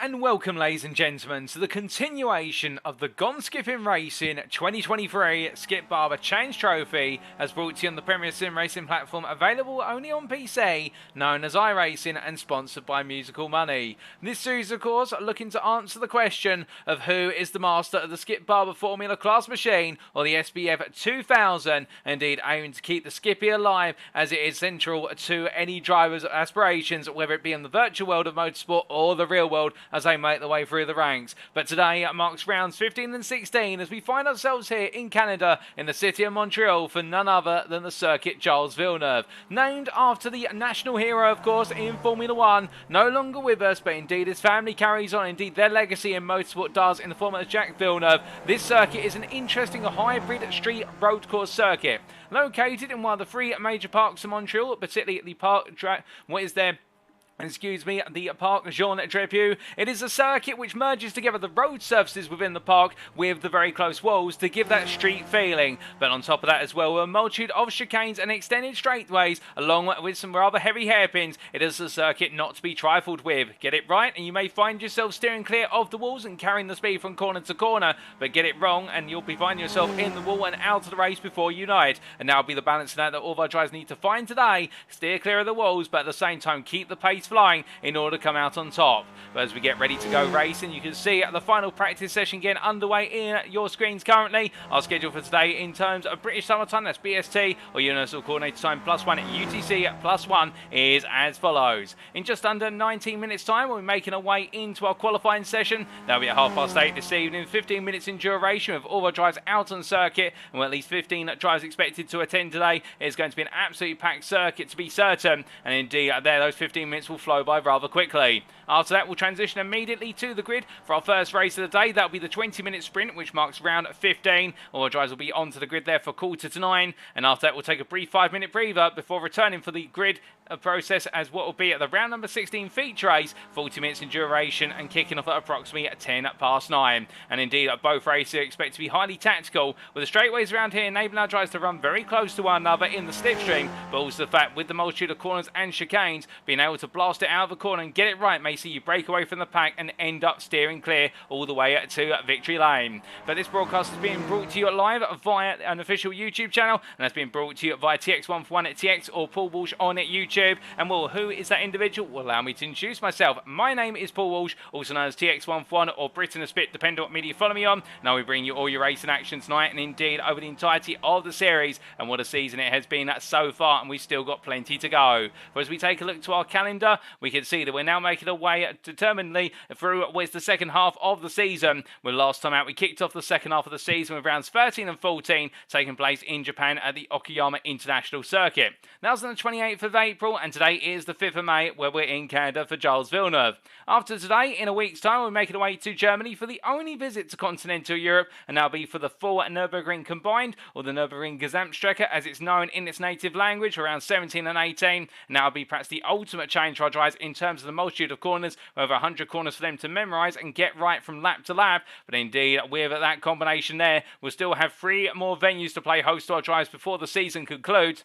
and welcome, ladies and gentlemen, to the continuation of the Gone Skipping Racing 2023 Skip Barber Challenge Trophy, as brought to you on the Premier Sim Racing platform, available only on PC, known as iRacing, and sponsored by Musical Money. This series, of course, looking to answer the question of who is the master of the Skip Barber Formula Class machine, or the SBF 2000, indeed aiming to keep the Skippy alive, as it is central to any driver's aspirations, whether it be in the virtual world of motorsport or the real world, as they make their way through the ranks. But today marks rounds 15 and 16 as we find ourselves here in Canada, in the city of Montreal, for none other than the Circuit Gilles Villeneuve. Named after the national hero, of course, in Formula 1, no longer with us, but indeed his family carries on, indeed their legacy in motorsport does, in the form of Jacques Villeneuve. This circuit is an interesting hybrid street road course circuit. Located in one of the three major parks of Montreal, particularly the the Parc Jean-Drapeau. It is a circuit which merges together the road surfaces within the park with the very close walls to give that street feeling. But on top of that as well, a multitude of chicanes and extended straightaways, along with some rather heavy hairpins. It is a circuit not to be trifled with. Get it right and you may find yourself steering clear of the walls and carrying the speed from corner to corner, but get it wrong and you'll be finding yourself in the wall and out of the race before you know it. And that'll be the balance that all of our drivers need to find today. Steer clear of the walls, but at the same time keep the pace flying in order to come out on top. But as we get ready to go racing, you can see the final practice session getting underway in your screens currently. Our schedule for today in terms of British Summer Time, that's BST, or Universal Coordinated Time +1 at UTC +1, is as follows. In just under 19 minutes time, we'll be making our way into our qualifying session. That'll be at 8:30 this evening, 15 minutes in duration with all our drivers out on circuit, and with at least 15 drivers expected to attend today. It's going to be an absolutely packed circuit to be certain, and indeed those 15 minutes will flow by rather quickly. After that, we'll transition immediately to the grid for our first race of the day. That'll be the 20-minute sprint, which marks round 15. All our drivers will be onto the grid there for 8:45, and after that, we'll take a brief 5-minute breather before returning for the grid process as what will be at the round number 16 feature race, 40 minutes in duration, and kicking off at approximately 9:10. And indeed, both races are expected to be highly tactical, with the straightaways around here enabling our drivers to run very close to one another in the slipstream, but also the fact with the multitude of corners and chicanes, being able to blast it out of the corner and get it right may see you break away from the pack and end up steering clear all the way to victory lane. But this broadcast is being brought to you live via an official YouTube channel, and that's being brought to you via TX141 at TX or Paul Walsh on YouTube. And well, who is that individual? Well, allow me to introduce myself. My name is Paul Walsh, also known as TX141 or Britain a Spit, depending on what media you follow me on. Now we bring you all your racing action tonight, and indeed over the entirety of the series, and what a season it has been so far, and we've still got plenty to go. But as we take a look to our calendar, we can see that we're now making our way determinedly through what's the second half of the season. Well, last time out we kicked off the second half of the season with rounds 13 and 14 taking place in Japan at the Okayama International Circuit. That was on the 28th of April, and today is the 5th of May, where we're in Canada for Gilles Villeneuve. After today, in a week's time, we're making our way to Germany for the only visit to continental Europe, and that'll be for the full Nürburgring combined, or the Nürburgring Gesamtstrecke as it's known in its native language, around 17 and 18, and that'll be perhaps the ultimate challenge for our drivers in terms of the multitude of corners, over 100 corners for them to memorise and get right from lap to lap. But indeed, with that combination there, we'll still have 3 more venues to play host to our drivers before the season concludes.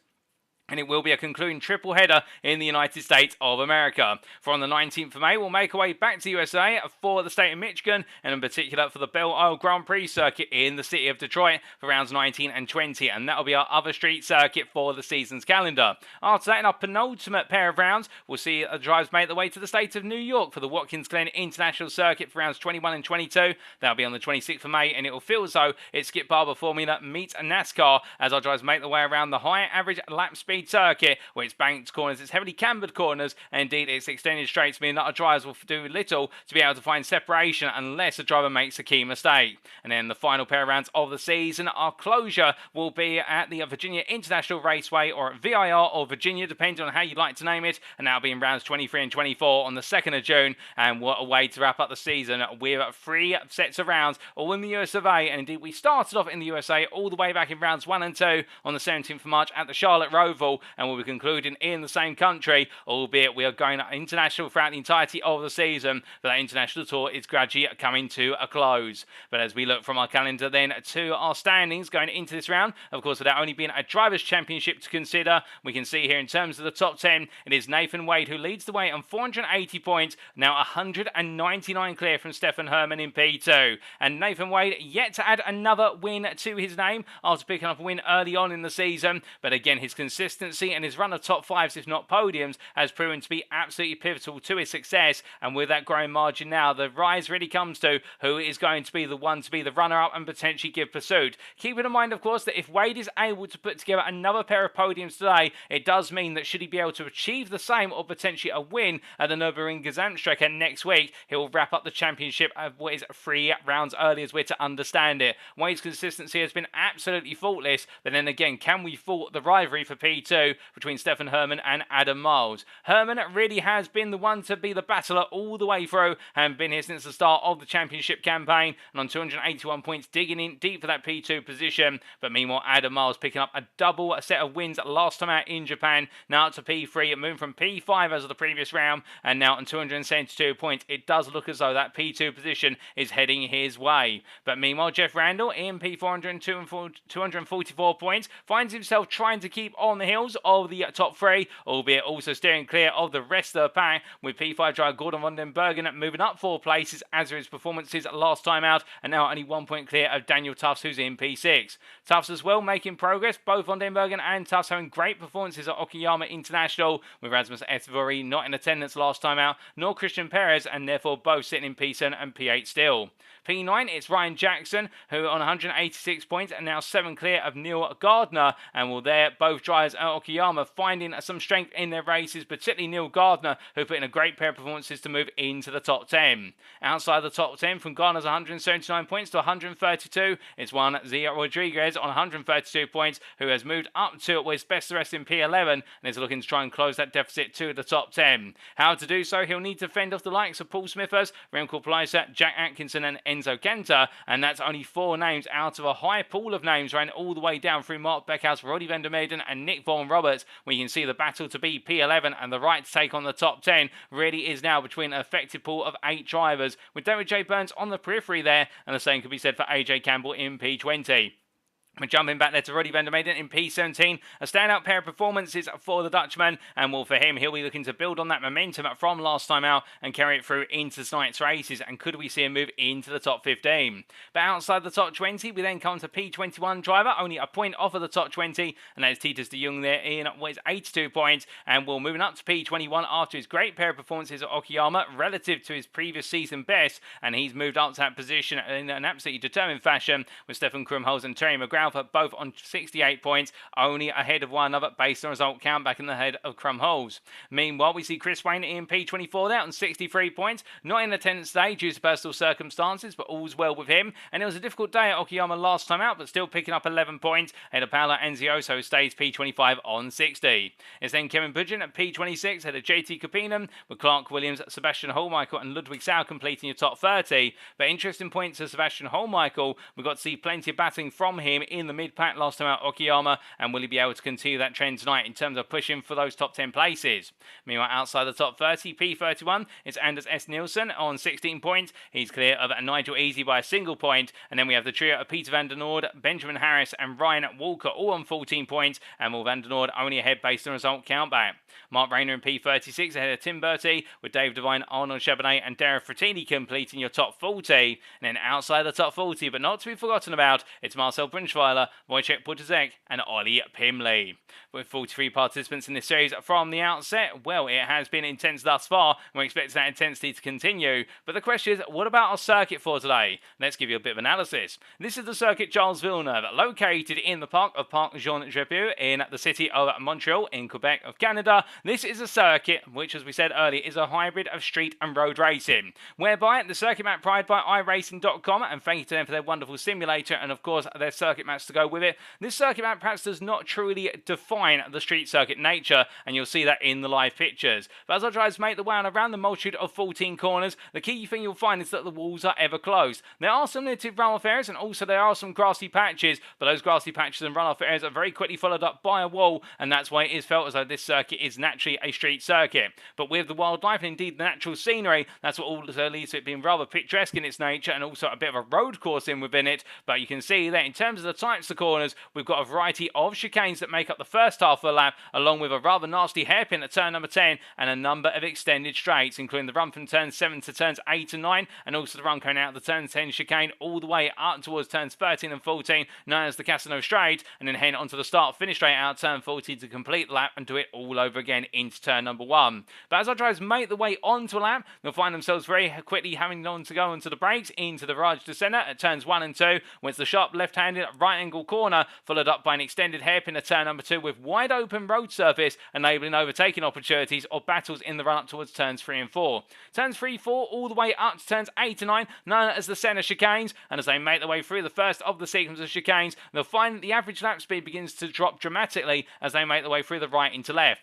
And it will be a concluding triple header in the United States of America. For on the 19th of May, we'll make our way back to USA for the state of Michigan, and in particular for the Belle Isle Grand Prix circuit in the city of Detroit for rounds 19 and 20, and that'll be our other street circuit for the season's calendar. After that, in our penultimate pair of rounds, we'll see the drivers make their way to the state of New York for the Watkins Glen International Circuit for rounds 21 and 22. That'll be on the 26th of May, and it will feel as though it's Skip Barber Formula meets NASCAR as our drivers make their way around the high average lap speed circuit, where it's banked corners, it's heavily cambered corners, and indeed it's extended straights, meaning that our drivers will do little to be able to find separation unless a driver makes a key mistake. And then the final pair of rounds of the season, our closure will be at the Virginia International Raceway, or VIR, or Virginia, depending on how you like to name it, and that'll be in rounds 23 and 24 on the 2nd of June. And what a way to wrap up the season with 3 sets of rounds, all in the US of A. And indeed we started off in the USA all the way back in rounds 1 and 2 on the 17th of March at the Charlotte Roval. oval, and we'll be concluding in the same country, albeit we are going international throughout the entirety of the season, but that international tour is gradually coming to a close. But as we look from our calendar then to our standings going into this round, of course, with there only being a Drivers' Championship to consider, we can see here in terms of the top 10, it is Nathan Wade who leads the way on 480 points, now 199 clear from Steffen Herrmann in P2. And Nathan Wade yet to add another win to his name after picking up a win early on in the season, but again, his consistency and his run of top fives, if not podiums, has proven to be absolutely pivotal to his success. And with that growing margin now, the rise really comes to who is going to be the one to be the runner-up and potentially give pursuit. Keeping in mind, of course, that if Wade is able to put together another pair of podiums today, it does mean that should he be able to achieve the same or potentially a win at the Nürburgring Gesamtstrecke next week, he'll wrap up the championship of what is 3 rounds early as we're to understand it. Wade's consistency has been absolutely faultless, but then again, can we fault the rivalry for P2 between Steffen Herrmann and Adam Miles? Herrmann really has been the one to be the battler all the way through and been here since the start of the championship campaign, and on 281 points digging in deep for that P2 position. But meanwhile, Adam Miles picking up a double set of wins last time out in Japan, now up to P3, moving from P5 as of the previous round, and now on 272 points. It does look as though that P2 position is heading his way. But meanwhile, Jeff Randall in P402 and 244 points finds himself trying to keep on the heels of the top 3, albeit also steering clear of the rest of the pack, with P5 driver Gordon van den Bergen moving up 4 places as are his performances last time out, and now only 1 point clear of Daniel Tufts, who's in P6. Tufts as well making progress, both van den Bergen and Tufts having great performances at Okayama International, with Rasmus Etvory not in attendance last time out, nor Christian Perez, and therefore both sitting in P7 and P8 still. P9, it's Ryan Jackson, who on 186 points and now 7 clear of Neil Gardner, and will there both drivers at Okayama finding some strength in their races, particularly Neil Gardner, who put in a great pair of performances to move into the top 10. Outside the top 10, from Gardner's 179 points to 132, it's one Zia Rodriguez on 132 points, who has moved up to his best the rest in P11 and is looking to try and close that deficit to the top 10. How to do so? He'll need to fend off the likes of Paul Smithers, Remco Pleiser, Jack Atkinson and Enzo Kenta, and that's only 4 names out of a high pool of names ran all the way down through Mark Beckhouse, Roddy van der Meijden and Nick Vaughan Roberts, where you can see the battle to be P11 and the right to take on the top 10 really is now between an effective pool of 8 drivers, with David J. Burns on the periphery there, and the same could be said for AJ Campbell in P20. We're jumping back there to Roddy van der Meijden in P17, a standout pair of performances for the Dutchman, and well, for him, he'll be looking to build on that momentum from last time out and carry it through into tonight's races, and could we see him move into the top 15? But outside the top 20, we then come to P21 driver, only a point off of the top 20, and that is Titus de Jong there in what is 82 points, and we're moving up to P21 after his great pair of performances at Okayama relative to his previous season best, and he's moved up to that position in an absolutely determined fashion, with Stefan Krumholz and Terry McGrath both on 68 points, only ahead of one another based on result count, back in the head of Krumholz. Meanwhile, we see Chris Wayne in P24 there on 63 points, not in attendance today due to personal circumstances, but all's well with him. And it was a difficult day at Okayama last time out, but still picking up 11 points ahead of Paolo Anzioso, who stays P25 on 60. It's then Kevin Budgeon at P26 ahead of JT Kopinam, with Clark Williams, Sebastian Holmichael and Ludwig Sau completing your top 30. But interesting points to Sebastian Holmichael, we got to see plenty of battling from him in the mid-pack last time out Okayama, and will he be able to continue that trend tonight in terms of pushing for those top 10 places? Meanwhile, outside the top 30, P31, it's Anders S. Nielsen on 16 points. He's clear of Nigel Easy by a single point, and then we have the trio of Peter van der Noord, Benjamin Harris and Ryan Walker all on 14 points, and Will van der Noord only ahead based on result countback. Mark Rayner in P36 ahead of Tim Bertie, with Dave Devine, Arnold Chabonet and Darren Frattini completing your top 40. And then outside the top 40, but not to be forgotten about, it's Marcel Brunschweiler, Wojciech Butazek and Ollie Pimley. With 43 participants in this series from the outset, well, it has been intense thus far, and we expect that intensity to continue. But the question is, what about our circuit for today? Let's give you a bit of analysis. This is the Circuit Gilles Villeneuve, located in the park of Parc Jean-Drapeau in the city of Montreal in Quebec of Canada. This is a circuit which, as we said earlier, is a hybrid of street and road racing, whereby the circuit map provided by iRacing.com, and thank you to them for their wonderful simulator and of course their circuit maps to go with it. This circuit map perhaps does not truly define define the street circuit nature, and you'll see that in the live pictures. But as our drivers make the way on around the multitude of 14 corners, the key thing you'll find is that the walls are ever closed. There are some limited runoff areas, and also there are some grassy patches, but those grassy patches and runoff areas are very quickly followed up by a wall, and that's why it is felt as though this circuit is naturally a street circuit. But with the wildlife and indeed the natural scenery, that's what also leads to it being rather picturesque in its nature, and also a bit of a road course within it. But you can see that in terms of the types of corners, we've got a variety of chicanes that make up the first half of the lap, along with a rather nasty hairpin at turn number 10 and a number of extended straights, including the run from turns 7 to turns 8 and 9, and also the run coming out of the turn 10 chicane all the way up towards turns 13 and 14, known as the Casino Straight, and then heading onto the start-finish straight out turn 14 to complete the lap and do it all over again into turn number 1. But as our drivers make the way onto a lap, they'll find themselves very quickly having to go onto the brakes into the Raj Descender at turns 1 and 2, when it's the sharp left-handed right-angle corner, followed up by an extended hairpin at turn number 2 with wide open road surface, enabling overtaking opportunities or battles in the run-up towards turns 3 and 4. Turns 3, 4, all the way up to turns 8 and 9, known as the centre chicanes, and as they make their way through the first of the sequence of chicanes, they'll find that the average lap speed begins to drop dramatically as they make their way through the right into left.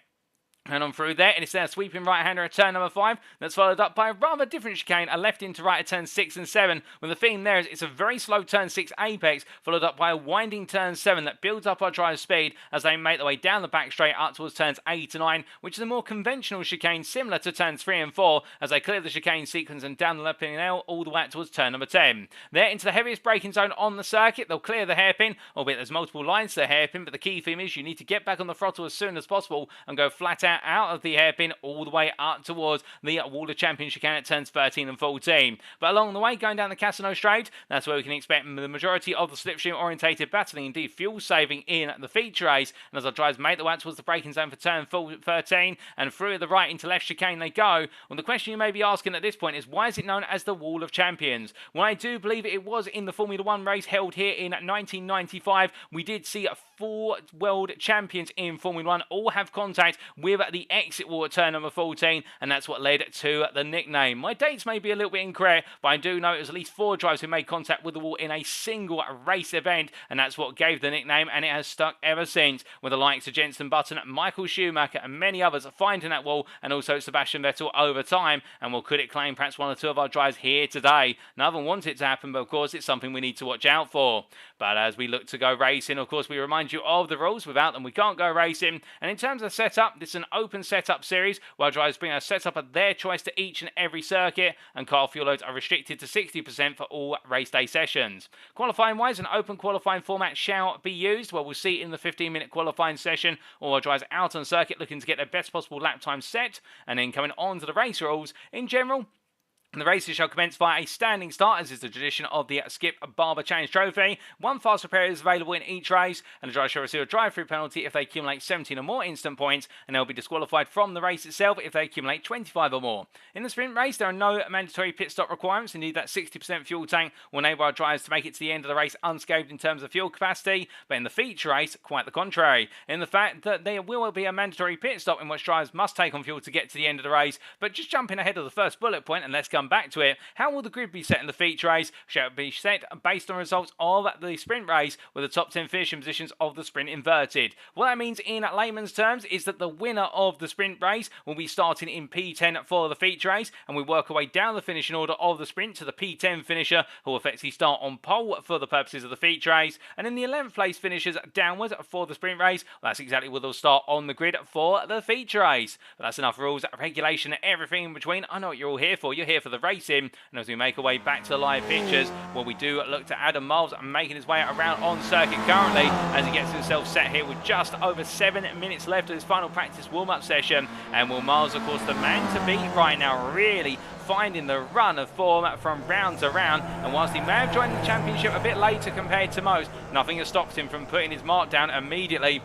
And on through there, and it's their sweeping right-hander at turn number 5, that's followed up by a rather different chicane, a left into right at turn 6 and 7, when the theme there is it's a very slow turn 6 apex, followed up by a winding turn 7 that builds up our driver's speed as they make their way down the back straight up towards turns 8 and 9, which is a more conventional chicane similar to turns 3 and 4, as they clear the chicane sequence and down the left L all the way up towards turn number 10. There into the heaviest braking zone on the circuit, they'll clear the hairpin, albeit there's multiple lines to the hairpin, but the key theme is you need to get back on the throttle as soon as possible and go flat out of the hairpin all the way up towards the Wall of Champions chicane at turns 13 and 14. But along the way, going down the Casino Straight, that's where we can expect the majority of the slipstream orientated battling, indeed fuel saving in the feature race. And as our drivers make the way towards the braking zone for turn 13 and through the right into left chicane they go. Well, the question you may be asking at this point is, why is it known as the Wall of Champions? Well, I do believe it was in the Formula 1 race held here in 1995. We did see 4 world champions in Formula 1 all have contact with the exit wall at turn number 14, and that's what led to the nickname. My dates may be a little bit incorrect, but I do know it was at least 4 drivers who made contact with the wall in a single race event, and that's what gave the nickname, and it has stuck ever since, with the likes of Jenson Button, Michael Schumacher, and many others finding that wall, and also Sebastian Vettel over time. And well, could it claim perhaps 1 or 2 of our drivers here today? None of them want it to happen, but of course it's something we need to watch out for. But as we look to go racing, of course we remind you of the rules. Without them we can't go racing. And in terms of setup, this is an open setup series where drivers bring a setup of their choice to each and every circuit, and car fuel loads are restricted to 60% for all race day sessions. Qualifying wise, an open qualifying format shall be used, where we'll see in the 15-minute qualifying session all our drivers out on circuit looking to get their best possible lap time set, and then coming on to the race rules. In general, the races shall commence via a standing start, as is the tradition of the Skip Barber Challenge Trophy. 1 fast repair is available in each race, and the driver shall receive a drive-through penalty if they accumulate 17 or more instant points, and they'll be disqualified from the race itself if they accumulate 25 or more. In the sprint race, there are no mandatory pit stop requirements. Indeed, that 60% fuel tank will enable our drivers to make it to the end of the race unscathed in terms of fuel capacity, but in the feature race, quite the contrary, in the fact that there will be a mandatory pit stop in which drivers must take on fuel to get to the end of the race. But just jumping ahead of the first bullet point, and let's come back to it, how will the grid be set in the feature race? Shall it be set based on results of the sprint race, with the top 10 finishing positions of the sprint inverted? What that means in layman's terms is that the winner of the sprint race will be starting in P10 for the feature race, and we work our way down the finishing order of the sprint to the P10 finisher, who will effectively start on pole for the purposes of the feature race, and in the 11th place finishers downwards for the sprint race, well, that's exactly where they'll start on the grid for the feature race. But that's enough rules, regulation, everything in between. I know what you're all here for. You're here for the racing. And as we make our way back to the live pictures, well, we do look to Adam Miles making his way around on circuit currently, as he gets himself set here with just over 7 minutes left of his final practice warm-up session. And Will Miles, of course, the man to beat right now, really finding the run of form from round to round. And whilst he may have joined the championship a bit later compared to most, nothing has stopped him from putting his mark down immediately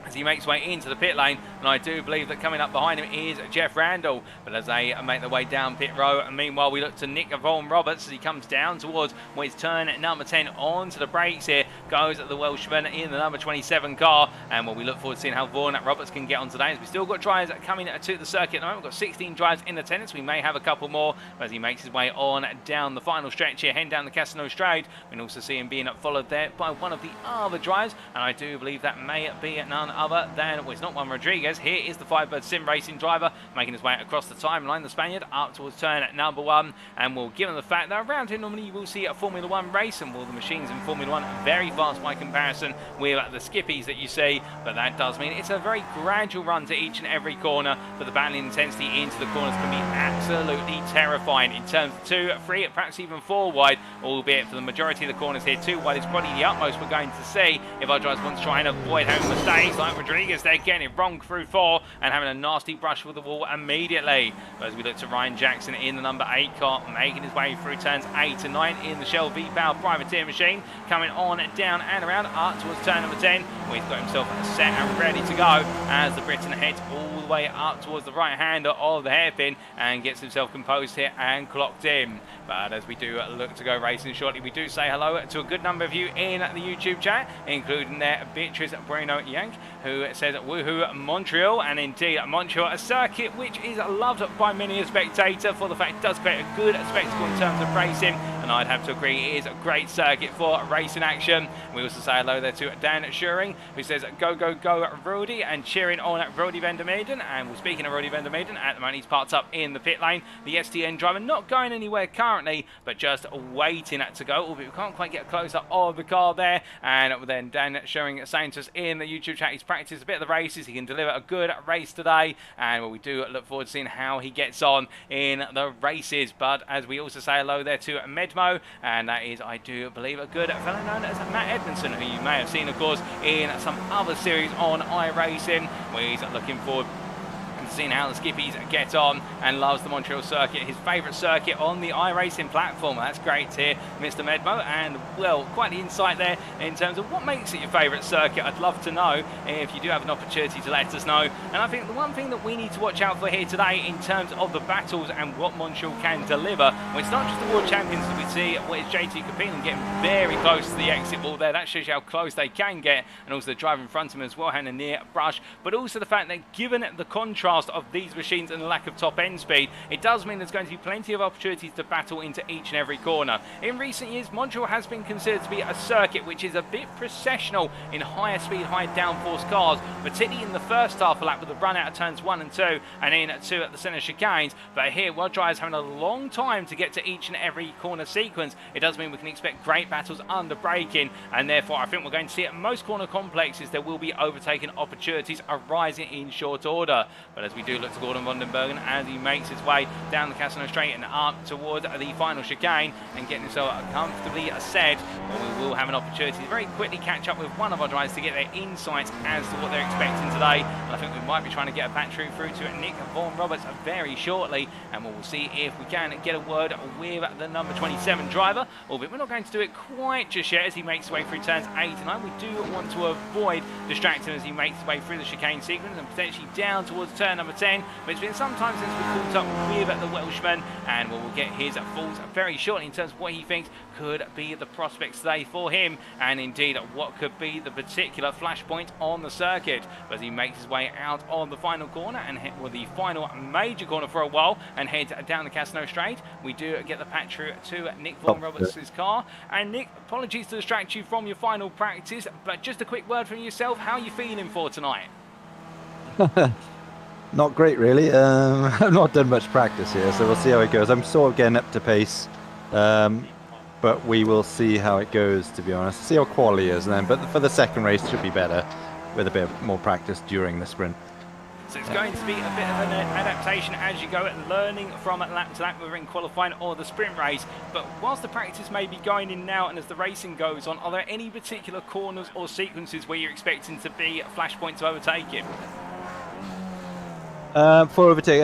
as he makes way into the pit lane. And I do believe that coming up behind him is Jeff Randall. But as they make their way down pit row, and meanwhile we look to Nick Vaughan Roberts as he comes down towards his turn number 10 onto the brakes here, goes the Welshman in the number 27 car. And we look forward to seeing how Vaughan Roberts can get on today, as we still got drivers coming to the circuit at the moment. We've got 16 drivers in attendance. We may have a couple more as he makes his way on down the final stretch here, heading down the Casino Straight. We can also see him being followed there by one of the other drivers, and I do believe that may be none none other than, well, it's not Juan Rodriguez. Here is the Firebird Sim Racing driver making his way across the timeline, the Spaniard, up towards turn number 1. And we'll give him the fact that around here normally you will see a Formula 1 race, and well, the machines in Formula 1 are very fast by comparison with the skippies that you see, but that does mean it's a very gradual run to each and every corner, but the battling intensity into the corners can be absolutely terrifying in terms of 2, 3, perhaps even 4 wide, albeit for the majority of the corners here 2 wide is probably the utmost we're going to see if our drivers want to try and avoid having mistakes like Rodriguez. They're getting it wrong through 4 and having a nasty brush with the wall immediately. But as we look to Ryan Jackson in the number 8 car, making his way through turns 8 and 9 in the Shell V-Power privateer machine, coming on down and around up towards turn number 10. He's got himself set and ready to go as the Briton heads all the way up towards the right hander of the hairpin and gets himself composed here and clocked in. But as we do look to go racing shortly, we do say hello to a good number of you in the YouTube chat, including there Beatrice Bruno Yank, who says woohoo Montreal. And indeed, Montreal, a circuit which is loved by many a spectator for the fact it does create a good spectacle in terms of racing, and I'd have to agree it is a great circuit for racing action. We also say hello there to Dan Schuring, who says go go go Rody, and cheering on Rody van der Meijden. And well, speaking of Rody van der Meijden, at the moment he's parked up in the pit lane. The STN driver not going anywhere currently, but just waiting to go, albeit we can't quite get a close-up of the car there. And then Dan Schuring saying to us in the YouTube chat he's practiced a bit of the races, he can deliver a good race today, and well, we do look forward to seeing how he gets on in the races. But as we also say hello there to Medmo, and that is, I do believe, a good fellow known as Matt Edmondson, who you may have seen, of course, in some other series on iRacing, where he's looking forward to seeing how the skippies get on and loves the Montreal circuit, his favourite circuit on the iRacing platform. That's great to hear, Mr. Medmo, and well, quite the insight there in terms of what makes it your favourite circuit. I'd love to know if you do have an opportunity to let us know. And I think the one thing that we need to watch out for here today in terms of the battles and what Montreal can deliver, well, it's not just the world champions that we see, well, it's JT Kapilin getting very close to the exit wall there. That shows you how close they can get, and also the driver in front of him as well, having a near brush, but also the fact that given the contrast of these machines and the lack of top end speed, it does mean there's going to be plenty of opportunities to battle into each and every corner. In recent years, Montreal has been considered to be a circuit which is a bit processional in higher speed, high downforce cars, particularly in the first half of lap with the run out of turns 1 and 2 and in 2 at the centre chicanes. But here, while drivers having a long time to get to each and every corner sequence, it does mean we can expect great battles under braking, and therefore I think we're going to see at most corner complexes there will be overtaking opportunities arising in short order. But as we do look to Gordon Vandenbergen as he makes his way down the Casino Straight and up towards the final chicane and getting himself comfortably set, well, we will have an opportunity to very quickly catch up with one of our drivers to get their insights as to what they're expecting today. And I think we might be trying to get a battery through to Nick Vaughan Roberts very shortly, and we'll see if we can get a word with the number 27 driver, albeit we're not going to do it quite just yet as he makes his way through turns 8 and 9. We do want to avoid distracting as he makes his way through the chicane sequence and potentially down towards turn number 10, but it's been some time since we caught up with the Welshman, and we'll get his thoughts very shortly in terms of what he thinks could be the prospects today for him, and indeed what could be the particular flashpoint on the circuit. But as he makes his way out on the final corner and hit with the final major corner for a while and head down the Casino Straight, we do get the patch through to Nick Vaughan Roberts' car. And Nick, apologies to distract you from your final practice, but just a quick word from yourself. How are you feeling for tonight? Not great, really. I've not done much practice here, so we'll see how it goes. I'm sort of getting up to pace, but we will see how it goes, to be honest. See how quality is, and then. But for the second race, it should be better with a bit more practice during the sprint. So it's going to be a bit of an adaptation as you go, learning from lap to lap, whether in qualifying or the sprint race. But whilst the practice may be going in now and as the racing goes on, are there any particular corners or sequences where you're expecting to be a flashpoint to overtake him? For overtake,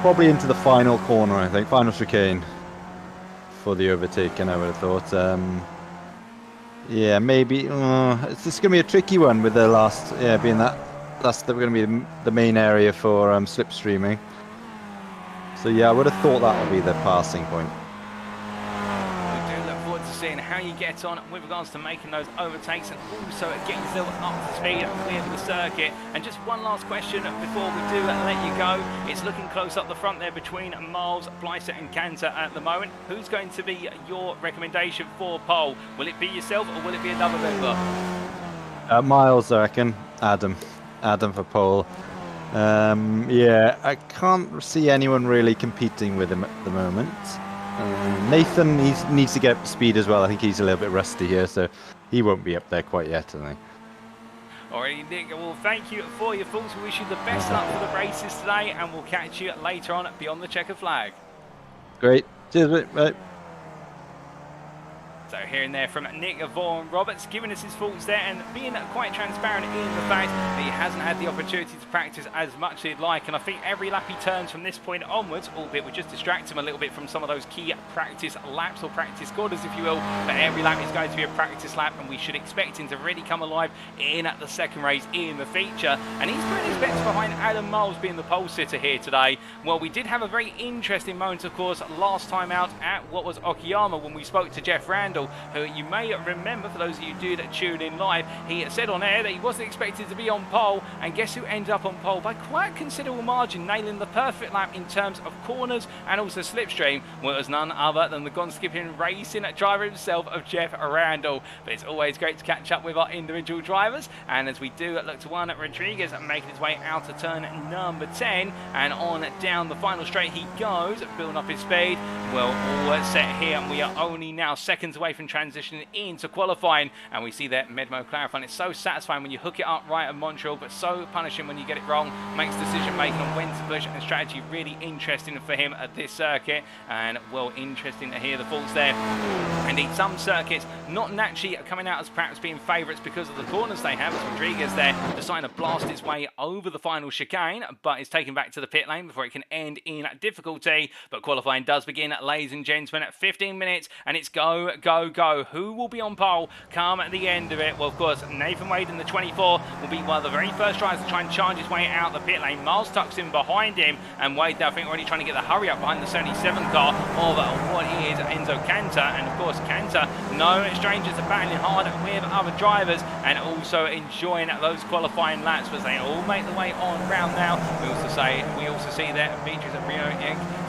probably into the final corner, I think, final chicane for the overtaking, I would have thought. Yeah, maybe. It's just going to be a tricky one with the last, being that's going to be the main area for slipstreaming. So yeah, I would have thought that would be the passing point. We do look forward to seeing how you get on with regards to making those overtakes and also getting yourself up to speed with the circuit. And just one last question before we do let you go. It's looking close up the front there between Miles, Blyser and Cantor at the moment. Who's going to be your recommendation for pole? Will it be yourself or will it be another member? Miles, I reckon. Adam for pole. Yeah, I can't see anyone really competing with him at the moment. Nathan needs to get up to speed as well. I think he's a little bit rusty here, so he won't be up there quite yet, I think. Alright, Nick, well, thank you for your thoughts. We wish you the best luck for the races today, and we'll catch you later on beyond the checkered flag. Great. Cheers, mate. Bye. So hearing there from Nick Vaughan Roberts, giving us his thoughts there and being quite transparent in the fact that he hasn't had the opportunity to practice as much as he'd like. And I think every lap he turns from this point onwards, albeit we just distract him a little bit from some of those key practice laps or practice quarters, if you will. But every lap is going to be a practice lap, and we should expect him to really come alive in the second race in the feature. And he's putting his bets behind Adam Miles being the pole sitter here today. Well, we did have a very interesting moment, of course, last time out at what was Okayama when we spoke to Jeff Randall, who you may remember, for those of you who did tune in live, he said on air that he wasn't expected to be on pole, and guess who ended up on pole by quite a considerable margin, nailing the perfect lap in terms of corners and also slipstream. Well, it was none other than the gone skipping racing driver himself of Jeff Randall. But it's always great to catch up with our individual drivers, and as we do look to one at Rodriguez making his way out of turn number 10 and on down the final straight he goes, building up his speed. Well, all set here, and we are only now seconds away from transitioning into qualifying, and we see that Medmo clarifying. It's so satisfying when you hook it up right at Montreal, but so punishing when you get it wrong. Makes decision making on when to push and strategy really interesting for him at this circuit, and well, interesting to hear the thoughts there. Indeed, some circuits not naturally coming out as perhaps being favourites because of the corners they have, as Rodriguez there deciding to blast its way over the final chicane, but it's taken back to the pit lane before it can end in difficulty. But qualifying does begin, ladies and gentlemen, at 15 minutes, and it's go, go, go. Who will be on pole come at the end of it? Well, of course, Nathan Wade in the 24 will be one of the very first drivers to try and charge his way out the pit lane. Miles tucks in behind him, and Wade, I think, already trying to get the hurry up behind the 77 car of what is Enzo Cantor. And of course, Cantor, no strangers to battling hard with other drivers and also enjoying those qualifying laps as they all make the way on round now. We also see that Beatrice at Rio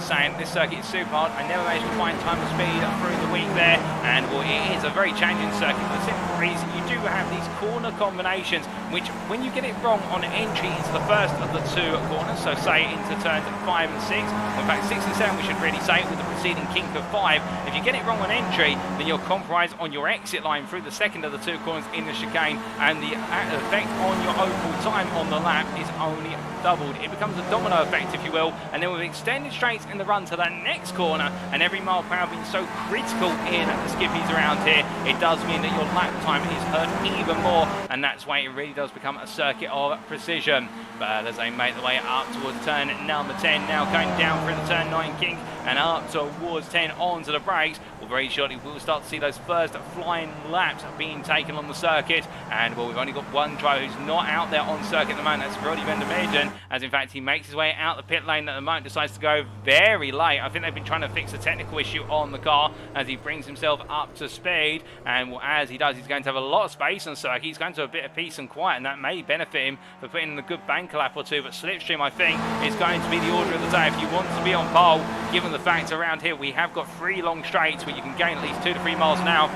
saying this circuit is super hard. I never managed to find time and speed through the week there, and well, it is a very challenging circuit for the simple reason you do have these corner combinations, which when you get it wrong on entry into the first of the two corners, so say into turns 5 and 6, in fact 6 and 7 we should really say, with the preceding kink of 5, if you get it wrong on entry, then you're compromised on your exit line through the second of the two corners in the chicane, and the effect on your overall time on the lap is only doubled. It becomes a domino effect, if you will, and then with extended straights in the run to that next corner, and every mile per hour being so critical in the skippies around here, it does mean that your lap time is hurt even more, and that's why it really does become a circuit of precision. But as they make the way up towards turn number 10, now going down through the turn 9 kink and up towards 10 onto the brakes, well, very shortly we'll start to see those first flying laps being taken on the circuit. And well, we've only got one driver who's not out there on circuit at the moment, that's Roddy van der Meijden, as in fact he makes his way out the pit lane at the moment, decides to go very late. I think they've been trying to fix a technical issue on the car as he brings himself up to speed, and well, as he does, he's going to have a lot of space on circuit. He's going to have a bit of peace and quiet, and that may benefit him for putting in a good banker lap or two. But slipstream, I think, is going to be the order of the day if you want to be on pole, given the fact around here we have got 3 long straights where you can gain at least 2 to 3 miles an hour.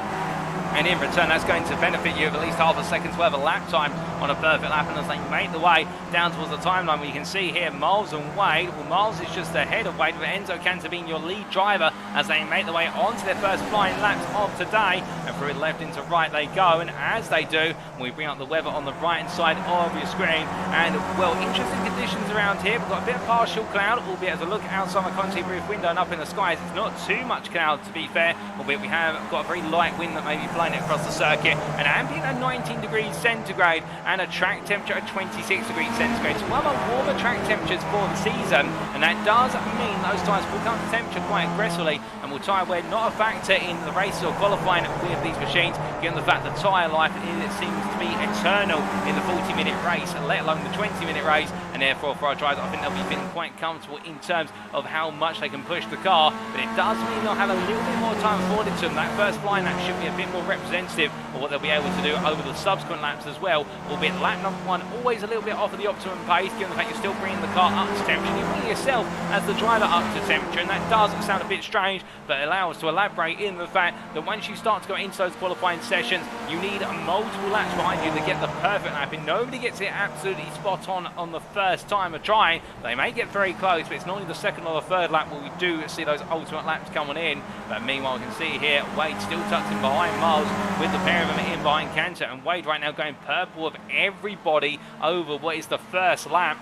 And in return, that's going to benefit you of at least half a second's worth of lap time on a perfect lap. And as they make the way down towards the timeline, we can see here Miles and Wade. Well, Miles is just ahead of Wade, with Enzo Cantor being your lead driver as they make the way onto their first flying laps of today. And through left into right they go. And as they do, we bring up the weather on the right-hand side of your screen. And, well, interesting conditions around here. We've got a bit of partial cloud, albeit as I look outside my concrete roof window and up in the skies, it's not too much cloud, to be fair. Albeit we have got a very light wind that may be blowing it across the circuit, an ambient at 19 degrees centigrade and a track temperature at 26 degrees centigrade. So one of the warmer track temperatures for the season, and that does mean those tyres will come to temperature quite aggressively and will tyre wear not a factor in the race or qualifying with these machines, given the fact that tyre life it seems to be eternal in the 40-minute race, let alone the 20-minute race, and therefore for our drivers I think they'll be feeling quite comfortable in terms of how much they can push the car. But it does mean they'll have a little bit more time afforded to them. That first flying lap should be a bit more representative of what they'll be able to do over the subsequent laps as well, albeit lap number 1 always a little bit off of the optimum pace, given the fact you're still bringing the car up to temperature. You're bringing yourself as the driver up to temperature, and that does sound a bit strange, but allow us to elaborate in the fact that once you start to go into those qualifying sessions, you need multiple laps behind you to get the perfect lap in. Nobody gets it absolutely spot on the first time of trying. They may get very close, but it's normally the second or the third lap where we do see those ultimate laps coming in. But meanwhile, we can see here Wade still tucked in behind Miles, with the pair of them in behind Cantor, and Wade right now going purple of everybody over what is the first lap.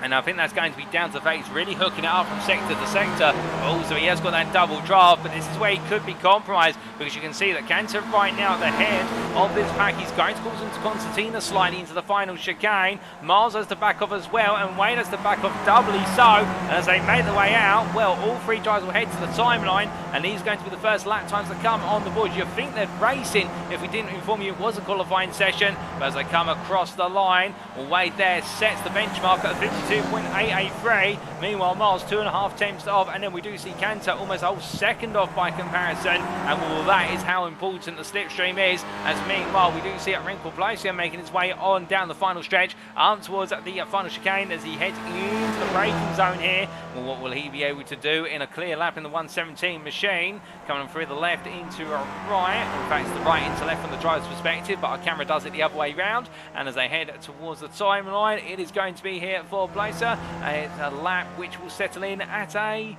And I think that's going to be down to the fact he's really hooking it up from sector to sector. Also, he has got that double draft, but this is where he could be compromised, because you can see that Cantor right now at the head of this pack. He's going to cause into Constantina slightly into the final chicane. Miles has to back off as well, and Wade has to back off doubly so. And as they make their way out, well, all three drivers will head to the timeline, and these are going to be the first lap times that come on the board. You'd think they're racing if we didn't inform you it was a qualifying session, but as they come across the line, Wade there sets the benchmark at 52.883. Meanwhile, Miles 2.5 tenths off, and then we do see Cantor almost a whole second off by comparison. And well, that is how important the slipstream is. As meanwhile, we do see it Wrinkle Glacier making its way on down the final stretch up towards the final chicane as he heads into the braking zone here. Well, what will he be able to do in a clear lap in the 117 machine? Coming through the left into a right. In fact, it's the right into left from the driver's perspective, but our camera does it the other way round. And as they head towards the timeline, it is going to be here for Glacier. It's a lap which will settle in at a...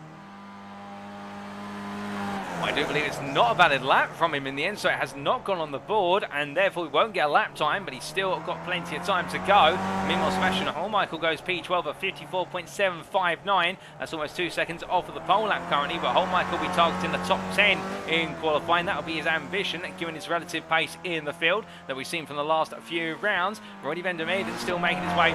I do believe it's not a valid lap from him in the end, so it has not gone on the board, and therefore we won't get a lap time, but he's still got plenty of time to go. Meanwhile, Sebastian Michael goes P12 at 54.759. That's almost 2 seconds off of the pole lap currently, but Michael will be targeting the top 10 in qualifying. That'll be his ambition, given his relative pace in the field that we've seen from the last few rounds. Roddy van der Meijden still making his way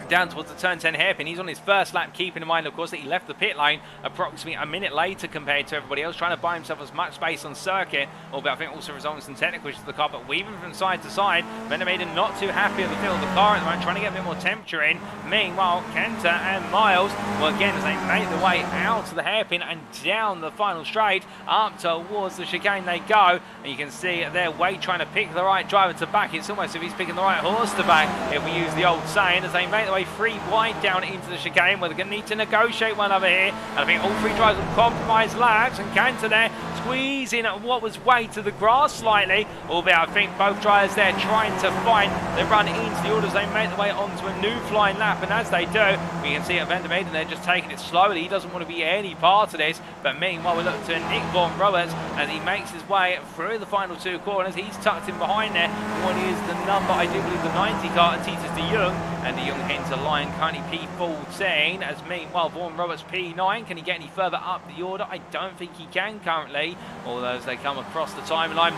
down towards the turn 10 hairpin. He's on his first lap, keeping in mind, of course, that he left the pit lane approximately a minute later compared to everybody else, trying to buy himself as much space on circuit, albeit I think also resulting in some technical issues to the car, but weaving from side to side. Van der Meijden not too happy with the feel of the car at the moment, trying to get a bit more temperature in. Meanwhile, Cantor and Miles, well, again, as they make their way out to the hairpin and down the final straight, up towards the chicane they go, and you can see their Wade trying to pick the right driver to back. It's almost as if he's picking the right horse to back, if we use the old saying, as they make their way free wide down into the chicane, where they're going to need to negotiate one over here. And I think all three drivers will compromise laps, and Cantor there squeezing what was Wade to the grass slightly, albeit I think both drivers there trying to find their run into the orders. They make their way onto a new flying lap, and as they do, we can see at Van der Meijden they're just taking it slowly. He doesn't want to be any part of this, but meanwhile we look to Nick Von Roberts as he makes his way through the final two corners. He's tucked in behind there. One is the number, I do believe, the 90 car, Titus de Jong, and de Jong heads a line currently P14, as meanwhile Vaughan Roberts P9. Can he get any further up the order? I don't think he can currently, although as they come across the timeline,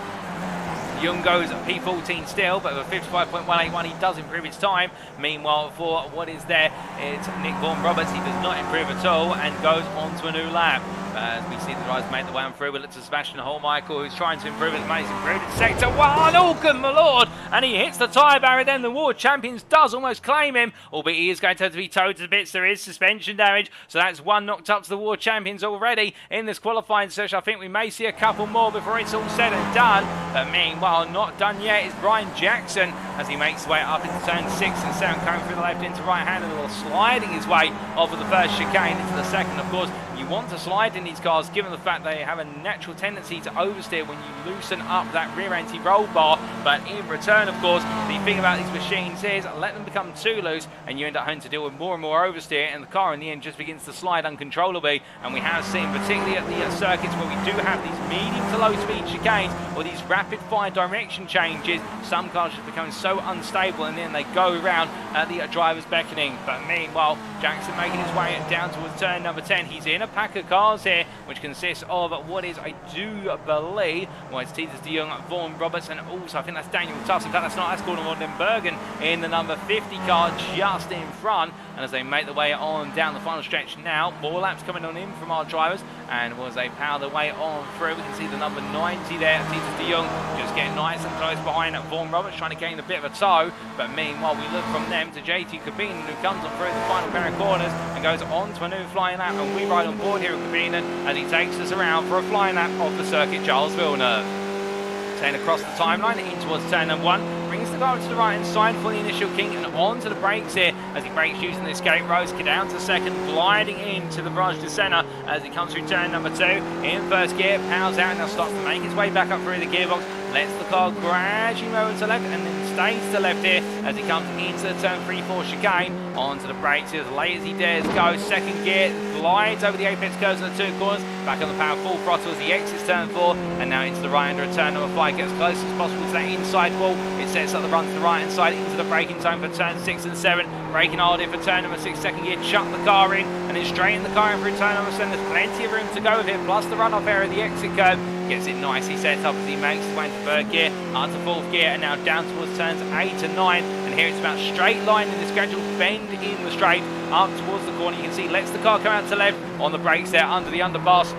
Young goes at P14 still, but with 55.181 he does improve his time. Meanwhile, for what is there, it's Nick Vaughan Roberts. He does not improve at all and goes on to a new lap. As we see the drivers make the way on through, we look to Sebastian Michael, who's trying to improve his money. He's improved in sector 1. Oh, good my lord! And he hits the tyre barrier. Then the World Champions does almost claim him, albeit he is going to have to be towed to bits. There is suspension damage, so that's one knocked up to the World Champions already in this qualifying session. I think we may see a couple more before it's all said and done. But meanwhile, not done yet is Brian Jackson as he makes his way up into turn 6 and 7, coming through the left into right hand, and a little sliding his way off of the first chicane into the second. Of course, you want to slide in these cars, given the fact they have a natural tendency to oversteer when you loosen up that rear anti-roll bar. But in return, of course, the thing about these machines is let them become too loose and you end up having to deal with more and more oversteer, and the car in the end just begins to slide uncontrollably. And we have seen, particularly at the circuits where we do have these medium to low speed chicanes or these rapid fire direction changes, some cars just become so unstable and then they go around at the driver's beckoning. But meanwhile, Jackson making his way down towards turn number 10. He's in a pack of cars here, which consists of what is, I do believe, well, it's Titus de Jong, Vaughan Roberts, and also I think that's Daniel Tuss. In fact, that's not, that's Gordon Roddenbergen in the number 50 car just in front. And as they make their way on down the final stretch now, more laps coming on in from our drivers, and as they power their way on through, we can see the number 90 there, Titus de Jong, just getting nice and close behind Vaughan Roberts, trying to gain a bit of a tow. But meanwhile, we look from them to JT Cabinen, who comes on through the final pair of corners and goes on to a new flying lap, and we ride on board here at Cabinen as he takes us around for a flying lap of the Circuit Gilles Villeneuve. Then across the timeline in towards turn number 1. Brings the car to the right hand side for the initial king and onto the brakes here as he brakes using the escape roads. Get down to second, gliding into the Barrage de Senna as he comes through turn number 2. In first gear, powers out, now starts to make his way back up through the gearbox. Lets the car gradually move to left and then stays to left here as he comes into the turn 3-4 chicane. Onto the brakes here as late as he dares go. Second gear, glides over the apex curves in the 2 corners. Back on the power full throttle as he exits turn 4 and now into the right under turn number 5. Gets close as possible to that inside wall. It sets up the run to the right hand side into the braking zone for turn 6 and 7. Braking hard here for turn number 6. Second gear, chuck the car in and then straighten the car in through turn number 7. There's plenty of room to go with it, plus the runoff area of the exit curve. Gets it nicely set up as he makes his way into 3rd gear, onto 4th gear, and now down towards turns 8 and 9. And here it's about straight line in this gradual bend in the straight up towards the corner. You can see lets the car come out to left on the brakes there under the underpass.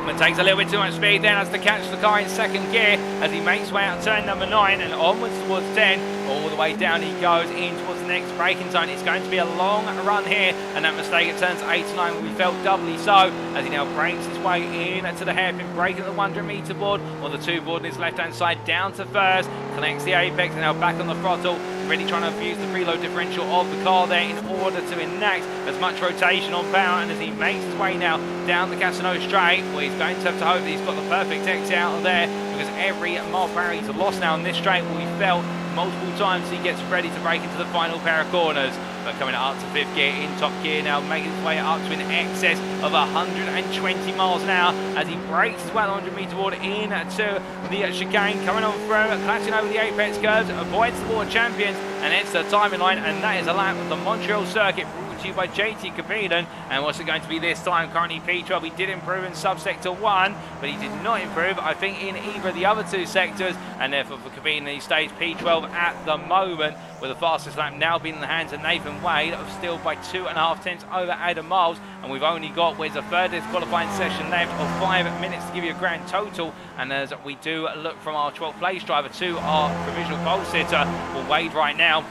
It takes a little bit too much speed then as to catch the car in 2nd gear as he makes his way out turn number 9 and onwards towards 10. All the way down he goes in towards the next braking zone. It's going to be a long run here, and that mistake at turns 8 and 9 will be felt doubly so as he now brakes his way in to the hairpin, braking at the 100-metre board or the 2 board on his left-hand side down to first, connects the apex and now back on the throttle, really trying to abuse the preload differential of the car there in order to enact as much rotation on power. And as he makes his way now down the Casino straight, where he's going to have to hope that he's got the perfect exit out of there, because every mile per hour he's lost now on this straight will be felt multiple times as he gets ready to break into the final pair of corners. But coming up to 5th gear in top gear now, making his way up to an excess of 120 miles an hour as he brakes his way on the 100-metre board in to the chicane, coming on through, clashing over the apex curves, avoids the world champions and hits the timing line, and that is a lap of the Montreal circuit brought to you by JT Capeden. And what's it going to be this time? Currently P12, he did improve in subsector 1, but he did not improve, I think, in either of the other 2 sectors, and therefore for Capeden he stays P12 at the moment, with the fastest lap now being in the hands of Nathan Wade, of still by 2.5 tenths over Adam Miles. And we've only got, where's the 3rd qualifying session left of 5 minutes to give you a grand total. And as we do look from our 12th place driver to our provisional pole sitter, well, Wade right now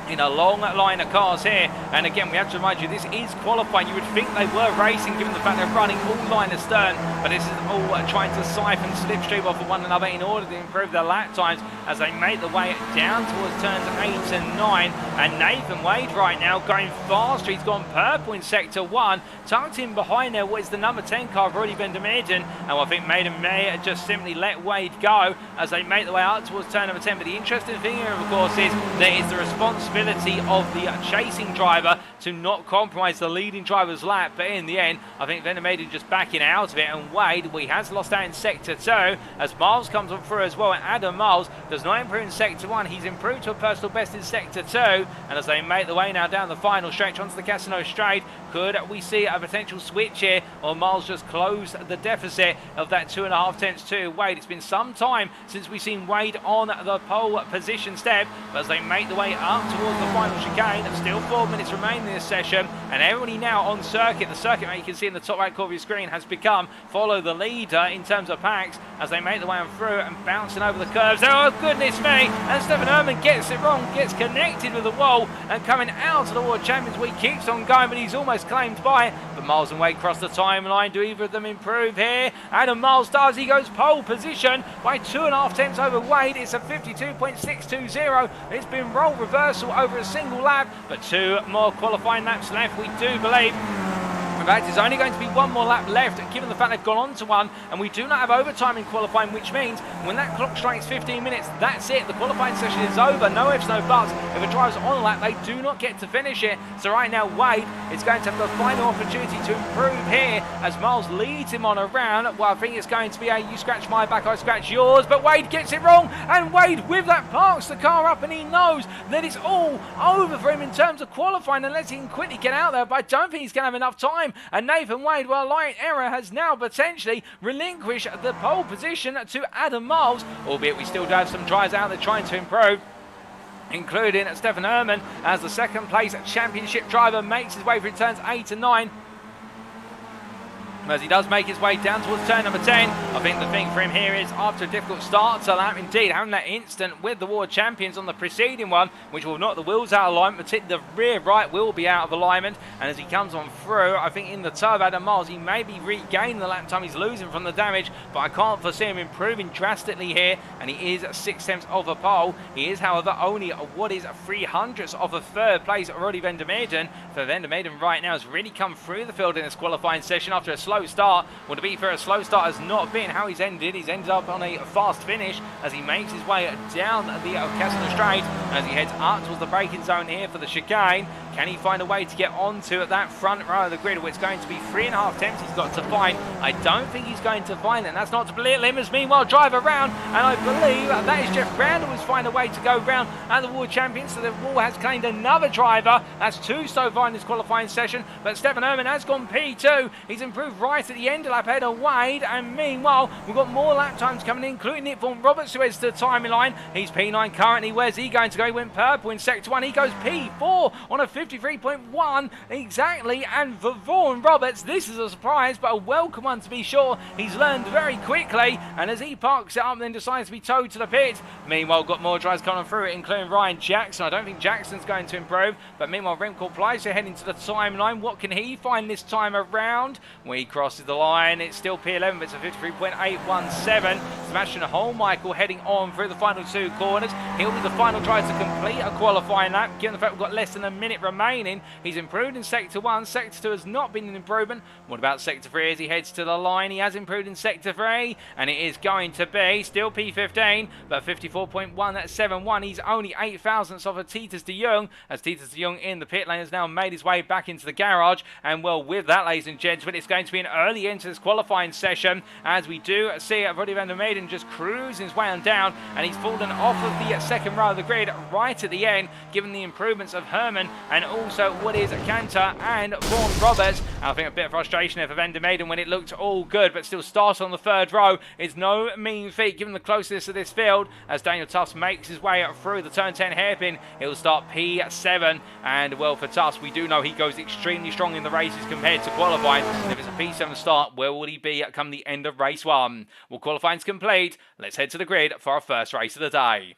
in a long line of cars here, and again we have to remind you this is qualifying. You would think they were racing given the fact they're running all line astern, but this is all trying to siphon slipstream off of one another in order to improve their lap times as they make the way down towards turns 8 and 9. And Nathan Wade right now going faster. He's gone purple in sector 1, tucked in behind there what is the number 10 car of Rudy van der Meerden, and I think Maiden may just simply let Wade go as they make the way out towards turn number 10. But the interesting thing here of course is there is the responsibility of the chasing driver to not compromise the leading driver's lap, but in the end I think Van der Meerden just backing out of it, and Wade, he has lost out in sector 2 as Miles comes on through as well, and Adam Miles does not improve in sector 1. He's improved to a personal best in sector 2, and as they make the way now down the final stretch onto the Casino straight, could we see a potential switch here, or Miles just close the deficit of that 2.5 tenths to Wade? It's been some time since we've seen Wade on the pole position step, but as they make the way up towards the final chicane, still 4 minutes remain in this session, and everybody now on circuit. The circuit mate you can see in the top right corner of your screen has become follow the leader in terms of packs as they make the way on through and bouncing over the curves. Oh goodness me, and Steffen Herrmann gets it wrong, gets connected with the wall, and coming out of the World Champions Week keeps on going, but he's almost claimed by it. But Miles and Wade cross the timeline. Do either of them improve here? Adam Miles does. He goes pole position by 2.5 tenths over Wade. It's a 52.620. It's been role reversal over a single lap, but 2 more qualifying laps left, we do believe. In fact, there's only going to be 1 more lap left, given the fact they've gone on to 1, and we do not have overtime in qualifying, which means when that clock strikes 15 minutes, that's it. The qualifying session is over. No ifs, no buts. If a driver's on a lap, they do not get to finish it. So right now, Wade is going to have the final opportunity to improve here as Miles leads him on a round. Well, I think it's going to be a you scratch my back, I scratch yours, but Wade gets it wrong, and Wade with that parks the car up, and he knows that it's all over for him in terms of qualifying unless he can quickly get out there, but I don't think he's going to have enough time. And Nathan Wade, well, light error has now potentially relinquished the pole position to Adam Miles, albeit we still do have some drivers out there trying to improve, including Steffen Herrmann as the 2nd place championship driver makes his way through turns 8 and 9. As he does make his way down towards turn number 10, I think the thing for him here is, after a difficult start to lap, indeed having that instant with the World Champions on the preceding one, which will knock the wheels out of alignment, but the rear right will be out of alignment, and as he comes on through, I think in the turbo, Adam Miles, he may be regaining the lap time he's losing from the damage, but I can't foresee him improving drastically here, and he is 6/10 of a pole. He is, however, only what is 300ths of a third place already Van der Meiden. For Van der Meiden right now has really come through the field in this qualifying session after a slow start. Well, to be fair, a slow start has not been how he's ended. He's ended up on a fast finish as he makes his way down the Okayama Straight, and as he heads up towards the braking zone here for the chicane. Can he find a way to get onto that front row of the grid? It's going to be 3.5 attempts he's got to find. I don't think he's going to find it, and that's not to belittle him, as meanwhile drive around, and I believe that is Jeff Randall who's find a way to go round at the World Champions, so the Wall has claimed another driver. That's 2 so far in this qualifying session, but Steffen Herrmann has gone P2. He's improved right at the end of lap ahead of Wade, and meanwhile we've got more lap times coming in, including Nick Vaughan Roberts, who heads to the timing line. He's P9 currently. Where's he going to go? He went purple in sector 1. He goes P4 on a 53.1 exactly, and for Vaughan Roberts, this is a surprise, but a welcome one to be sure. He's learned very quickly, and as he parks it up and then decides to be towed to the pit. Meanwhile, got more drives coming through it, including Ryan Jackson. I don't think Jackson's going to improve, but meanwhile Remco Pleiser heading to the timeline. What can he find this time around? When he crosses the line, it's still P11, but it's a 53.817. Sebastian Holmichael heading on through the final 2 corners. He'll be the final drive to complete a qualifying lap, given the fact we've got less than a minute remaining. He's improved in sector 1. Sector 2 has not been an improvement. What about sector 3 as he heads to the line? He has improved in sector 3, and it is going to be still P15, but 54.171. He's only 8 thousandths of a Titus de Jong, as Titus de Jong in the pit lane has now made his way back into the garage. And well, with that, ladies and gentlemen, it's going to be an early end to this qualifying session, as we do see Roddy van der Meiden just cruising his way on down, and he's fallen off of the second row of the grid right at the end, given the improvements of Hermann and also what is Cantor and Vaughan Roberts. I think a bit of frustration there for Van der Meiden when it looked all good, but still start on the third row is no mean feat given the closeness of this field. As Daniel Tufts makes his way through the turn 10 hairpin, he'll start P7, and well, for Tufts, we do know he goes extremely strong in the races compared to qualifying. If it's a P7 start, where will he be come the end of race 1? Well, qualifying's complete. Let's head to the grid for our first race of the day.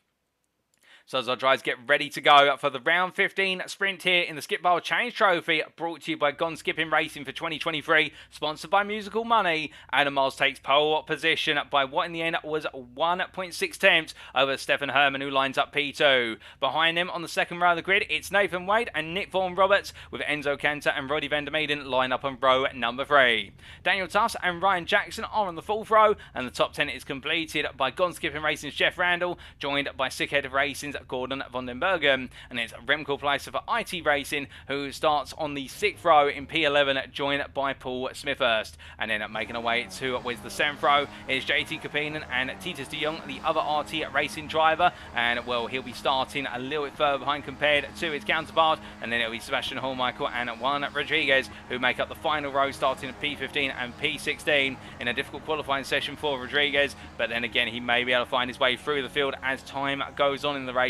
So as our drivers get ready to go for the round 15 sprint here in the Skip Bar Challenge Trophy, brought to you by Gone Skipping Racing for 2023, sponsored by Musical Money. Adam Miles takes pole position by what in the end was 1.6 tenths over Steffen Herrmann, who lines up P2. Behind him on the second row of the grid, it's Nathan Wade and Nick Vaughan Roberts, with Enzo Cantor and Roddy van der Meiden line up on row number 3. Daniel Tufts and Ryan Jackson are on the 4th row, and the top 10 is completed by Gone Skipping Racing's Jeff Randall, joined by Sickhead of Racing's Gordon van den Bergen, and it's Remco Pleiser for IT Racing, who starts on the 6th row in P11, joined by Paul Smithhurst. And then making our way to with the 7th row is JT Kapinen and Titus de Jong, the other RT Racing driver, and well, he'll be starting a little bit further behind compared to his counterpart, and then it'll be Sebastian Holmichael and Juan Rodriguez who make up the final row, starting at P15 and P16 in a difficult qualifying session for Rodriguez, but then again he may be able to find his way through the field as time goes on in the racing.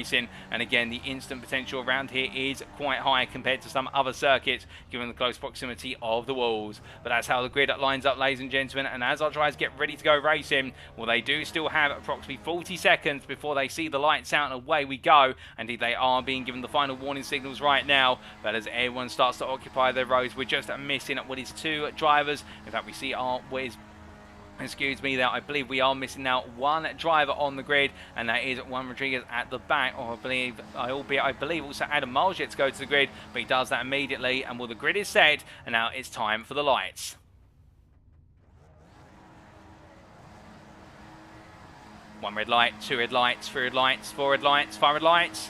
And again, the instant potential around here is quite high compared to some other circuits, given the close proximity of the walls. But that's how the grid lines up, ladies and gentlemen, and as our drivers get ready to go racing, well, they do still have approximately 40 seconds before they see the lights out and away we go. Indeed, they are being given the final warning signals right now, but as everyone starts to occupy their rows, we're just missing what is 2 drivers. In fact, we see our excuse me, that I believe we are missing now 1 driver on the grid, and that is Juan Rodriguez at the back, or I believe also Adam Miles yet to go to the grid, but he does that immediately, and well, the grid is set, and now it's time for the lights. 1 red light, 2 red lights, 3 red lights, 4 red lights, 5 red lights.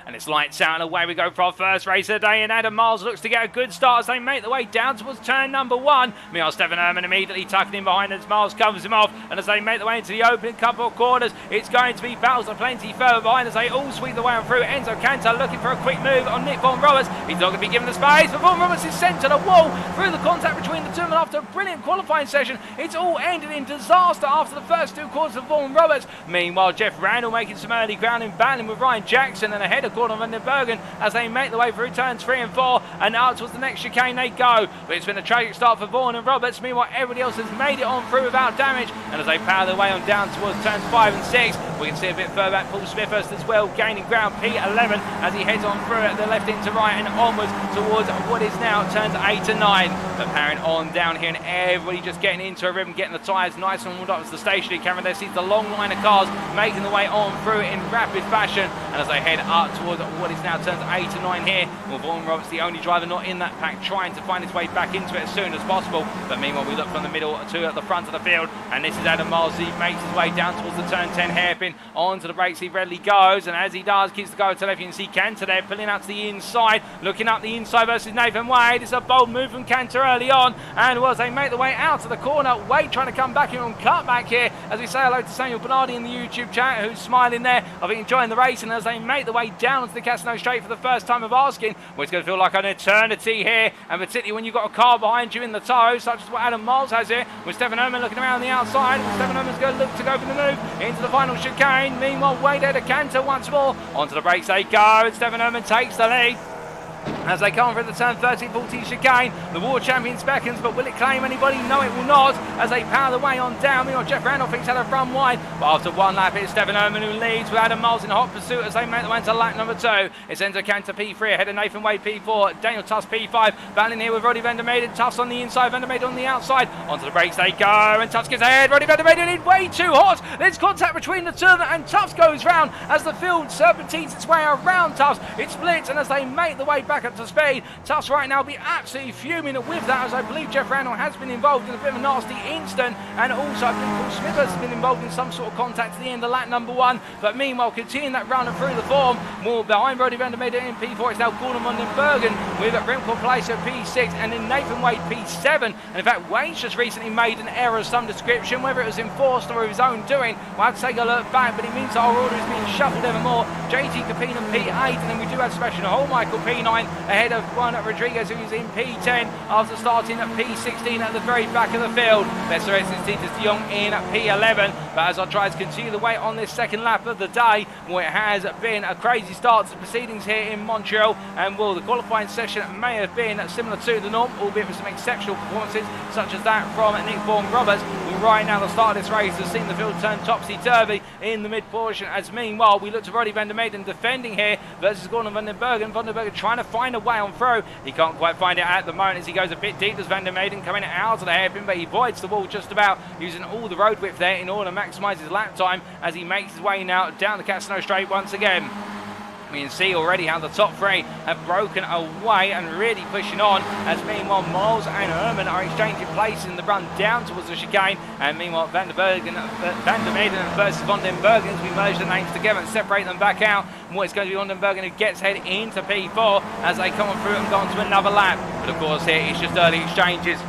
And it's lights out and away we go for our first race of the day, and Adam Miles looks to get a good start as they make their way down towards turn number 1. Meanwhile, Steffen Herrmann immediately tucking in behind as Miles covers him off, and as they make their way into the opening couple of corners, it's going to be battles of plenty further behind as they all sweep the way on through. Enzo Cantor looking for a quick move on Nick Vaughan Roberts. He's not going to be given the space, but Vaughan Roberts is sent to the wall through the contact between the two, and after a brilliant qualifying session, it's all ended in disaster after the first 2 quarters of Vaughan Roberts. Meanwhile, Jeff Randall making some early ground in battling with Ryan Jackson, and ahead of corner of Vandenbergen as they make the way through turns 3 and 4 and out towards the next chicane they go. But it's been a tragic start for Vaughan and Roberts. Meanwhile, everybody else has made it on through without damage, and as they power their way on down towards turns 5 and 6, we can see a bit further back Paul Smithhurst as well, gaining ground. P11 as he heads on through it, the left into right and onwards towards what is now turns 8 and 9. But powering on down here, and everybody just getting into a rhythm, getting the tyres nice and warmed up as the stationary camera there sees the long line of cars making the way on through in rapid fashion. And as they head up towards what is now turns 8 and 9 here, well, Vaughan Roberts, the only driver not in that pack, trying to find his way back into it as soon as possible. But meanwhile, we look from the middle to the front of the field, and this is Adam Miles. He makes his way down towards the turn 10 hairpin, onto the brakes he readily goes, and as he does, keeps the go to left. You can see Cantor there pulling out to the inside, looking up the inside versus Nathan Wade. It's a bold move from Cantor early on, and as they make the way out to the corner, Wade trying to come back in on cutback here, as we say hello to Samuel Bernardi in the YouTube chat, who's smiling there, I think enjoying the race. And as they make the way down onto the Casino Straight for the first time of asking, well, it's going to feel like an eternity here, and particularly when you've got a car behind you in the tow, such as what Adam Miles has here, with Steffen Herrmann looking around the outside. Steffen Herrmann's going to look to go for the move into the final chicane. Meanwhile, Wade ahead of Cantor once more. Onto the brakes they go, and Steffen Herrmann takes the lead as they come through the turn 13-14 chicane. The world champions beckons, but will it claim anybody? No, it will not, as they power the way on down. Meanwhile, Jeff Randolph thinks had a run wide, but after one lap it's Steffen Herrmann who leads, with Adam Miles in hot pursuit as they make the way into lap number 2. It's Enzo Cantor P3 ahead of Nathan Wade P4, Daniel Tufts P5, battling here with Roddy Vandermeiden. Tufts on the inside, Vandermeiden on the outside. Onto the brakes they go, and Tufts gets ahead. Roddy Vandermeiden in way too hot. There's contact between the two of them, and Tufts goes round as the field serpentines its way around Tufts. It splits, and as they make the way back up to speed, Tufts right now be absolutely fuming with that, as I believe Jeff Randall has been involved in a bit of a nasty incident, and also I think Paul Smith has been involved in some sort of contact at the end of lap number 1. But meanwhile, continuing that run and through the form, more behind Roddy Vandermeiden in P4. It's now Gordon Vandenbergen with Remco Place at P6, and then Nathan Wade P7. And in fact, Wade's just recently made an error of some description, whether it was enforced or of his own doing. We'll have to take a look back, but it means our order is being shuffled ever more. JT Capina P8, and then we do have Sebastian Michael P9 ahead of Juan Rodriguez, who's in P10 after starting at P16 at the very back of the field. Besseretz's Titus de Jong in at P11, but as I try to continue the way on this second lap of the day, well, it has been a crazy start to the proceedings here in Montreal, and well, the qualifying session may have been similar to the norm, albeit with some exceptional performances such as that from Nick Vaughan Roberts. Well, right now the start of this race has seen the field turn topsy-turvy in the mid-portion, as meanwhile we look to Roddy Vandermeiden defending here versus Gordon Vandenbergen. Vandenbergen trying to find a way on through. He can't quite find it at the moment as he goes a bit deep. There's Vandermeiden coming out of the hairpin, but he voids the wall just about, using all the road width there in order to maximise his lap time as he makes his way now down the Casino Straight once again. We can see already how the top 3 have broken away and really pushing on, as meanwhile Miles and Hermann are exchanging places in the run down towards the chicane, and meanwhile Vandermeiden versus Vandenbergen, as we merge the names together and separate them back out. And what it's going to be Vandenbergen who gets head into P4 as they come on through and go on to another lap. But of course here it's just early exchanges.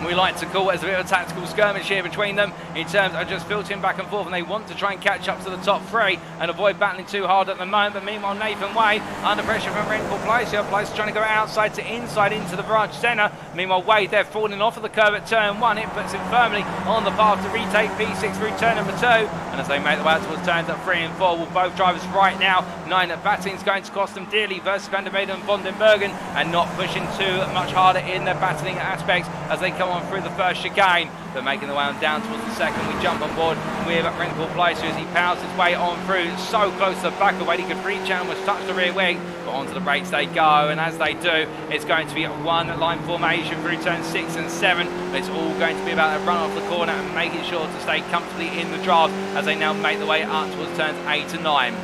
We like to call it as a bit of a tactical skirmish here between them in terms of just filtering back and forth, and they want to try and catch up to the top 3 and avoid battling too hard at the moment. But meanwhile, Nathan Wade under pressure from Renfrew Place here. Place trying to go outside to inside into the branch centre. Meanwhile, Wade there falling off of the curve at turn 1. It puts him firmly on the path to retake P6 through turn number 2. And as they make the way towards turns at 3 and 4, well, both drivers right now knowing that battling's going to cost them dearly versus Vandermeiden and Vandenbergen, and not pushing too much harder in their battling aspects as they come on through the first chicane. But making the way on down towards the second, we jump on board with Renfrew Place as he powers his way on through, so close to the back of Wade he could reach out and was touch the rear wing. But onto the brakes they go, and as they do, it's going to be a one-line formation through turns 6 and 7. It's all going to be about a run off the corner and making sure to stay comfortably in the draft as they now make the way up towards turns 8 and 9.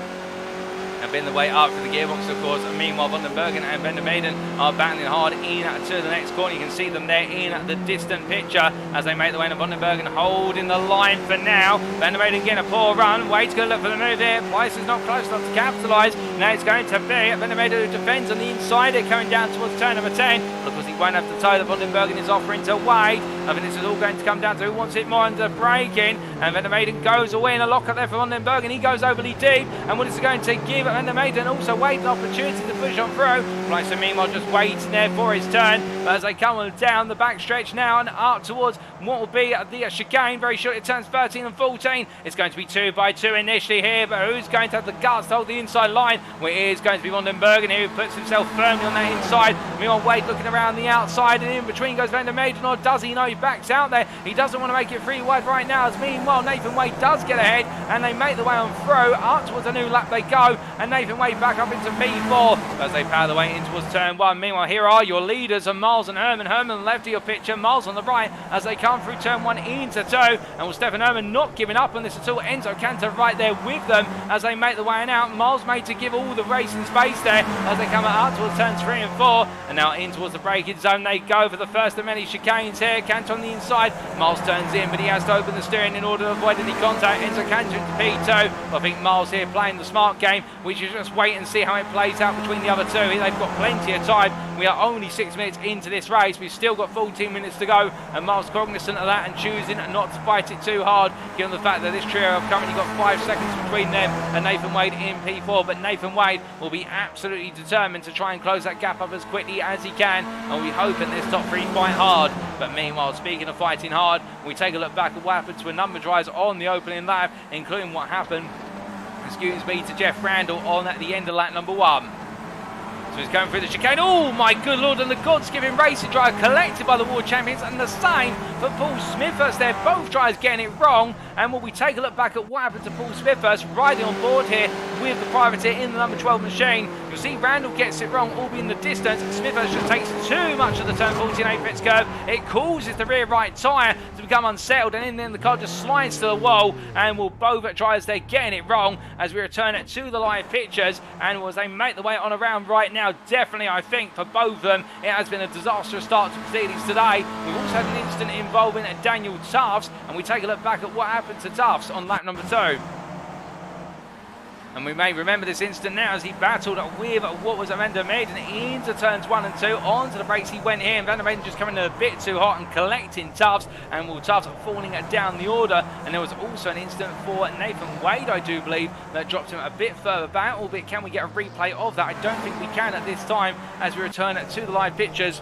And been the way up for the gearbox, of course. And meanwhile, Vandenbergen and Vandermeiden are battling hard in to the next corner. You can see them there in the distant picture as they make the way. And Vandenbergen holding the line for now. Vandermeiden getting a poor run. Wade's going to look for the move here. Place is not close enough to capitalise. Now it's going to be Vandermeiden who defends on the inside. They're coming down towards turn number 10. Of course, he won't have to tow. The Vandenbergen is offering to Wade. I think this is all going to come down to who wants it more under braking. And Van der Maiden goes away in a lock up there for Van den Bergen. He goes overly deep. And what is it going to give Van der Maiden? Also wait an opportunity to push on through. Blythe meanwhile just waiting there for his turn. But as they come on down the back stretch now and up towards what will be the chicane, very short, it turns 13 and 14. It's going to be 2 by 2 initially here, but who's going to have the guts to hold the inside line? Well, it is going to be Van den Bergen here, who puts himself firmly on that inside. Meanwhile, Wade looking around the outside, and in between goes Van der Maiden, or does he? No, he backs out there. He doesn't want to make it 3 wide right now, as meanwhile Nathan Wade does get ahead, and they make the way on through. Up towards a new lap they go, and Nathan Wade back up into P4 as they power the way in towards turn 1. Meanwhile, here are your leaders, and Miles and Herman. Herman left of your picture, Miles on the right as they come through turn 1 into 2. And with Steffen Herrmann not giving up on this at all, Enzo Cantor right there with them as they make the way out. Miles made to give all the racing space there as they come up towards turns 3 and 4. And now in towards the braking zone they go for the first of many chicanes here. Cantor on the inside, Miles turns in, but he has to open the steering in order to avoid any contact. Enzo Cantor into P2. I think Miles here playing the smart game. We should just wait and see how it plays out between the other two. They've got plenty of time. We are only 6 minutes into this race. We've still got 14 minutes to go, and Miles cognizant of that and choosing not to fight it too hard, given the fact that this trio have currently got 5 seconds between them and Nathan Wade in P4. But Nathan Wade will be absolutely determined to try and close that gap up as quickly as he can, and we hope in this top 3 fight hard. But meanwhile, speaking of fighting hard, we take a look back at what happened to a number of drives on the opening lap, including what happened, to Jeff Randall on at the end of lap number 1. So he's going through the chicane. Oh my good lord, and the God's given racing drive collected by the world champions, and the same for Paul Smithhurst there. Both drivers getting it wrong. And will we take a look back at what happened to Paul Smithhurst riding on board here with the privateer in the number 12 machine. You'll see Randall gets it wrong, albeit in the distance. Smithhurst just takes too much of the turn 14 apex curve. It causes the rear right tyre to become unsettled, and in the end the car just slides to the wall, and will both drivers there getting it wrong as we return it to the live pictures. And as they make the way on around right now, definitely I think for both of them it has been a disastrous start to proceedings today. We've also had an incident involving Daniel Tufts, and we take a look back at what happened to Tufts on lap number 2. And we may remember this instant now as he battled with what was Van der Maiden into turns 1 and 2. Onto the brakes he went here, and Van der Maiden just coming in a bit too hot and collecting Tufts, and Will Tufts falling down the order. And there was also an incident for Nathan Wade, I do believe, that dropped him a bit further back. Albeit, can we get a replay of that? I don't think we can at this time as we return to the live pictures.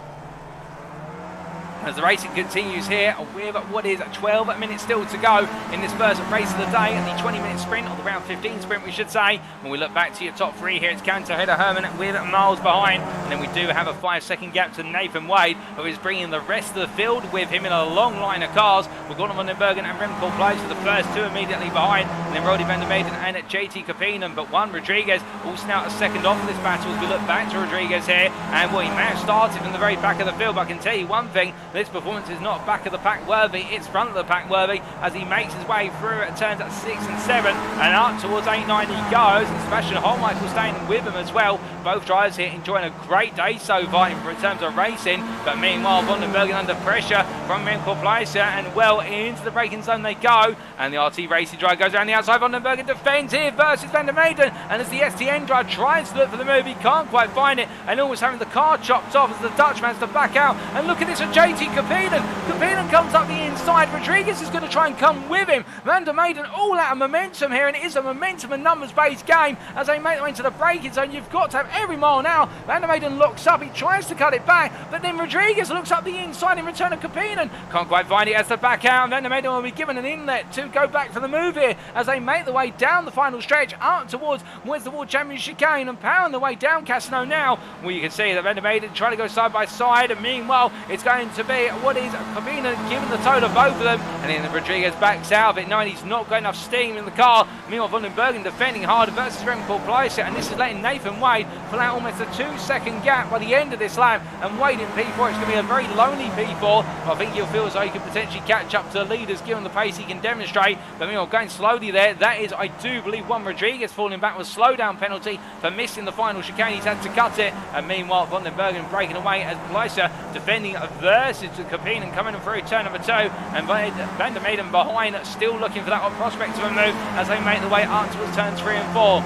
As the racing continues here with what is 12 minutes still to go in this first race of the day, and the 20-minute sprint, or the round 15 sprint we should say. When we look back to your top 3 here, it's Cantor, Hedder, Herman with Miles behind, and then we do have a 5-second gap to Nathan Wade, who is bringing the rest of the field with him in a long line of cars. We've got Van den Bergen and Remco Plays for the first 2 immediately behind, and then Roddy Van der Maiden and JT Capinen, but Juan Rodriguez also now a second off of this battle as we look back to Rodriguez here, and well, he may have started from the very back of the field, but I can tell you one thing, this performance is not back of the pack worthy, it's front of the pack worthy as he makes his way through at turns at 6 and 7, and up towards 8, 9 he goes, and Sebastian Holmichael staying with him as well. Both drivers here enjoying a great day so far in terms of racing, but meanwhile Van den Bergen under pressure from Remco Placer, and well into the braking zone they go, and the RT Racing drive goes around the outside. Van den Bergen defends here versus Van der Maiden, and as the STN drive tries to look for the move, he can't quite find it, and always having the car chopped off as the Dutchman has to back out. And look at this, and JT Capinen comes up the inside. Rodriguez is going to try and come with him. Van der Maiden all out of momentum here, and it is a momentum and numbers based game as they make their way into the braking zone. You've got to have every mile now. Van der Maiden looks up, he tries to cut it back, but then Rodriguez looks up the inside in return of Capinen. Can't quite find it as the back out, and Van der Maiden will be given an inlet to go back for the move here as they make the way down the final stretch up towards where's the World Champion chicane, and powering the way down Casino now. Well, you can see that Van der Maiden trying to go side by side, and meanwhile it's going to be what is Capinen giving the toe to both of them, and then Rodriguez backs out of it knowing he's not got enough steam in the car. Meanwhile Van den Bergen defending hard versus Remco Placer, and this is letting Nathan Wade pull out almost a 2-second gap by the end of this lap, and Wade in P4, it's going to be a very lonely P4. I think he'll feel as though he could potentially catch up to the leaders given the pace he can demonstrate, but meanwhile going slowly there, that is I do believe Juan Rodriguez falling back with slowdown penalty for missing the final chicane. He's had to cut it, and meanwhile Van den Bergen breaking away as Placer defending versus Capinen coming through turn number 2, and Van der Maiden behind still looking for that prospect of a move as they make the way up towards turns 3 and 4.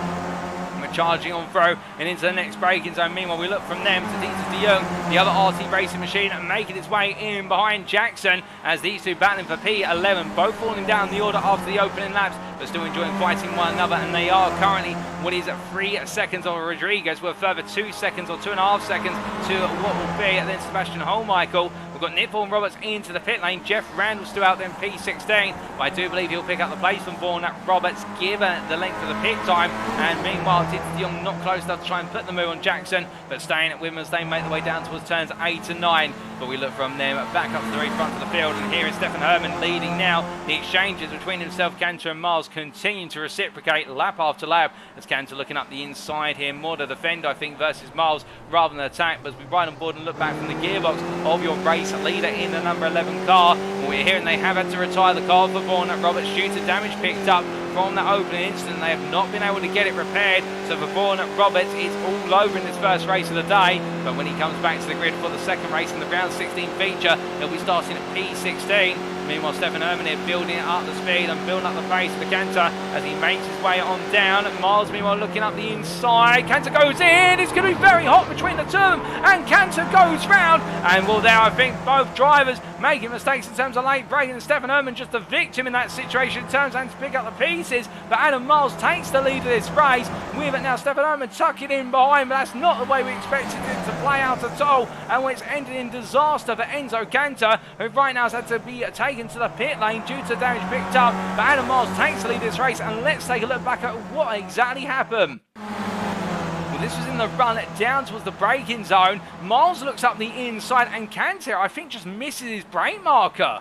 charging on through and into the next braking zone. Meanwhile, we look from them to De Jong, the other RT racing machine, making its way in behind Jackson as these two battling for P11, both falling down the order after the opening laps, but still enjoying fighting one another, and they are currently what is 3 seconds on Rodriguez, with a further 2 seconds or 2.5 seconds to what will be then Sebastian Holmichael. We've got Nick Vaughan Roberts into the pit lane. Jeff Randall still out there in P16, but I do believe he'll pick up the place from Vaughan Roberts, given the length of the pit time. And meanwhile, De Jong not close enough to try and put the move on Jackson, but staying at Women's, they make the way down towards turns 8 and 9. But we look from them back up to the very front of the field, and here is Steffen Herrmann leading now. The exchanges between himself, Cantor and Miles continuing to reciprocate lap after lap, as Cantor looking up the inside here, more to defend I think versus Miles rather than attack. But as we ride on board and look back from the gearbox of your race leader in the number 11 car, we're hearing they have had to retire the car for Vaughan Roberts due to damage picked up from that opening incident. They have not been able to get it repaired, so for Vaughan Roberts it's all over in this first race of the day. But when he comes back to the grid for the second race in the round 16 feature, he'll be starting at P16. Meanwhile, Steffen Herrmann here building up the speed and building up the pace for Cantor as he makes his way on down. Miles meanwhile looking up the inside. Cantor goes in. It's going to be very hot between the two of them, and Cantor goes round. And well, there I think both drivers making mistakes in terms of late braking, and Steffen Herrmann just the victim in that situation, turns out to pick up the pieces. But Adam Miles takes the lead of this race with it now. Steffen Herrmann tucking in behind, but that's not the way we expected it to play out at all. And when it's ended in disaster for Enzo Cantor, who right now has had to be taken to the pit lane due to damage picked up. But Adam Miles takes the lead of this race, and let's take a look back at what exactly happened. Well, this was in the run down towards the braking zone. Miles looks up the inside, and Cantor, I think, just misses his brake marker.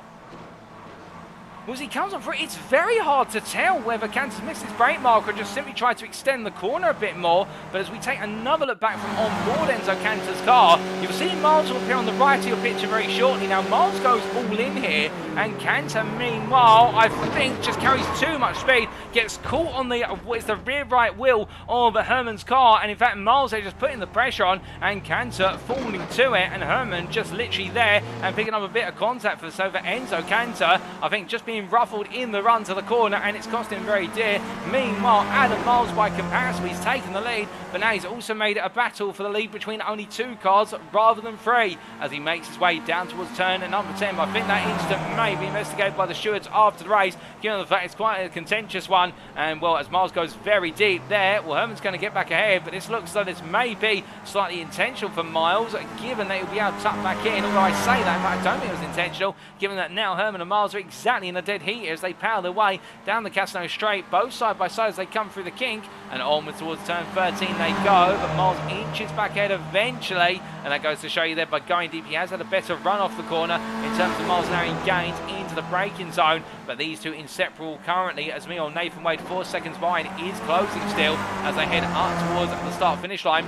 Well, as he comes on through, it's very hard to tell whether Cantor's missed his brake marker or just simply tried to extend the corner a bit more. But as we take another look back from on board Enzo Cantor's car, you'll see Miles will appear on the right of your picture very shortly. Now, Miles goes all in here, and Cantor, meanwhile, I think just carries too much speed, gets caught on the rear right wheel of Hermann's car, and in fact, Miles there just putting the pressure on, and Cantor falling to it, and Hermann just literally there and picking up a bit of contact for Enzo Cantor, I think just being ruffled in the run to the corner, and it's cost him very dear. Meanwhile, Adam Miles by comparison, he's taken the lead, but now he's also made it a battle for the lead between only 2 cars rather than 3 as he makes his way down towards turn number 10. But I think that incident may be investigated by the stewards after the race, given the fact it's quite a contentious one. And well, as Miles goes very deep there, well, Hermann's going to get back ahead, but this looks like this may be slightly intentional for Miles, given that he'll be able to tuck back in. Although I say that, but I don't think it was intentional, given that now Hermann and Miles are exactly in a dead heat as they power their way down the Casino straight, both side by side as they come through the kink, and onwards towards turn 13 they go. But Miles inches back ahead eventually, and that goes to show you there by going deep, he has had a better run off the corner in terms of miles an hour in gains into the braking zone. But these two inseparable currently, as me or Nathan Wade 4 seconds behind, is closing still as they head up towards the start finish line.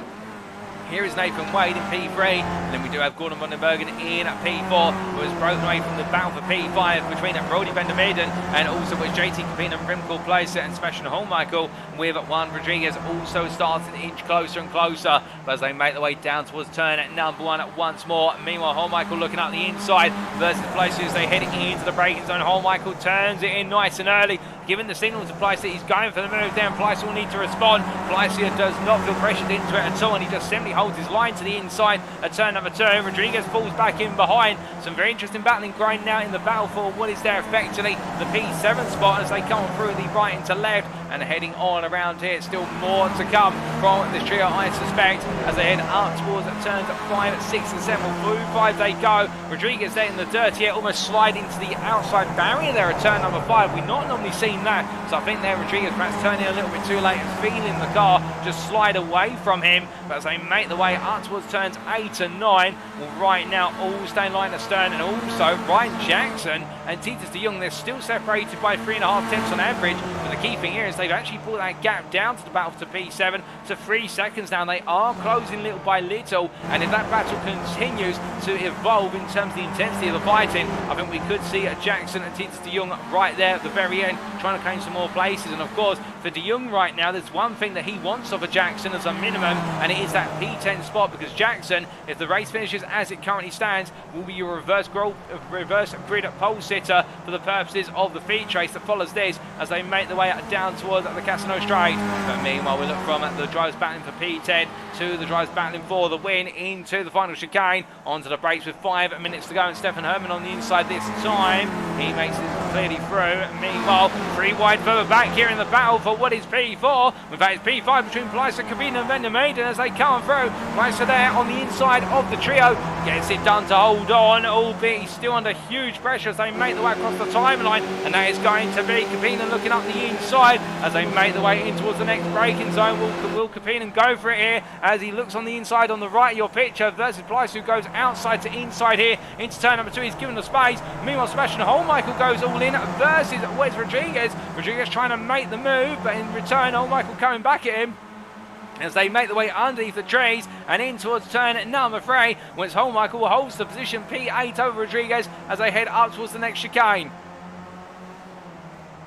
Here is Nathan Wade in P3, and then we do have Gordon van den Bergen in P4, who has broken away from the battle for P5 between Brody van der Meerden and also with JT Capine and Remco Placer and Sebastian Holmichael, with Juan Rodriguez also starting to inch closer and closer, but as they make their way down towards turn at number 1 once more. Meanwhile, Holmichael looking up the inside versus Placer as they head into the braking zone. Holmichael turns it in nice and early, giving the signal to Placer he's going for the move down. Placer will need to respond. Placer does not feel pressured into it at all, and he just simply holds his line to the inside at turn number 2. Rodriguez falls back in behind. Some very interesting battling grind now in the battle for what is there effectively the P7 spot as they come through the right into left and heading on around here. Still more to come from this trio, I suspect, as they head up towards turns 5, 6 and 7. Through 5 they go. Rodriguez there in the dirt here, almost sliding to the outside barrier there at turn number 5. We've not normally seen that, so I think there Rodriguez perhaps turning a little bit too late and feeling the car just slide away from him. But as they make the way up towards turns 8 and 9, well, right now all staying line astern, and also Ryan Jackson and Titus de Jong, they're still separated by 3.5 tenths on average. But the key thing here is they've actually brought that gap down to the battle to P7 to 3 seconds now. They are closing little by little, and if that battle continues to evolve in terms of the intensity of the fighting, I think we could see Jackson and Titus de Jong right there at the very end trying to claim some more places. And of course, for de Jong right now, there's one thing that he wants of a Jackson as a minimum, and it is that P10 spot, because Jackson, if the race finishes as it currently stands, will be your reverse grid pole sitter for the purposes of the feature race that follows this as they make their way down towards towards the Casino Straight. But meanwhile, we look from the drivers battling for P10 to the drivers battling for the win into the final chicane. Onto the brakes with 5 minutes to go, and Steffen Herrmann on the inside this time. He makes it clearly through. Meanwhile, 3 wide further back here in the battle for what is P4. In fact, it's P5 between Pleister, Cabine and Vandermeiden as they come through. Pleister there on the inside of the trio. Gets it done to hold on, albeit he's still under huge pressure as they make the way across the timeline. And that is going to be Cabine looking up the inside as they make the way in towards the next braking zone. Will Cabine go for it here as he looks on the inside on the right of your picture versus Pleister, who goes outside to inside here into turn number 2. He's given the space. Meanwhile, Sebastian Michael goes all in versus Wes Rodriguez. Rodriguez trying to make the move, but in return, Michael coming back at him as they make the way underneath the trees and in towards turn number 3, whereas Michael holds the position P8 over Rodriguez as they head up towards the next chicane.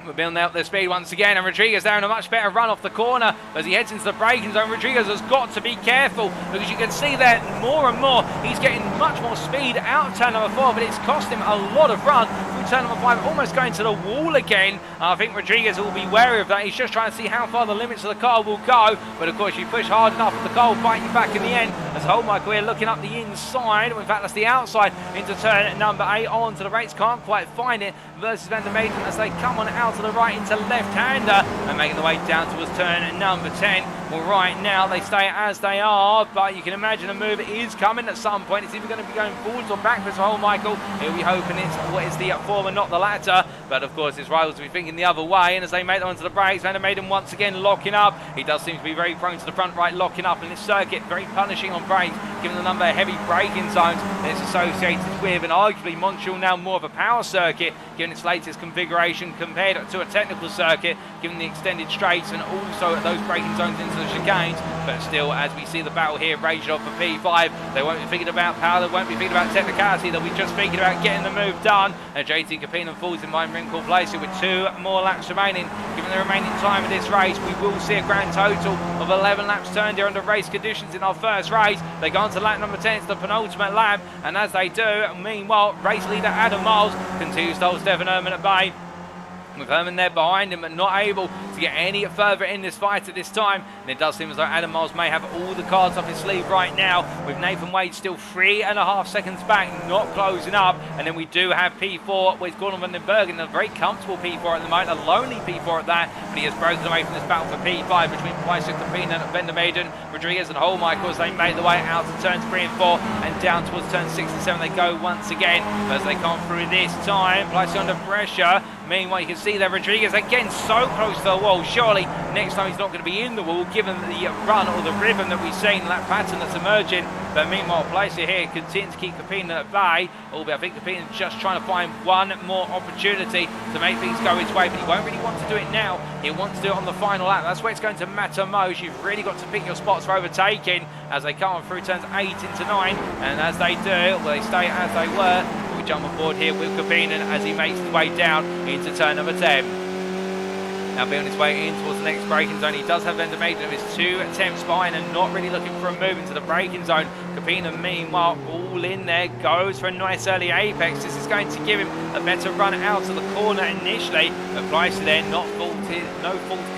We're building out their speed once again, and Rodriguez there in a much better run off the corner as he heads into the braking zone. Rodriguez has got to be careful because you can see there more and more he's getting much more speed out of turn number 4, but it's cost him a lot of run through turn number 5, almost going to the wall again. I think Rodriguez will be wary of that. He's just trying to see how far the limits of the car will go, but of course you push hard enough, the car will bite you back in the end as Michael here looking up the inside. In fact, that's the outside into turn number 8 on to the rates. Can't quite find it versus Vandermeiden as they come on out to the right into left-hander and making the way down towards turn number 10. Well, right now they stay as they are, but you can imagine a move is coming at some point. It's either going to be going forwards or backwards for Michael. He'll be hoping it's what is the former, not the latter. But of course his rivals will be thinking the other way, and as they make them onto the brakes, Vandermeiden once again locking up. He does seem to be very prone to the front right locking up in this circuit, very punishing on brakes, given the number of heavy braking zones that it's associated with, and arguably Montreal now more of a power circuit given its latest configuration compared to a technical circuit, given the extended straights and also those braking zones into the chicanes. But still, as we see the battle here raged off for P5, they won't be thinking about power, they won't be thinking about technicality, they'll be just thinking about getting the move done. And JT Capino falls in behind Wrinkle Placer with 2 more laps remaining. Given the remaining time of this race, we will see a grand total of 11 laps turned here under race conditions in our first race. They go on to lap number 10, it's the penultimate lap, and as they do, meanwhile, race leader Adam Miles continues to hold Steffen Herrmann at bay, with Hermann there behind him, but not able to get any further in this fight at this time. And it does seem as though Adam Miles may have all the cards up his sleeve right now, with Nathan Wade still 3.5 seconds back, not closing up. And then we do have P4 with Gordon van den Bergen, a very comfortable P4 at the moment, a lonely P4 at that, but he has broken away from this battle for P5 between Pleister, Capine and Vandermeiden, Rodriguez and Michael as they make the way out to turns 3 and 4 and down towards turns 6 and 7 they go once again. But as they come through this time, Pleister under pressure. Meanwhile, you can see there Rodriguez again so close to the wall. Surely next time he's not going to be in the wall given the run or the rhythm that we've seen, that pattern that's emerging. But meanwhile, Placer here continues to keep Capino at bay. Albeit I think Capino's just trying to find one more opportunity to make things go his way, but he won't really want to do it now. He wants to do it on the final lap. That's where it's going to matter most. You've really got to pick your spots for overtaking as they come on through turns 8 into 9. And as they do, well, they stay as they were. We jump on board here with Capino as he makes his way down into turn number 10. Now be on his way in towards the next braking zone. He does have Vandermeiden with his 2 attempts behind and not really looking for a move into the braking zone. Capino, meanwhile, all in there, goes for a nice early apex. This is going to give him a better run out of the corner initially. But Pleister there, no fault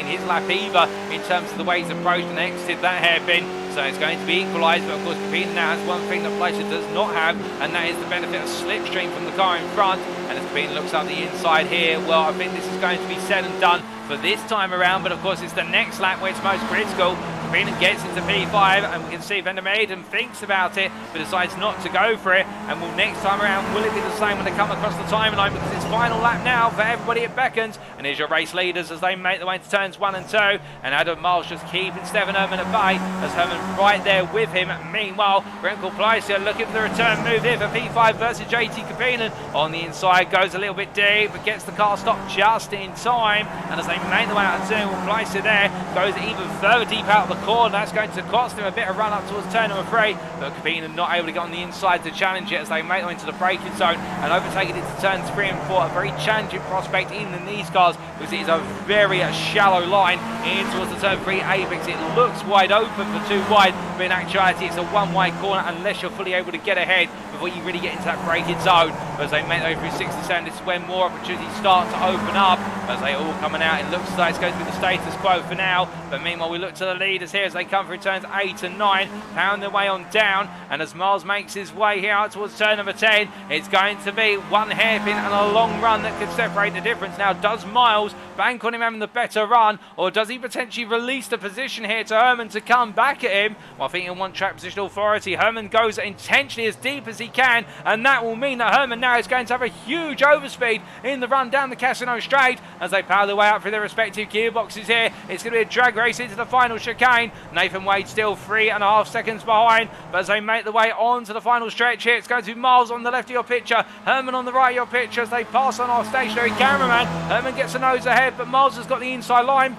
in his lap either in terms of the way he's approached and exited that hairpin. So it's going to be equalised, but of course Capino now has one thing that Pleister does not have, and that is the benefit of slipstream from the car in front. And as Capino looks up the inside here, well, I think this is going to be said and done for this time around, but of course it's the next lap where it's most critical. Capino gets into P5 and we can see Vandermeiden thinks about it but decides not to go for it, and will next time around, will it be the same when they come across the timeline, because it's final lap now for everybody at beckons. And here's your race leaders as they make their way into turns 1 and 2, and Adam Miles just keeping Steffen Herrmann at bay as Hermann right there with him. Meanwhile, Renkel Pleister looking for the return move here for P5 versus JT Capino. On the inside, goes a little bit deep but gets the car stopped just in time, and as they make their way out of turn, Pleister there goes even further deep out of the corner. That's going to cost him a bit of run up towards turn number 3, but Capino not able to get on the inside to challenge it as they make their way into the braking zone and overtake it into turns 3 and 4. A very challenging prospect in these cars because it is a very shallow line in towards the turn 3 apex. It looks wide open for 2 wide, but in actuality it's a 1 wide corner unless you're fully able to get ahead before you really get into that braking zone. as they make their way through 67. This is when more opportunities start to open up as they all coming out. It looks like it's going to be the status quo for now, but meanwhile we look to the leaders here as they come through turns 8 and 9, pound their way on down, and as Miles makes his way here out towards turn number 10, it's going to be one hairpin and a long run that could separate the difference. Now, does Miles bank on him having the better run, or does he potentially release the position here to Hermann to come back at him? Well, I think he'll want track position authority. Hermann goes intentionally as deep as he can, and that will mean that Hermann now is going to have a huge overspeed in the run down the Casino Straight as they power their way up through their respective gearboxes here. It's going to be a drag race into the final chicane. Nathan Wade still 3.5 seconds behind, but as they make the way on to the final stretch here, it's going to be Miles on the left of your picture, Hermann on the right of your picture as they pass on our stationary cameraman. Hermann gets a nose ahead, but Miles has got the inside line.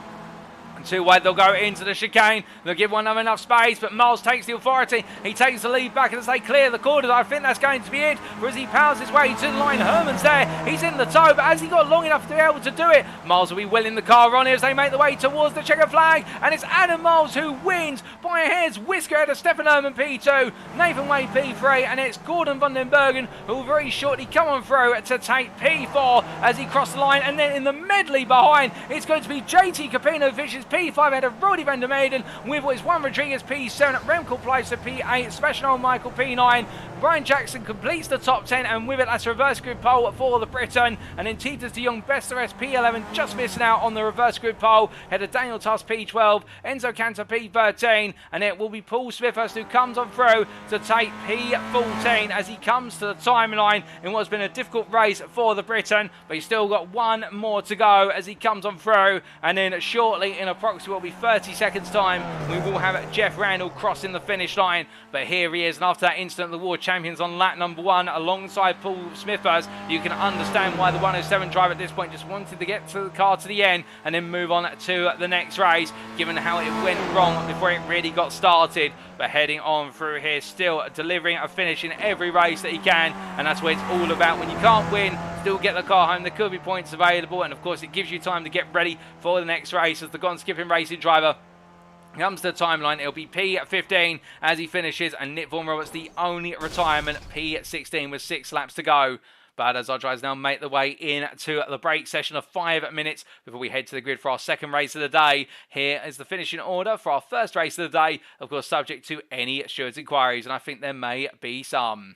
And two wide, they'll go into the chicane. They'll give one of them enough space, but Miles takes the authority. He takes the lead back, and as they clear the corners, I think that's going to be it. For as he powers his way to the line, Hermann's there. He's in the toe, but has he got long enough to be able to do it? Miles will be willing the car on here as they make the way towards the checker flag, and it's Adam Miles who wins by a hair's whisker out of Steffen Herrmann P2, Nathan Wade P3, and it's Gordon van den Bergen who will very shortly come on through to take P4 as he crosses the line, and then in the medley behind, it's going to be JT Capino, which is P5 ahead of Roddy van der Maiden, with what is Juan Rodriguez P7, Remco Pleister P8, Sebastian Michael P9. Brian Jackson completes the top 10, and with it that's a reverse grid pole for the Briton, and then Titus de Jong best the rest P11, just missing out on the reverse grid pole, head of Daniel Tuss P12, Enzo Cantor P13, and it will be Paul Smithhurst who comes on through to take P14 as he comes to the timeline in what has been a difficult race for the Briton, but he's still got one more to go as he comes on through, and then shortly in approximately will be 30 seconds time we will have Jeff Randall crossing the finish line. But here he is, and after that incident, the world champions on lap number 1 alongside Paul Smithhurst. You can understand why the 107 driver at this point just wanted to get to the car to the end and then move on to the next race, given how it went wrong before it really got started. But heading on through here, still delivering a finish in every race that he can, and that's what it's all about. When you can't win, still get the car home. There could be points available, and of course it gives you time to get ready for the next race as the Gone Skipping Racing driver comes to the timeline. It'll be P15 as he finishes, and Nick Vaughan Roberts the only retirement, P16 with 6 laps to go. But as our drivers now make the way into the break session of 5 minutes before we head to the grid for our second race of the day, here is the finishing order for our first race of the day, of course subject to any stewards' inquiries, and I think there may be some.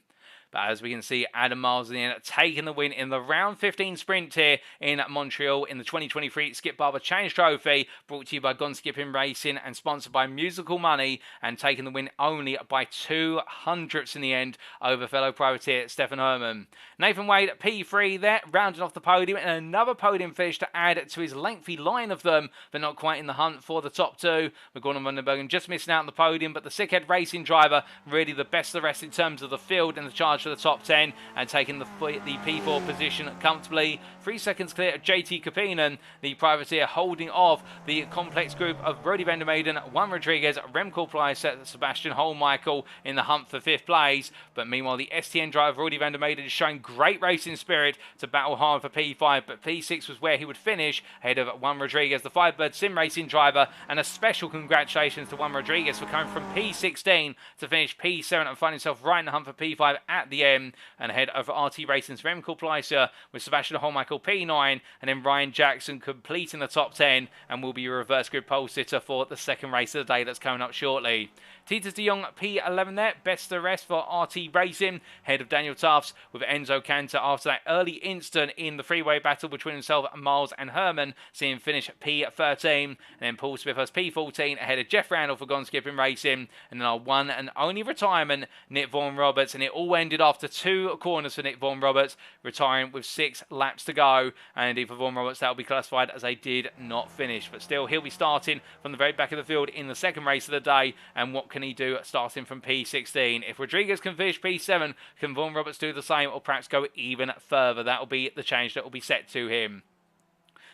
But as we can see, Adam Miles in the end taking the win in the round 15 sprint here in Montreal in the 2023 Skip Barber Challenge Trophy, brought to you by Gone Skipping Racing and sponsored by Musical Money, and taking the win only by 200ths in the end over fellow privateer Steffen Herrmann. Nathan Wade at P3 there, rounding off the podium, and another podium finish to add to his lengthy line of them, but not quite in the hunt for the top 2. With Gordon van den Bergen just missing out on the podium, but the Sickhead Racing driver really the best of the rest in terms of the field and the charge for the top 10, and taking the P4 position comfortably. 3 seconds clear of JT Capinen, the privateer holding off the complex group of Roddy van der Maiden, Juan Rodriguez, Remco Pleister, Sebastian Holmichael in the hunt for 5th place. But meanwhile, the STN driver Roddy van der Maiden is showing great racing spirit to battle hard for P5, but P6 was where he would finish ahead of Juan Rodriguez, the Firebird Sim Racing driver, and a special congratulations to Juan Rodriguez for coming from P16 to finish P7 and find himself right in the hunt for P5 at the end, and ahead of RT Racing's Remco Pleister with Sebastian Holmichael P9, and then Ryan Jackson completing the top 10 and will be a reverse grid pole sitter for the second race of the day that's coming up shortly. Titus de Jong P11 there, best of the rest for RT Racing, head of Daniel Tufts with Enzo Cantor after that early instant in the freeway battle between himself, Miles and Hermann, seeing him finish P13, and then Paul Smithhurst P14 ahead of Jeff Randall for Gone Skipping Racing, and then our one and only retirement, Nick Vaughan Roberts, and it all ended after 2 corners for Nick Vaughan Roberts, retiring with 6 laps to go, and indeed for Vaughan Roberts that will be classified as they did not finish, but still he'll be starting from the very back of the field in the second race of the day. And what can he do starting from P16? If Rodriguez can finish P7, can Vaughan Roberts do the same, or perhaps go even further? That will be the change that will be set to him.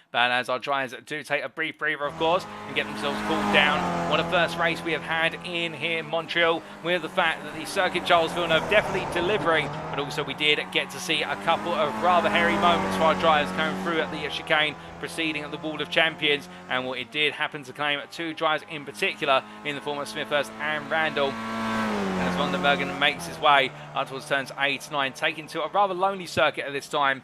But as our drivers do take a brief breather, of course, and get themselves cooled down, what a first race we have had in here in Montreal, with the fact that the Circuit Gilles Villeneuve definitely delivering, but also we did get to see a couple of rather hairy moments for our drivers coming through at the chicane preceding at the Wall of Champions, and what it did happen to claim 2 drivers in particular in the form of Smithhurst and Randall. And as Vandenbergen makes his way up towards turns 8 9, taking to a rather lonely circuit at this time.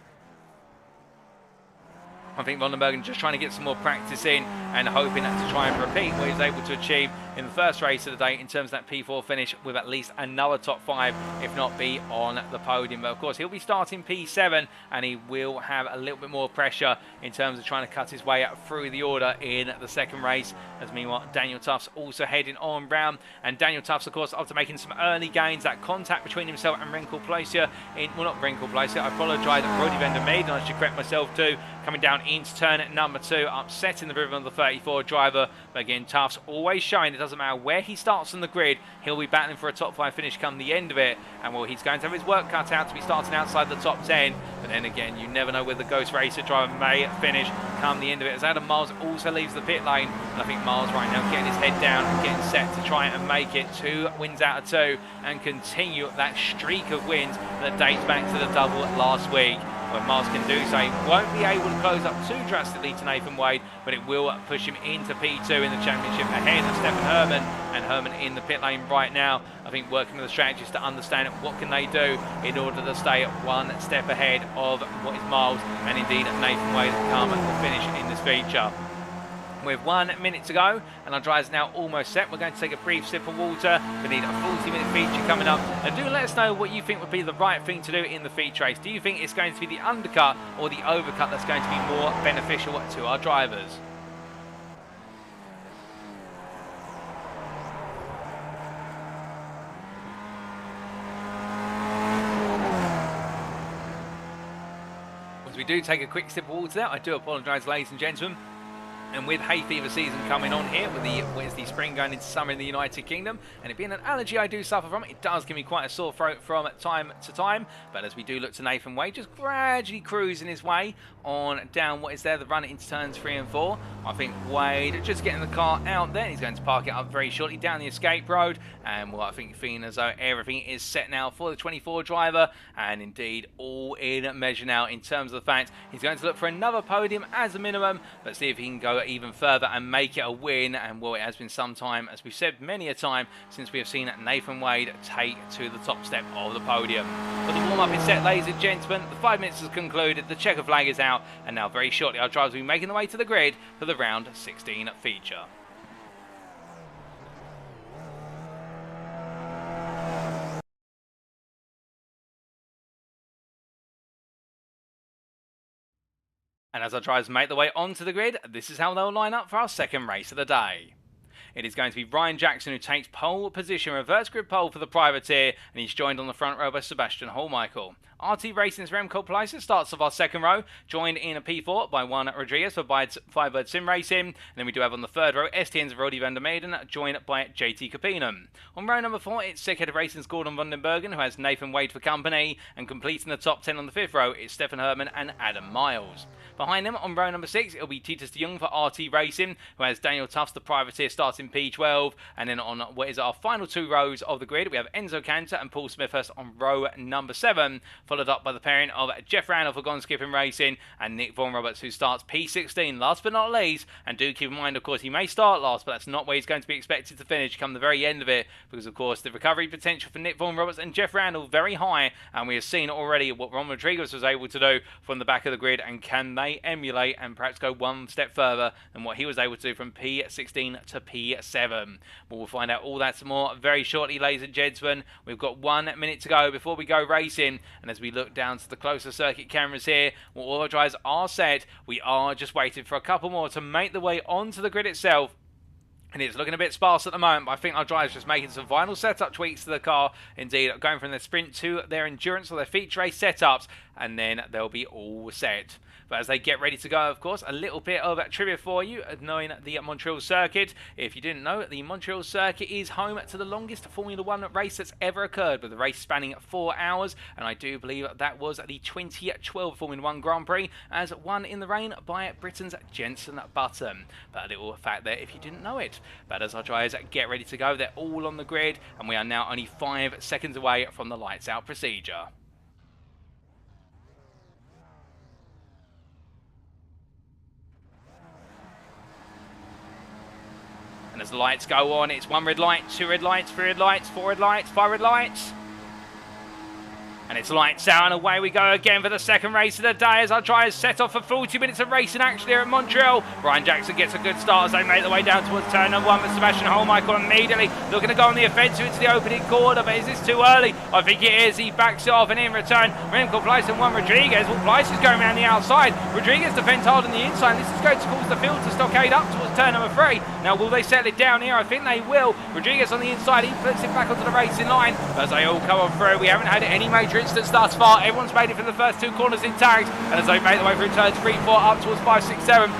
I think Vandenbergen just trying to get some more practice in and hoping to try and repeat what he was able to achieve in the first race of the day in terms of that P4 finish with at least another top 5, if not be on the podium. But of course, he'll be starting P7 and he will have a little bit more pressure in terms of trying to cut his way up through the order in the second race. As meanwhile, Daniel Tufts also heading on round. And Daniel Tufts, of course, after making some early gains, that contact between himself and Rinkel Placer, well, not Rinkel Placer, I apologise, Roddy van der Meijden, I should correct myself too, coming down into turn number 2, upsetting the rhythm of the 34 driver. But again, Tufts always showing it doesn't matter where he starts on the grid, he'll be battling for a top 5 finish come the end of it. And well, he's going to have his work cut out to be starting outside the top 10. But then again, you never know where the Ghost Racer driver may finish come the end of it. As Adam Miles also leaves the pit lane, and I think Miles right now getting his head down and getting set to try and make it 2 wins out of 2 and continue that streak of wins that dates back to the double last week. When Miles can do so, he won't be able to close up too drastically to Nathan Wade, but it will push him into P2 in the championship ahead of Steffen Herrmann. And Hermann in the pit lane right now, I think working with the strategists to understand what can they do in order to stay 1 step ahead of what is Miles and indeed Nathan Wade come the finish in this feature. With 1 minute to go and our drive's now almost set, we're going to take a brief sip of water. We need a 40-minute feature coming up, and do let us know what you think would be the right thing to do in the feature race. Do you think it's going to be the undercut or the overcut that's going to be more beneficial to our drivers? As we do take a quick sip of water there, I do apologise, ladies and gentlemen. And with hay fever season coming on here, with the spring going into summer in the United Kingdom, and it being an allergy I do suffer from, it does give me quite a sore throat from time to time. But as we do look to Nathan Wade, just gradually cruising his way on down what is there, the run into turns 3 and 4. I think Wade just getting the car out there. He's going to park it up very shortly down the escape road. And well, I think feeling as though everything is set now for the 24 driver, and indeed all in measure now in terms of the fact he's going to look for another podium as a minimum, but see if he can go even further and make it a win. And well, it has been some time, as we've said many a time, since we have seen Nathan Wade take to the top step of the podium. But the warm-up is set, ladies and gentlemen. The 5 minutes has concluded, the checker flag is out, and now very shortly our drivers will be making their way to the grid for the round 16 feature. And as our drivers make their way onto the grid, this is how they'll line up for our second race of the day. It is going to be Ryan Jackson who takes pole position, reverse grid pole for the privateer, and he's joined on the front row by Sebastian Hallmichael. RT Racing's Remco Pleiser starts off our second row, joined in a P4 by Juan Rodriguez for Firebird Sim Racing. And then we do have on the third row STN's Roddy van der Meijden, joined by JT Capinum. On row number 4, it's Circuit Racing's Gordon Vandenbergen, who has Nathan Wade for company, and completing the top 10 on the fifth row, it's Steffen Herrmann and Adam Miles. Behind them, on row number 6, it'll be Titus de Jong for RT Racing, who has Daniel Tufts, the privateer, starting P12. And then on what is our final 2 rows of the grid, we have Enzo Cantor and Paul Smithhurst on row number 7, followed up by the pairing of Jeff Randall for Gone Skipping Racing and Nick Vaughan Roberts, who starts P16. Last but not least, and do keep in mind, of course, he may start last, but that's not where he's going to be expected to finish come the very end of it, because, of course, the recovery potential for Nick Vaughan Roberts and Jeff Randall very high, and we have seen already what Ron Rodriguez was able to do from the back of the grid, and can they emulate and perhaps go one step further than what he was able to do from P16 to P7. But we'll find out all that some more very shortly, ladies and gentlemen. We've got 1 minute to go before we go racing, and as we look down to the closer circuit cameras here, well, all our drives are set. We are just waiting for a couple more to make the way onto the grid itself. And it's looking a bit sparse at the moment, but I think our drivers just making some final setup tweaks to the car. Indeed, going from their sprint to their endurance or their feature race setups, and then they'll be all set. But as they get ready to go, of course, a little bit of trivia for you, knowing the Montreal circuit. If you didn't know, the Montreal circuit is home to the longest Formula 1 race that's ever occurred, with the race spanning 4 hours, and I do believe that was the 2012 Formula 1 Grand Prix, as won in the rain by Britain's Jenson Button. But a little fact there if you didn't know it. But as our drivers get ready to go, they're all on the grid, and we are now only 5 seconds away from the lights out procedure. And as the lights go on, it's 1 red light, 2 red lights, 3 red lights, 4 red lights, 5 red lights. And it's lights out and away we go again for the second race of the day as our drivers set off for 40 minutes of racing action here at Montreal. Ryan Jackson gets a good start as they make their way down towards turn number 1, but Sebastian Holmichael immediately looking to go on the offensive into the opening corner, but is this too early? I think it is. He backs it off, and in return, Remco Pleiss and Juan Rodriguez. Well, Pleiss is going around the outside. Rodriguez defends hard on the inside, and this is going to cause the field to stockade up towards turn number 3. Now, will they settle it down here? I think they will. Rodriguez on the inside, he puts it back onto the racing line. But as they all come on through, we haven't had any major incidents thus far. Everyone's made it from the first 2 corners intact, and as they make their way through turns 3, 4, up towards 5, 6, 7.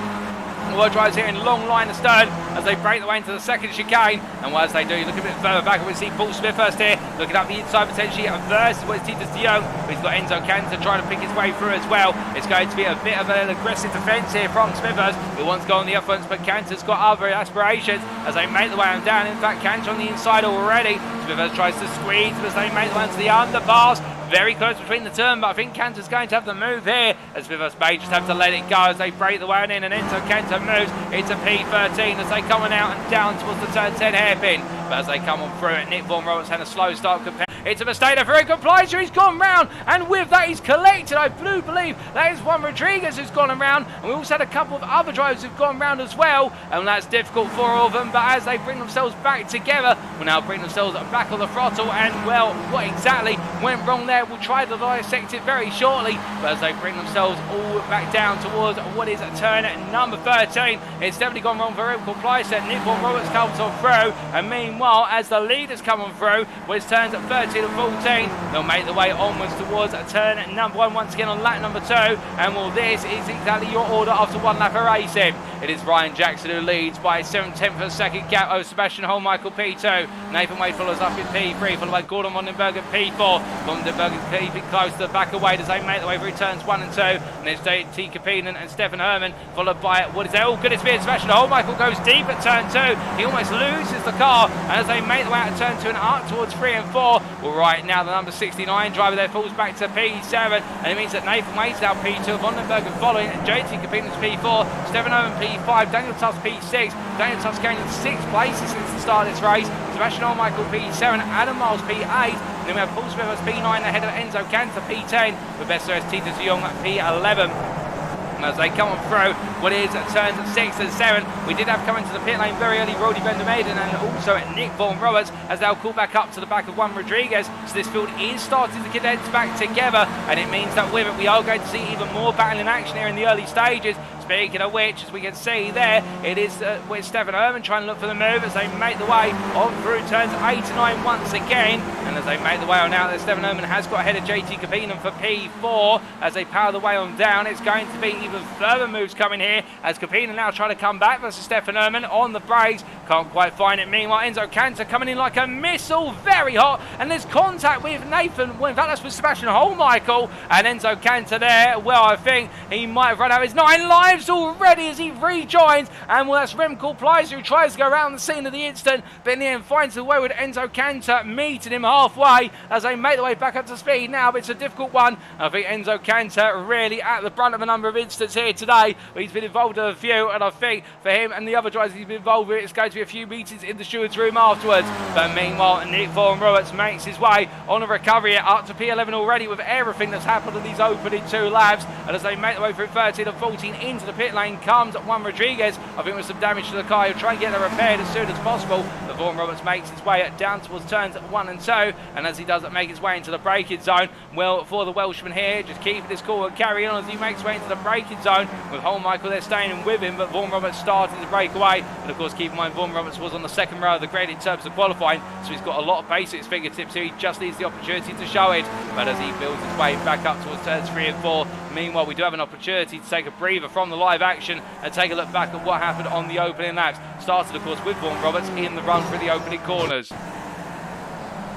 All drivers here in long line astern as they break their way into the second chicane, and as they do, you look a bit further back, we see Paul Smith first here, looking up the inside potentially at first, it's Titus de Jong, but he's got Enzo Cantor trying to pick his way through as well. It's going to be a bit of an aggressive defence here from Smithers, who wants to go on the offense, but Cantor's got other aspirations as they make their way on down. In fact, Cantor on the inside already. Smithers tries to squeeze as they make their way into the underpass. Very close between the turn, but I think Cantor's going to have the move here as Smithers may just have to let it go as they break the way on in, and Enzo Cantor moves into P13 as they come on out and down towards the turn 10 hairpin. But as they come on through it, Nick Von Roberts had a slow start compared. It's a mistake for Remco Pleiss. He's gone round, and with that he's collected. I do believe that is Juan Rodriguez who's gone around, and we also had a couple of other drivers who've gone round as well, and that's difficult for all of them. But as they bring themselves back together, will now bring themselves back on the throttle, and well, what exactly went wrong there, we'll try to dissect it very shortly. But as they bring themselves all back down towards what is turn number 13, it's definitely gone wrong for Remco Pleiss. Nick Von Roberts comes on through, and meanwhile, as the leaders come on through, with turns at 13 and 14, they'll make their way onwards towards turn number 1 once again on lap number 2, and well, this is exactly your order after 1 lap of racing. It is Ryan Jackson who leads by 7/10 of a second gap over Sebastian Holmichael P2. Nathan Wade follows up in P3, followed by Gordon Vandenberg at P4. Vandenberg is keeping close to the back of Wade as they make their way through turns 1 and 2, and there's T. Kapinen and Steffen Herrmann, followed by what is there? Oh goodness me, Sebastian Holmichael goes deep at turn 2. He almost loses the car, and as they make their way out of turn 2 and up towards 3 and 4, well, right now the number 69 driver there falls back to P7, and it means that Nathan Wade's now P2, Vandenberg following, and JT Kapinen's P4, Steffen Herrmann P5, Daniel Tuss P6, Daniel Tuss gaining 6 places since the start of this race, Sebastian Holmichael P7, Adam Miles P8, and then we have Paul Smith as P9 ahead of Enzo Cantor P10, with best there is Titus de Jong at P11. As they come on through what is turns 6 and 7, we did have coming to the pit lane very early Roddy Vandermaiden and also Nick Von Roberts as they'll call back up to the back of Juan Rodriguez. So this field is starting to condense back together, and it means that with it we are going to see even more battle in action here in the early stages. Speaking of which, as we can see there, it is with Steffen Herrmann trying to look for the move as they make the way on through turns 8 and 9 once again. And as they make the way on out there, Steffen Herrmann has got ahead of JT Kapinen for P4 as they power the way on down. It's going to be even further moves coming here as Kapinen now trying to come back versus Steffen Herrmann on the brakes. Can't quite find it. Meanwhile, Enzo Cantor coming in like a missile, very hot, and there's contact with Nathan. Well, in fact, that's with Sebastian Holmichael, and Enzo Cantor there. Well, I think he might have run out his 9 lives already as he rejoins, and well, that's Remco Pleiss who tries to go around the scene of the incident, but in the end finds the way with Enzo Cantor meeting him halfway as they make their way back up to speed now. But it's a difficult one. I think Enzo Cantor really at the brunt of a number of incidents here today. He's been involved in a few, and I think for him and the other drivers he's been involved with, it's going to be a few meetings in the steward's room afterwards. But meanwhile, Nick Von Roberts makes his way on a recovery up to P11 already with everything that's happened in these opening 2 laps, and as they make their way through 13 and 14 into the pit lane comes Juan Rodriguez. I think with some damage to the car, he'll try and get that repaired as soon as possible. But Von Roberts makes his way down towards turns 1 and 2, and as he does make his way into the braking zone, well, for the Welshman here, just keeping his cool and carrying on as he makes his way into the braking zone with Holmichael there staying with him, but Von Roberts starting to break away. And of course, keep in mind, Von Roberts was on the second row of the grid in terms of qualifying, so he's got a lot of pace at his fingertips here. He just needs the opportunity to show it. But as he builds his way back up towards turns 3 and 4, meanwhile, we do have an opportunity to take a breather from the live action and take a look back at what happened on the opening laps. Started, of course, with Von Roberts in the run through the opening corners.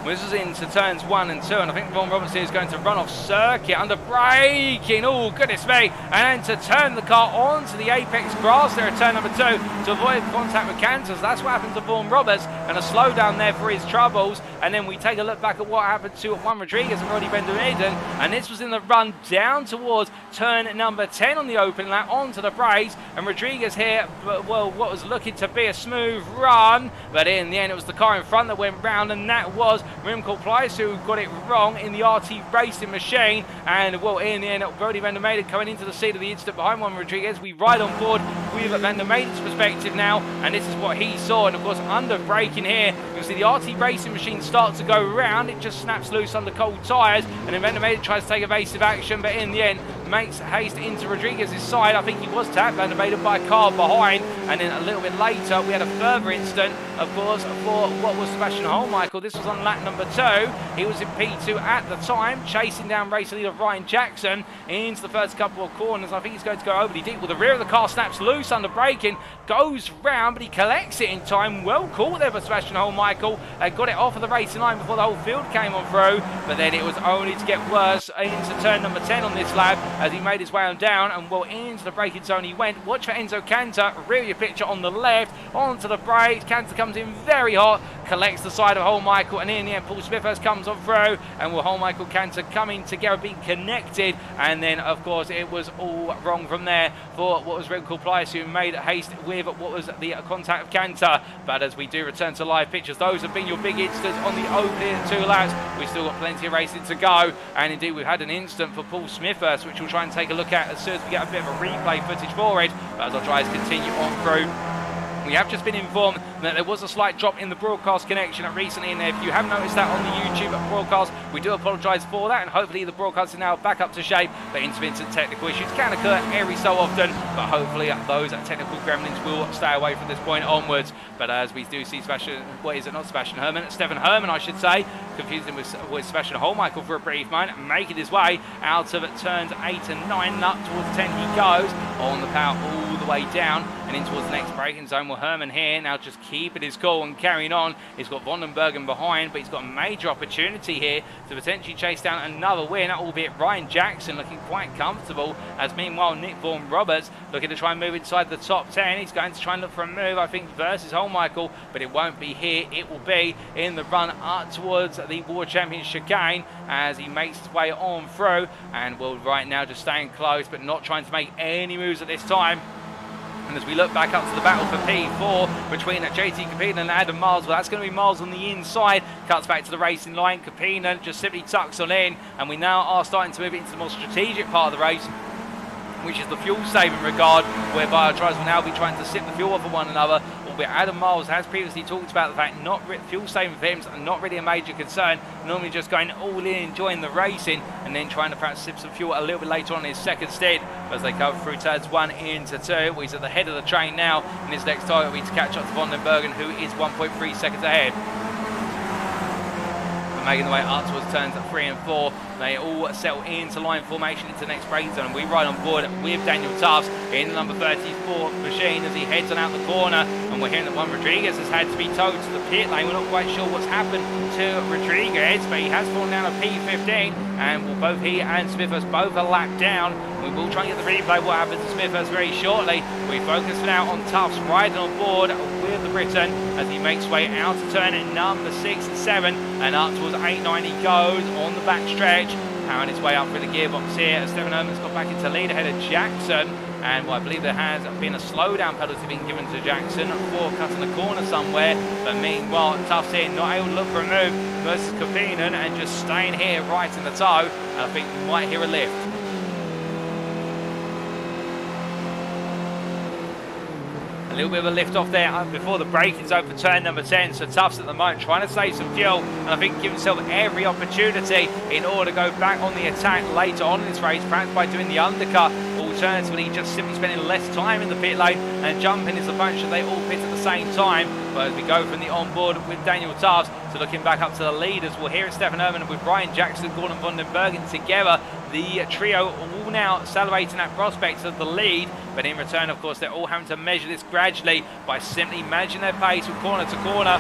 This is into turns 1 and 2, and I think Ron Robertson is going to run off circuit under braking. Oh, goodness me. And to turn the car onto the apex grass there at turn number 2 to avoid contact with Kansas. That's what happened to Vaughan Roberts, and a slowdown there for his troubles. And then we take a look back at what happened to Juan Rodriguez and Roddy Bendermaiden, and this was in the run down towards turn number 10 on the open lap onto the brakes, and Rodriguez here, well, what was looking to be a smooth run, but in the end it was the car in front that went round, and that was Remco Pleiss who got it wrong in the RT racing machine. And well, in the end, Roddy Bendermaiden coming into the seat of the incident behind Juan Rodriguez. We ride on board with Bendermaiden's perspective now, and this is what he saw. And of course, under braking here, you'll see the RT racing machine start to go round. It just snaps loose under cold tyres, and then Bendermaiden tries to take evasive action, but in the end makes haste into Rodriguez's side. I think he was tapped, Bendermaiden, by a car behind. And then a little bit later we had a further incident, of course, for what was Sebastian Michael. This was on lap number 2. He was in P2 at the time, chasing down race leader Ryan Jackson into the first couple of corners. I think he's going to go overly deep. Well, the rear of the car snaps loose under braking, goes round, but he collects it in time. Well caught there by Sebastian Michael. Got it off of the racing line before the whole field came on through, but then it was only to get worse into turn number 10 on this lap as he made his way on down, and well, into the braking zone he went. Watch for Enzo Cantor, rear your picture on the left, onto the brakes. Cantor comes in very hot, collects the side of Michael, and in the end Paul Smithers comes on through, and will Michael Cantor coming together, being connected, and then of course it was all wrong from there for what was Remco Pleiss, who made haste with what was the contact of Cantor. But as we do return to live pictures, those have been your big incidents on the opening 2 laps. We've still got plenty of racing to go, and indeed we've had an incident for Paul Smithers, which we'll try and take a look at as soon as we get a bit of a replay footage for it. But as our drivers continue on through, we have just been informed that there was a slight drop in the broadcast connection recently, and if you have noticed that on the YouTube broadcast, we do apologise for that, and hopefully the broadcast is now back up to shape. But intermittent technical issues can occur every so often, but hopefully those technical gremlins will stay away from this point onwards. But as we do see Steffen Herrmann, I should say, confusing with Sebastian Michael for a brief moment, making his way out of turns 8 and 9, up towards 10 he goes, on the power all the way down and in towards the next braking zone. Well, Hermann here now just keeping his cool and carrying on. He's got Vondenbergen behind, but he's got a major opportunity here to potentially chase down another win, albeit Ryan Jackson looking quite comfortable, as meanwhile Nick Vaughan Roberts looking to try and move inside the top 10. He's going to try and look for a move, I think, versus Michael, but it won't be here. It will be in the run up towards the World Champion chicane as he makes his way on through, and will right now just staying close but not trying to make any moves at this time. And as we look back up to the battle for P4 between JT Kapinen and Adam Miles, well, that's going to be Miles on the inside, cuts back to the racing line. Kapinen just simply tucks on in, and we now are starting to move into the more strategic part of the race, which is the fuel saving regard, whereby our drivers will now be trying to sip the fuel off of one another. Albeit Adam Miles has previously talked about the fact fuel saving for him is not really a major concern, normally just going all in, enjoying the racing, and then trying to perhaps sip some fuel a little bit later on in his second stint. As they go through turns 1 into 2, he's at the head of the train now, and his next target will be to catch up to Vondenbergen, who is 1.3 seconds ahead. Making the way up towards turns 3 and 4. They all settle into line formation into the next braking zone. We ride on board with Daniel Tufts in the number 34 machine as he heads on out the corner. And we're hearing that Juan Rodriguez has had to be towed to the pit lane. We're not quite sure what's happened to Rodriguez, but he has fallen down a P15. And both he and Smithers both are lapped down. We will try and get the replay of what happened to Smithers very shortly. We focus for now on Tufts riding on board with the Briton as he makes way out to turn at number 6 and 7, and up towards 8, 9 he goes on the back stretch, powering his way up through the gearbox here. Steffen Herrmann's got back into lead ahead of Jackson, and well, I believe there has been a slowdown penalty being given to Jackson for cutting the corner somewhere. But meanwhile, Tufts here not able to look for a move versus Kapinen, and just staying here right in the toe, and I think we might hear a lift. A little bit of a lift off there before the braking zone for turn number 10. So Tufts at the moment trying to save some fuel, and I think give himself every opportunity in order to go back on the attack later on in this race, perhaps by doing the undercut. Alternatively, just simply spending less time in the pit lane and jumping is a bunch that they all pit at the same time. But as we go from the onboard with Daniel Tufts to looking back up to the leaders, we'll hear it Steffen Herrmann with Brian Jackson, Gordon Vondenbergen together. The trio all now salivating that prospect of the lead, but in return, of course, they're all having to measure this gradually by simply managing their pace from corner to corner.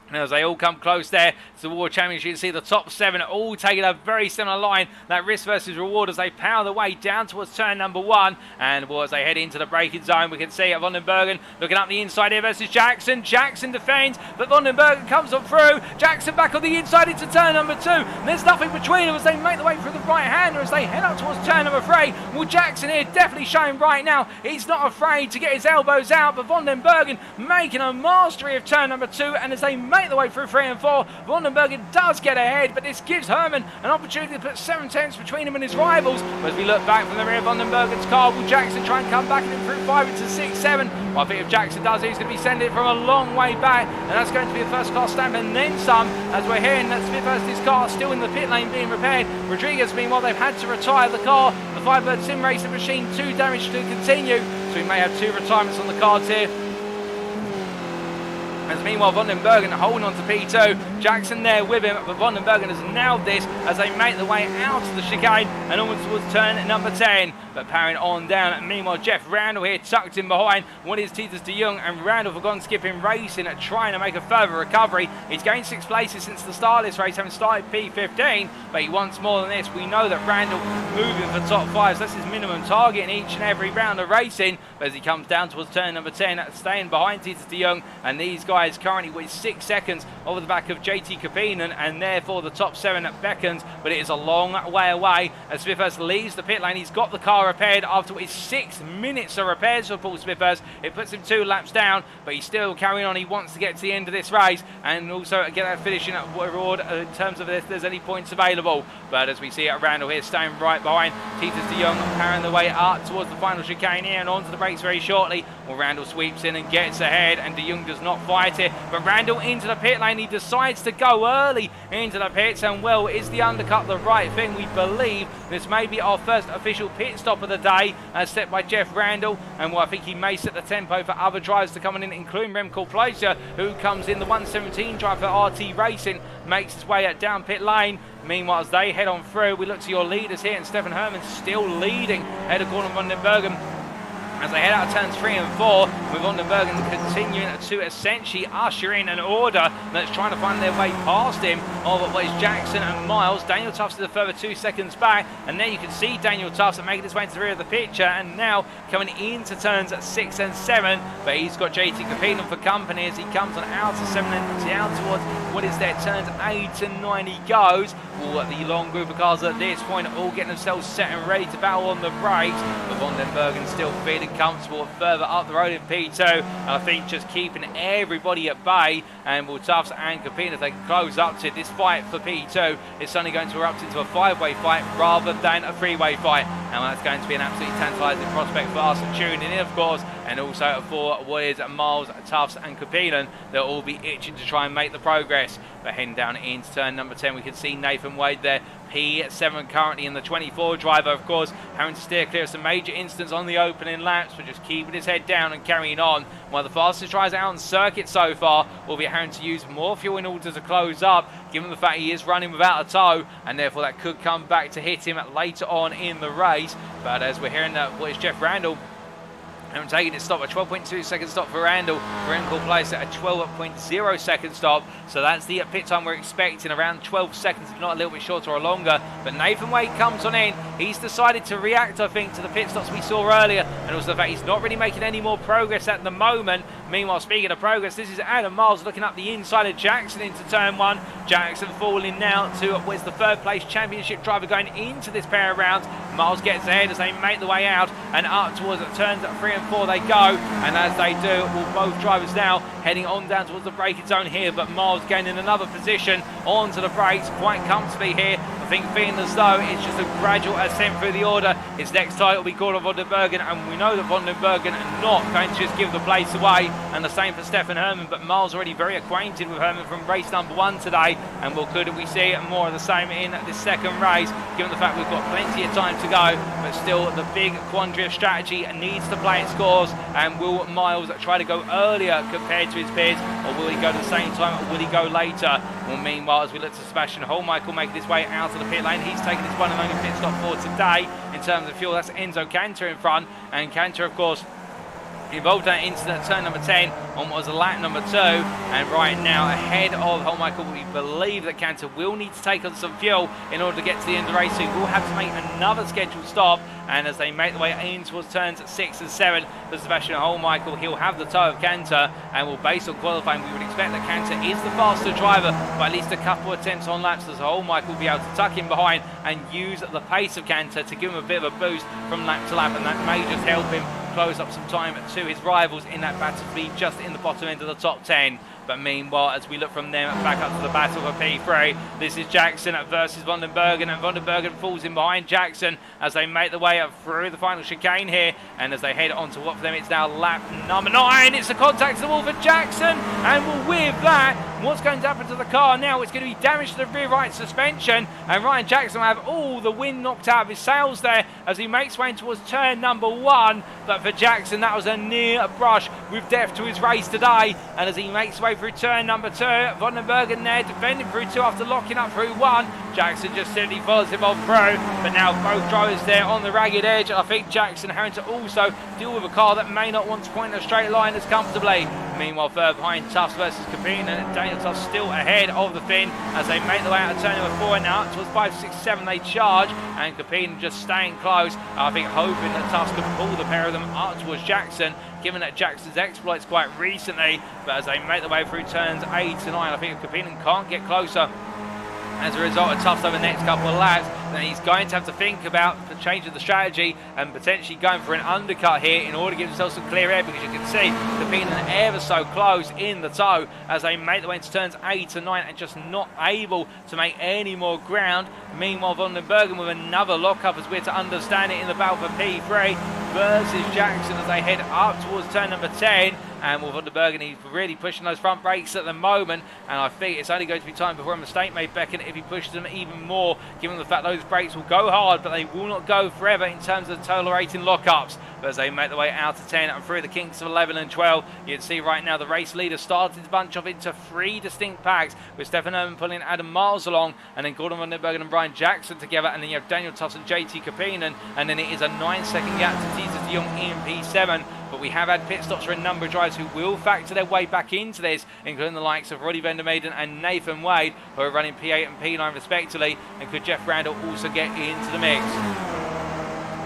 And as they all come close there to the World Championship, you can see the top 7 all taking a very similar line. That risk versus reward as they power their way down towards turn number 1. And as they head into the braking zone, we can see Vandenbergen looking up the inside here versus Jackson. Jackson defends, but Vandenbergen comes on through. Jackson back on the inside into turn number 2. And there's nothing between them as they make their way through the right-hander as they head up towards turn number 3. Well, Jackson here definitely showing right now he's not afraid to get his elbows out, but Vandenbergen making a mastery of turn number 2. And as they make the way through 3 and 4, Vandenbergen does get ahead, but this gives Hermann an opportunity to put 7 tenths between him and his rivals. But as we look back from the rear of Vandenbergen's car, will Jackson try and come back and improve 5 into 6, 7? Well, I think if Jackson does, he's going to be sending it from a long way back, and that's going to be a first class stamp and then some, as we're hearing that Smith Hurst's car still in the pit lane being repaired. Rodriguez, meanwhile, they've had to retire the car. The Firebird Sim Racing machine, 2 damage to continue, so we may have 2 retirements on the cards here. As meanwhile, Vandenbergen holding on to P2. Jackson there with him, but Vandenbergen has nailed this as they make their way out of the chicane and onwards towards turn number 10. But powering on down. Meanwhile, Jeff Randall here tucked in behind. What is Titus de Jong, and Randall have gone skipping racing, trying to make a further recovery. He's gained 6 places since the start of this race, having started P15, but he wants more than this. We know that Randall moving for top 5, so that's his minimum target in each and every round of racing. But as he comes down towards turn number 10, staying behind Titus de Jong, and these guys currently with 6 seconds over the back of JT Kapinen, and therefore the top 7 beckons, but it is a long way away as Smithhurst leaves the pit lane. He's got the car repaired after his 6 minutes of repairs for Paul Smithhurst. It puts him 2 laps down, but he's still carrying on. He wants to get to the end of this race and also get that finishing reward in terms of if there's any points available. But as we see it, Randall here staying right behind Titus de Jong, powering the way up towards the final chicane here and onto the brakes very shortly. Well, Randall sweeps in and gets ahead, and de Jong does not fight it. But Randall into the pit lane, he decides to go early into the pits, and well, is the undercut the right thing? We believe this may be our first official pit stop of the day, as set by Jeff Randall, and well, I think he may set the tempo for other drivers to come in, including Remco Placer, who comes in the 117 drive for RT Racing, makes his way down pit lane. Meanwhile, as they head on through, we look to your leaders here, and Steffen Herrmann still leading ahead of Gordon Vandenbergen as they head out of turns 3 and 4, with Vandenbergen continuing to essentially usher in an order that's trying to find their way past him. All but is Jackson and Miles. Daniel Tufts is a further 2 seconds back, and there you can see Daniel Tufts making his way to the rear of the picture, and now coming into turns 6 and 7, but he's got JT Kapinen for company as he comes on out to 7 and down towards what is their turns 8 and 9 he goes. All the long group of cars at this point all getting themselves set and ready to battle on the brakes, but Vandenbergen still feeling comfortable further up the road in P2, and I think just keeping everybody at bay. And will Tufts and Kapinen, if they can close up to this fight for P2, it's suddenly going to erupt into a 5-way fight rather than a 3-way fight, and that's going to be an absolutely tantalising prospect for us tuning in, of course, and also for what is Miles, Tufts and Kapinen. They'll all be itching to try and make the progress. But heading down into turn number 10, we can see Nathan Wade there, P7 currently in the 24 driver, of course, having to steer clear of some major incidents on the opening laps, but just keeping his head down and carrying on. One of the fastest tries out on circuit so far will be having to use more fuel in order to close up, given the fact he is running without a tow, and therefore that could come back to hit him later on in the race. But as we're hearing that, what is Jeff Randall and taking it stop, a 12.2 second stop for Randall. Remco Place at a 12.0 second stop. So that's the pit time we're expecting, around 12 seconds, if not a little bit shorter or longer. But Nathan Wade comes on in. He's decided to react, I think, to the pit stops we saw earlier, and also the fact he's not really making any more progress at the moment. Meanwhile, speaking of progress, this is Adam Miles looking up the inside of Jackson into turn 1. Jackson falling now to where's the 3rd place championship driver going into this pair of rounds. Miles gets ahead as they make the way out and up towards turns 3 and 4 they go, and as they do, well, both drivers now heading on down towards the braking zone here, but Miles gaining another position onto the brakes quite comfortably here. I think feeling as though it's just a gradual ascent through the order. His next title will be Gordon Vandenbergen, and we know that Vandenbergen are not going to just give the place away, and the same for Steffen Herrmann, but Miles already very acquainted with Hermann from race number 1 today, and well, could we see more of the same in this second race, given the fact we've got plenty of time to go, but still the big quandary of strategy needs to play its scores, and will Miles try to go earlier compared to his peers, or will he go to the same time, or will he go later? Well, meanwhile, as we look to Sebastian Holmichael making his way out of the pit lane, he's taking his one and only pit stop for today in terms of fuel. That's Enzo Cantor in front, and Cantor, of course, involved that into turn number 10 on what was lap number 2, and right now ahead of Michael, we believe that Cantor will need to take on some fuel in order to get to the end of the race, so he will have to make another scheduled stop. And as they make their way in towards turns 6 and 7 for Sebastian Michael, he'll have the toe of Cantor, and will, based on qualifying, we would expect that Cantor is the faster driver by at least a couple of attempts on laps, as Michael will be able to tuck him behind and use the pace of Cantor to give him a bit of a boost from lap to lap, and that may just help him close up some time to his rivals in that battle to be just in the bottom end of the top 10. But meanwhile, as we look from them back up to the battle for P3, this is Jackson versus Vandenbergen, and Vandenbergen falls in behind Jackson as they make their way up through the final chicane here, and as they head on to what for them it's now lap number 9. It's a contact to the wall for Jackson, and with that, what's going to happen to the car now? It's going to be damage to the rear right suspension, and Ryan Jackson will have all the wind knocked out of his sails there as he makes way towards turn number 1. But for Jackson, that was a near brush with death to his race today, and as he makes way through turn number 2, Vandenbergen there defending through 2 after locking up through 1. Jackson just steadily follows him on through, but now both drivers there on the ragged edge. I think Jackson having to also deal with a car that may not want to point in a straight line as comfortably. Meanwhile, further behind, Tufts versus Capine, and Daniel Tufts still ahead of the Finn as they make their way out of turn number 4, and now up towards 5, 6, 7 they charge, and Capine just staying close. I think hoping that Tufts can pull the pair of them up towards Jackson, given that Jackson's exploits quite recently. But as they make their way through turns 8 to 9, I think if Capine can't get closer as a result of Tufts over the next couple of laps, then he's going to have to think about changing the strategy and potentially going for an undercut here in order to give himself some clear air, because you can see Capine ever so close in the tow as they make their way into turns 8 to 9 and just not able to make any more ground. Meanwhile, Vandenbergen with another lockup, as we're to understand it, in the battle for P3 versus Jackson as they head up towards turn number 10. And with Vandenbergen, he's really pushing those front brakes at the moment, and I think it's only going to be time before a mistake may beckon if he pushes them even more, given the fact those brakes will go hard, but they will not go forever in terms of tolerating lockups. But as they make their way out to 10 and through the kinks of 11 and 12, you can see right now the race leader started to bunch off into 3 distinct packs, with Steffen Herrmann pulling Adam Miles along, and then Gordon Vandenbergen and Brian Jackson together, and then you have Daniel Tufts and JT Capinen, and then it is a 9-second gap to Tisa de Jong in P7. But we have had pit stops for a number of drivers who will factor their way back into this, including the likes of Roddy Vandermaiden and Nathan Wade, who are running P8 and P9 respectively, and could Jeff Randall also get into the mix?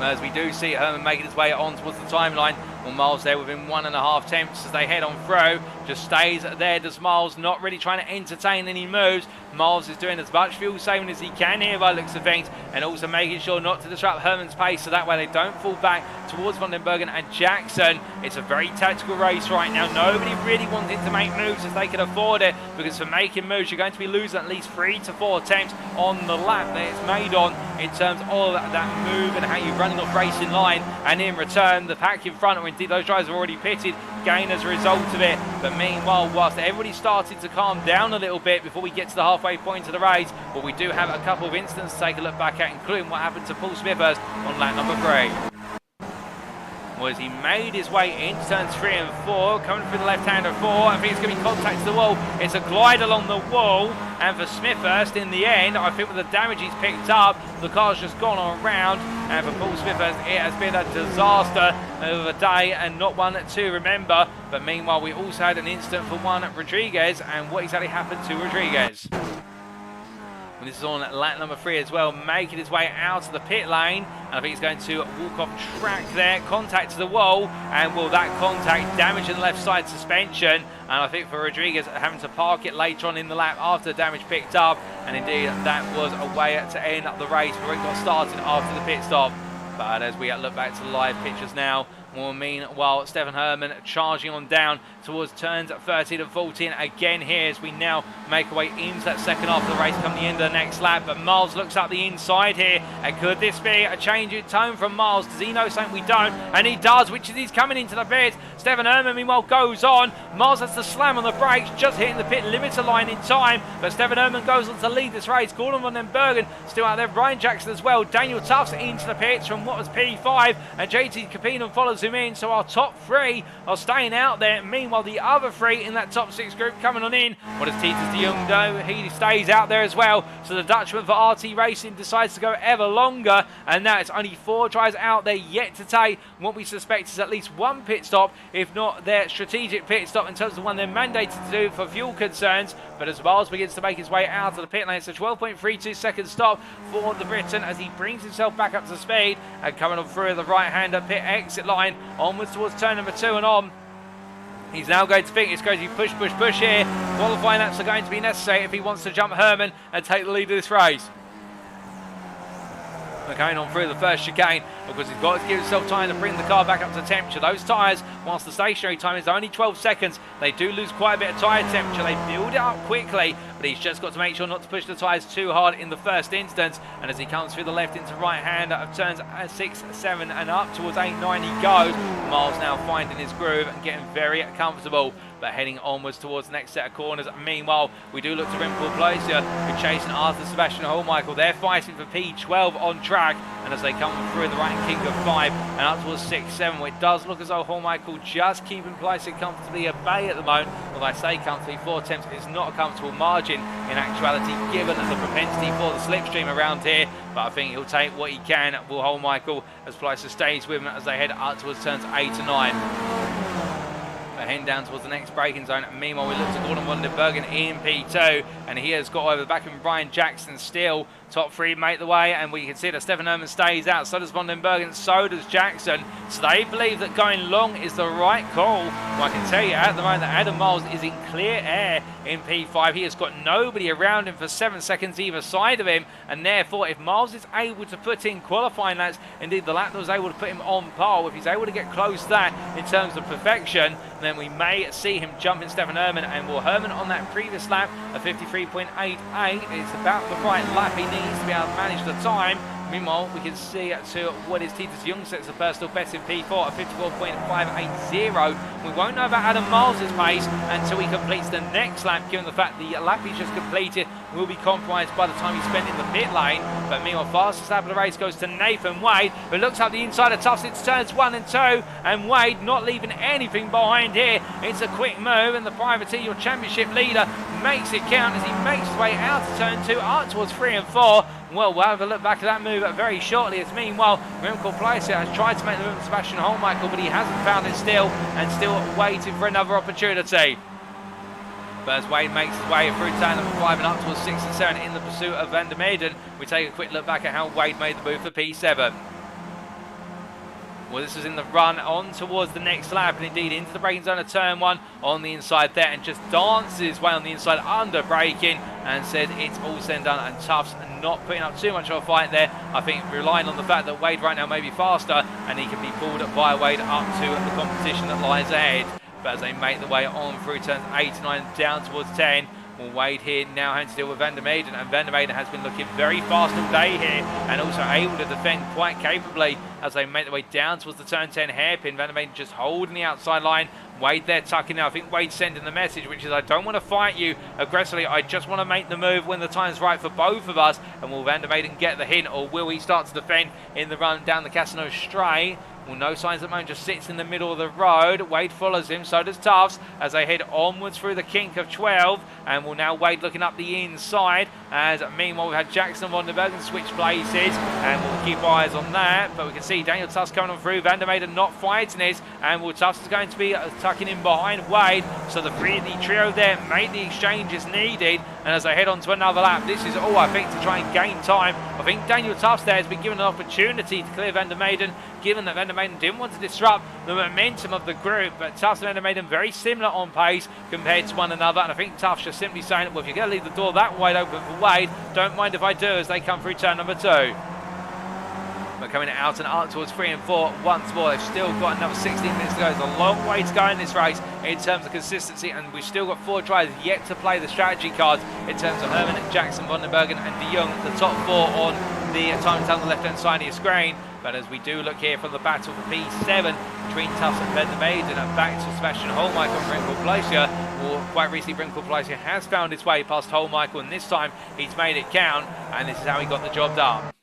As we do see Herman making his way on towards the timeline. Well, Miles there within 1.5 tenths as they head on through. Just stays there, does Miles, not really trying to entertain any moves. Miles is doing as much fuel saving as he can here by the looks of things, and also making sure not to disrupt Herman's pace, so that way they don't fall back towards Vandenbergen and Jackson. It's a very tactical race right now. Nobody really wanting to make moves as they can afford it, because for making moves you're going to be losing at least 3 to 4 attempts on the lap that it's made on, in terms of that move and how you're running off racing line, and in return the pack in front, or indeed those drivers are already pitted, gain as a result of it. But meanwhile, whilst everybody started to calm down a little bit before we get to the halfway point of the race, but we do have a couple of incidents to take a look back at, including what happened to Paul Smithhurst on lap number 3. As he made his way into turns 3 and 4, coming through the left-hander 4, I think it's going to be contact to the wall. It's a glide along the wall, and for Smithhurst in the end, I think with the damage he's picked up, the car's just gone on around, and for Paul Smithhurst it has been a disaster of a day and not one to remember. But meanwhile, we also had an incident for one at Rodriguez, and what exactly happened to Rodriguez? And this is on lap number 3 as well, making his way out of the pit lane. And I think he's going to walk off track there, contact to the wall, and will that contact damaging the left side suspension. And I think for Rodriguez, having to park it later on in the lap after the damage picked up. And indeed, that was a way to end up the race before it got started after the pit stop. But as we look back to the live pictures now, well, meanwhile, Steffen Herrmann charging on down towards turns 13 and 14 again here as we now make our way into that second half of the race come the end of the next lap. But Miles looks up the inside here, and could this be a change in tone from Miles? Does he know something we don't? And he does, which is he's coming into the pits. Steffen Herrmann meanwhile goes on. Miles has to slam on the brakes, just hitting the pit limiter line in time, but Steffen Herrmann goes on to lead this race. Gordon Vandenbergen still out there, Ryan Jackson as well. Daniel Tufts into the pits from what was P5, and JT Capinen follows zoom in. So our top 3 are staying out there. Meanwhile, the other 3 in that top 6 group coming on in. What does Titus de Jong do? He stays out there as well. So the Dutchman for RT Racing decides to go ever longer. And now it's only 4 tries out there yet to take what we suspect is at least 1 pit stop, if not their strategic pit stop in terms of one they're mandated to do for fuel concerns. But as Miles begins to make his way out of the pit lane, it's a 12.32 second stop for the Briton as he brings himself back up to speed and coming on through the right-hander pit exit line onwards towards turn number 2 and on. He's now going to think it's going to be push, push, push here. Qualifying laps are going to be necessary if he wants to jump Hermann and take the lead of this race. We're going on through the first chicane because he's got to give himself time to bring the car back up to temperature. Those tyres, whilst the stationary time is only 12 seconds, they do lose quite a bit of tyre temperature. They build it up quickly, but he's just got to make sure not to push the tyres too hard in the first instance. And as he comes through the left into right-hander of turns 6, 7 and up towards 8, 9 he goes. Miles now finding his groove and getting very comfortable, but heading onwards towards the next set of corners. Meanwhile, we do look to Rimpool Placer, who chasing Arthur Sebastian Holmichael. They're fighting for P12 on track, and as they come through the right king of 5 and up towards 6, 7, it does look as though Holmichael just keeping Placer comfortably at bay at the moment. Although I say comfortably, 4 attempts is not a comfortable margin in actuality, given the propensity for the slipstream around here. But I think he'll take what he can, will Holmichael, as Placer stays with him as they head up towards turns 8 and 9. Heading down towards the next braking zone. Meanwhile, we look to Gordon van den Bergen in P2, and he has got over the back of Brian Jackson still. Top 3 make the way, and we can see that Steffen Herrmann stays out. So does van den Bergen, so does Jackson. So they believe that going long is the right call. Well, I can tell you at the moment that Adam Miles is in clear air in P5. He has got nobody around him for 7 seconds either side of him, and therefore if Miles is able to put in qualifying laps, indeed the lap that was able to put him on par, if he's able to get close to that in terms of perfection, then we may see him jumping Steffen Herrmann. And will Hermann on that previous lap of 53.88 is about the right lap he needs to be able to manage the time. Meanwhile, we can see to what is Titus Young sets the personal best in P4 at 54.580. We won't know about Adam Miles' pace until he completes the next lap, given the fact the lap he's just completed will be compromised by the time he's spent in the pit lane. But meanwhile, fastest lap of the race goes to Nathan Wade, who looks up the inside of Tufts into turns 1 and 2, and Wade not leaving anything behind here. It's a quick move, and the privateer, your championship leader, makes it count as he makes his way out of turn 2, up towards 3 and 4. Well, we'll have a look back at that move very shortly, as meanwhile, Remco Placer has tried to make the move with Sebastian Holmichael, but he hasn't found it still, and still waiting for another opportunity. But as Wade makes his way through turn number 5 and up towards 6 and 7 in the pursuit of Van der Meijden, we take a quick look back at how Wade made the move for P7. Well, this is in the run on towards the next lap, and indeed into the braking zone of turn 1 on the inside there, and just dances his way on the inside under braking, and says it's all said and done, and Tufts not putting up too much of a fight there. I think relying on the fact that Wade right now may be faster, and he can be pulled by Wade up to the competition that lies ahead. But as they make the way on through turns 8 and 9 down towards 10, well, Wade here now having to deal with Van der Meijden, and Van der Meijden has been looking very fast all day here, and also able to defend quite capably as they make their way down towards the turn 10 hairpin. Van der Meijden just holding the outside line. Wade there tucking out. I think Wade's sending the message, which is, I don't want to fight you aggressively, I just want to make the move when the time's right for both of us. And will Van der Meijden get the hint, or will he start to defend in the run down the Casino straight? Well, no signs at the moment, just sits in the middle of the road. Wade follows him, so does Tufts, as they head onwards through the kink of 12. And will now Wade looking up the inside, as meanwhile we've had Jackson and Van der Bergen switch places, and we'll keep eyes on that. But we can see Daniel Tufts coming on through, Van der Meijden not fighting this, and will Tufts is going to be tucking in behind Wade. So the trio there make the exchanges needed, and as they head on to another lap, this is all I think to try and gain time. I think Daniel Tufts there has been given an opportunity to clear Van der Meijden, given that Van der Meijden didn't want to disrupt the momentum of the group. But Tufts and Van der Meijden very similar on pace compared to one another, and I think Tufts just simply saying, well, if you're going to leave the door that wide open for Wade, don't mind if I do, as they come through turn number 2. But coming out and up towards 3 and 4 once more. They've still got another 16 minutes to go. It's a long way to go in this race in terms of consistency, and we've still got 4 drivers yet to play the strategy cards in terms of Hermann, Jackson, Van den Bergen and de Jong, the top 4 on the time on the left-hand side of your screen. But as we do look here from the battle for P7 between Tufts and Van der Meijden, and back to Sebastian Holmichael and Remco Placer. Well, quite recently Remco Placer has found his way past Holmichael, and this time he's made it count, and this is how he got the job done.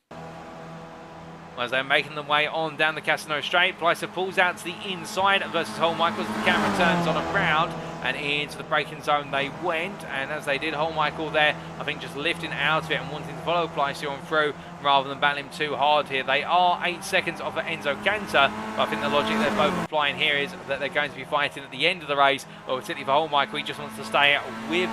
as they're making their way on down the Casino Straight. Pleister pulls out to the inside versus Holmichael as the camera turns on around, and into the braking zone they went. And as they did, Holmichael there, I think just lifting out of it and wanting to follow Pleister on through rather than battling him too hard here. They are 8 seconds off of Enzo Cantor, but I think the logic they're both applying here is that they're going to be fighting at the end of the race, or particularly for Holmichael, he just wants to stay out with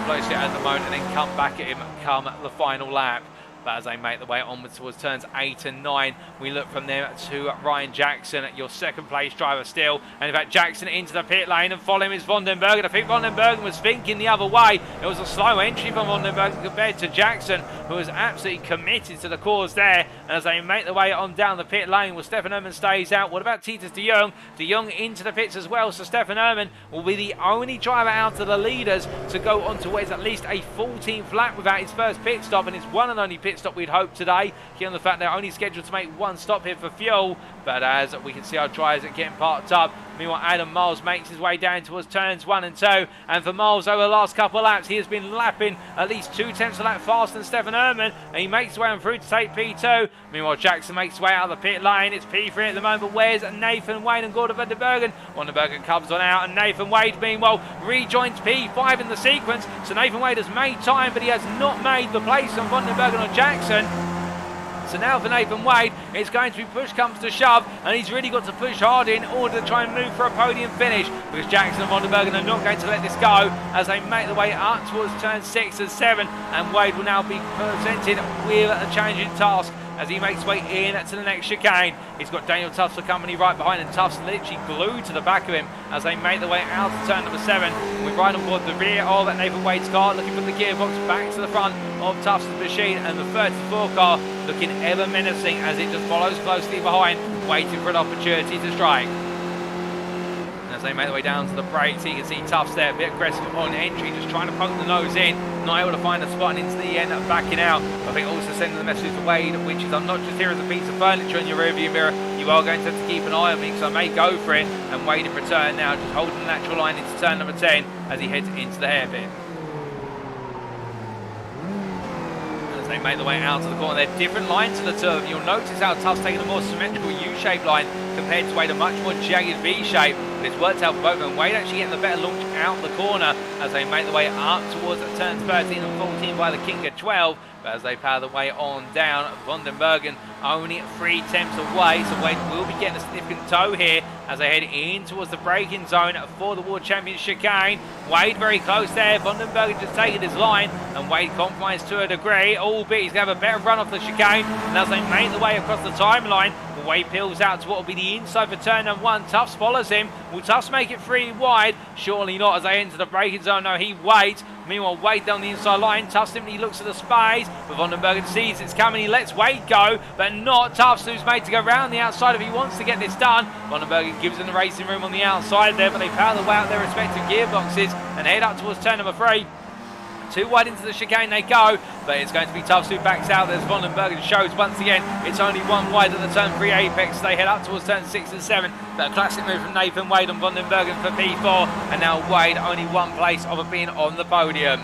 Pleister at the moment and then come back at him come the final lap. But as they make their way onwards towards turns 8 and 9, we look from there to Ryan Jackson, your second place driver still. And in fact, Jackson into the pit lane, and following is Vandenbergen. I think Vandenbergen was thinking the other way. It was a slow entry from Vandenbergen compared to Jackson, who was absolutely committed to the cause there. And as they make their way on down the pit lane, well, Steffen Herrmann stays out. What about Titus de Jong? De Jong into the pits as well. So Steffen Herrmann will be the only driver out of the leaders to go on to what is at least a 14th lap without his first pit stop, and his one and only pit stop we'd hope today, given the fact they're only scheduled to make one stop here for fuel. But as we can see, our drivers are getting parked up. Meanwhile, Adam Miles makes his way down towards turns 1 and 2, and for Miles over the last couple of laps, he has been lapping at least 2 tenths a lap faster than Steffen Herrmann, and he makes his way on through to take P2. Meanwhile, Jackson makes his way out of the pit lane. It's P3 at the moment, but where's Nathan Wade and Gordon Vandenbergen? Vandenbergen comes on out, and Nathan Wade, meanwhile, rejoins P5 in the sequence. So Nathan Wade has made time, but he has not made the place on Vandenbergen or Jackson. So now for Nathan Wade, it's going to be push comes to shove, and he's really got to push hard in order to try and move for a podium finish, because Jackson and Vandenbergen are not going to let this go as they make their way up towards turns 6 and 7, and Wade will now be presented with a challenging task as he makes his way in to the next chicane. He's got Daniel Tufts for company right behind him. Tufts literally glued to the back of him as they make their way out to turn number 7. We're right on board the rear of Nathan Wade's car, looking for the gearbox back to the front of Tufts' machine, and the 34 car looking ever menacing as it just follows closely behind, waiting for an opportunity to strike. As they make their way down to the brakes, you can see Tufts there, a bit aggressive on entry, just trying to poke the nose in, not able to find a spot, and into the end backing out. I think also sending the message to Wade, which is, I'm not just here as a piece of furniture in your rearview mirror, you are going to have to keep an eye on me because I may go for it. And Wade in return now just holding the natural line into turn number 10 as he heads into the hairpin. As they make their way out to the corner, they're different lines to the two of them. You'll notice how Tufts taking a more symmetrical U-shaped line compared to Wade, a much more jagged V-shape, but it's worked out for both of them. Wade actually getting the better launch out the corner as they make their way up towards turns 13 and 14 by the King at 12. But as they power their way on down, Vandenbergen only 3 tenths away, so Wade will be getting a significant tow here as they head in towards the braking zone for the World Champions chicane. Wade very close there, Vandenbergen just taking his line, and Wade compromised to a degree, albeit he's going to have a better run off the chicane. And as they make their way across the timeline, Wade peels out to what will be the inside for turn number 1. Tufts follows him. Will Tufts make it 3 wide? Surely not as they enter the braking zone. No, he waits. Meanwhile, Wade down the inside line. Tufts simply looks at the space, but Vandenbergen sees it's coming. He lets Wade go, but not Tufts, who's made to go round the outside if he wants to get this done. Vandenbergen gives him the racing room on the outside there, but they power their way out their respective gearboxes and head up towards turn number 3. 2 wide into the chicane they go, but it's going to be Tufts who backs out. There's Vandenbergen shows once again it's only 1 wide at the turn 3 apex. They head up towards turn 6 and 7, but a classic move from Nathan Wade on Vandenbergen for P4, and now Wade only 1 place of being on the podium.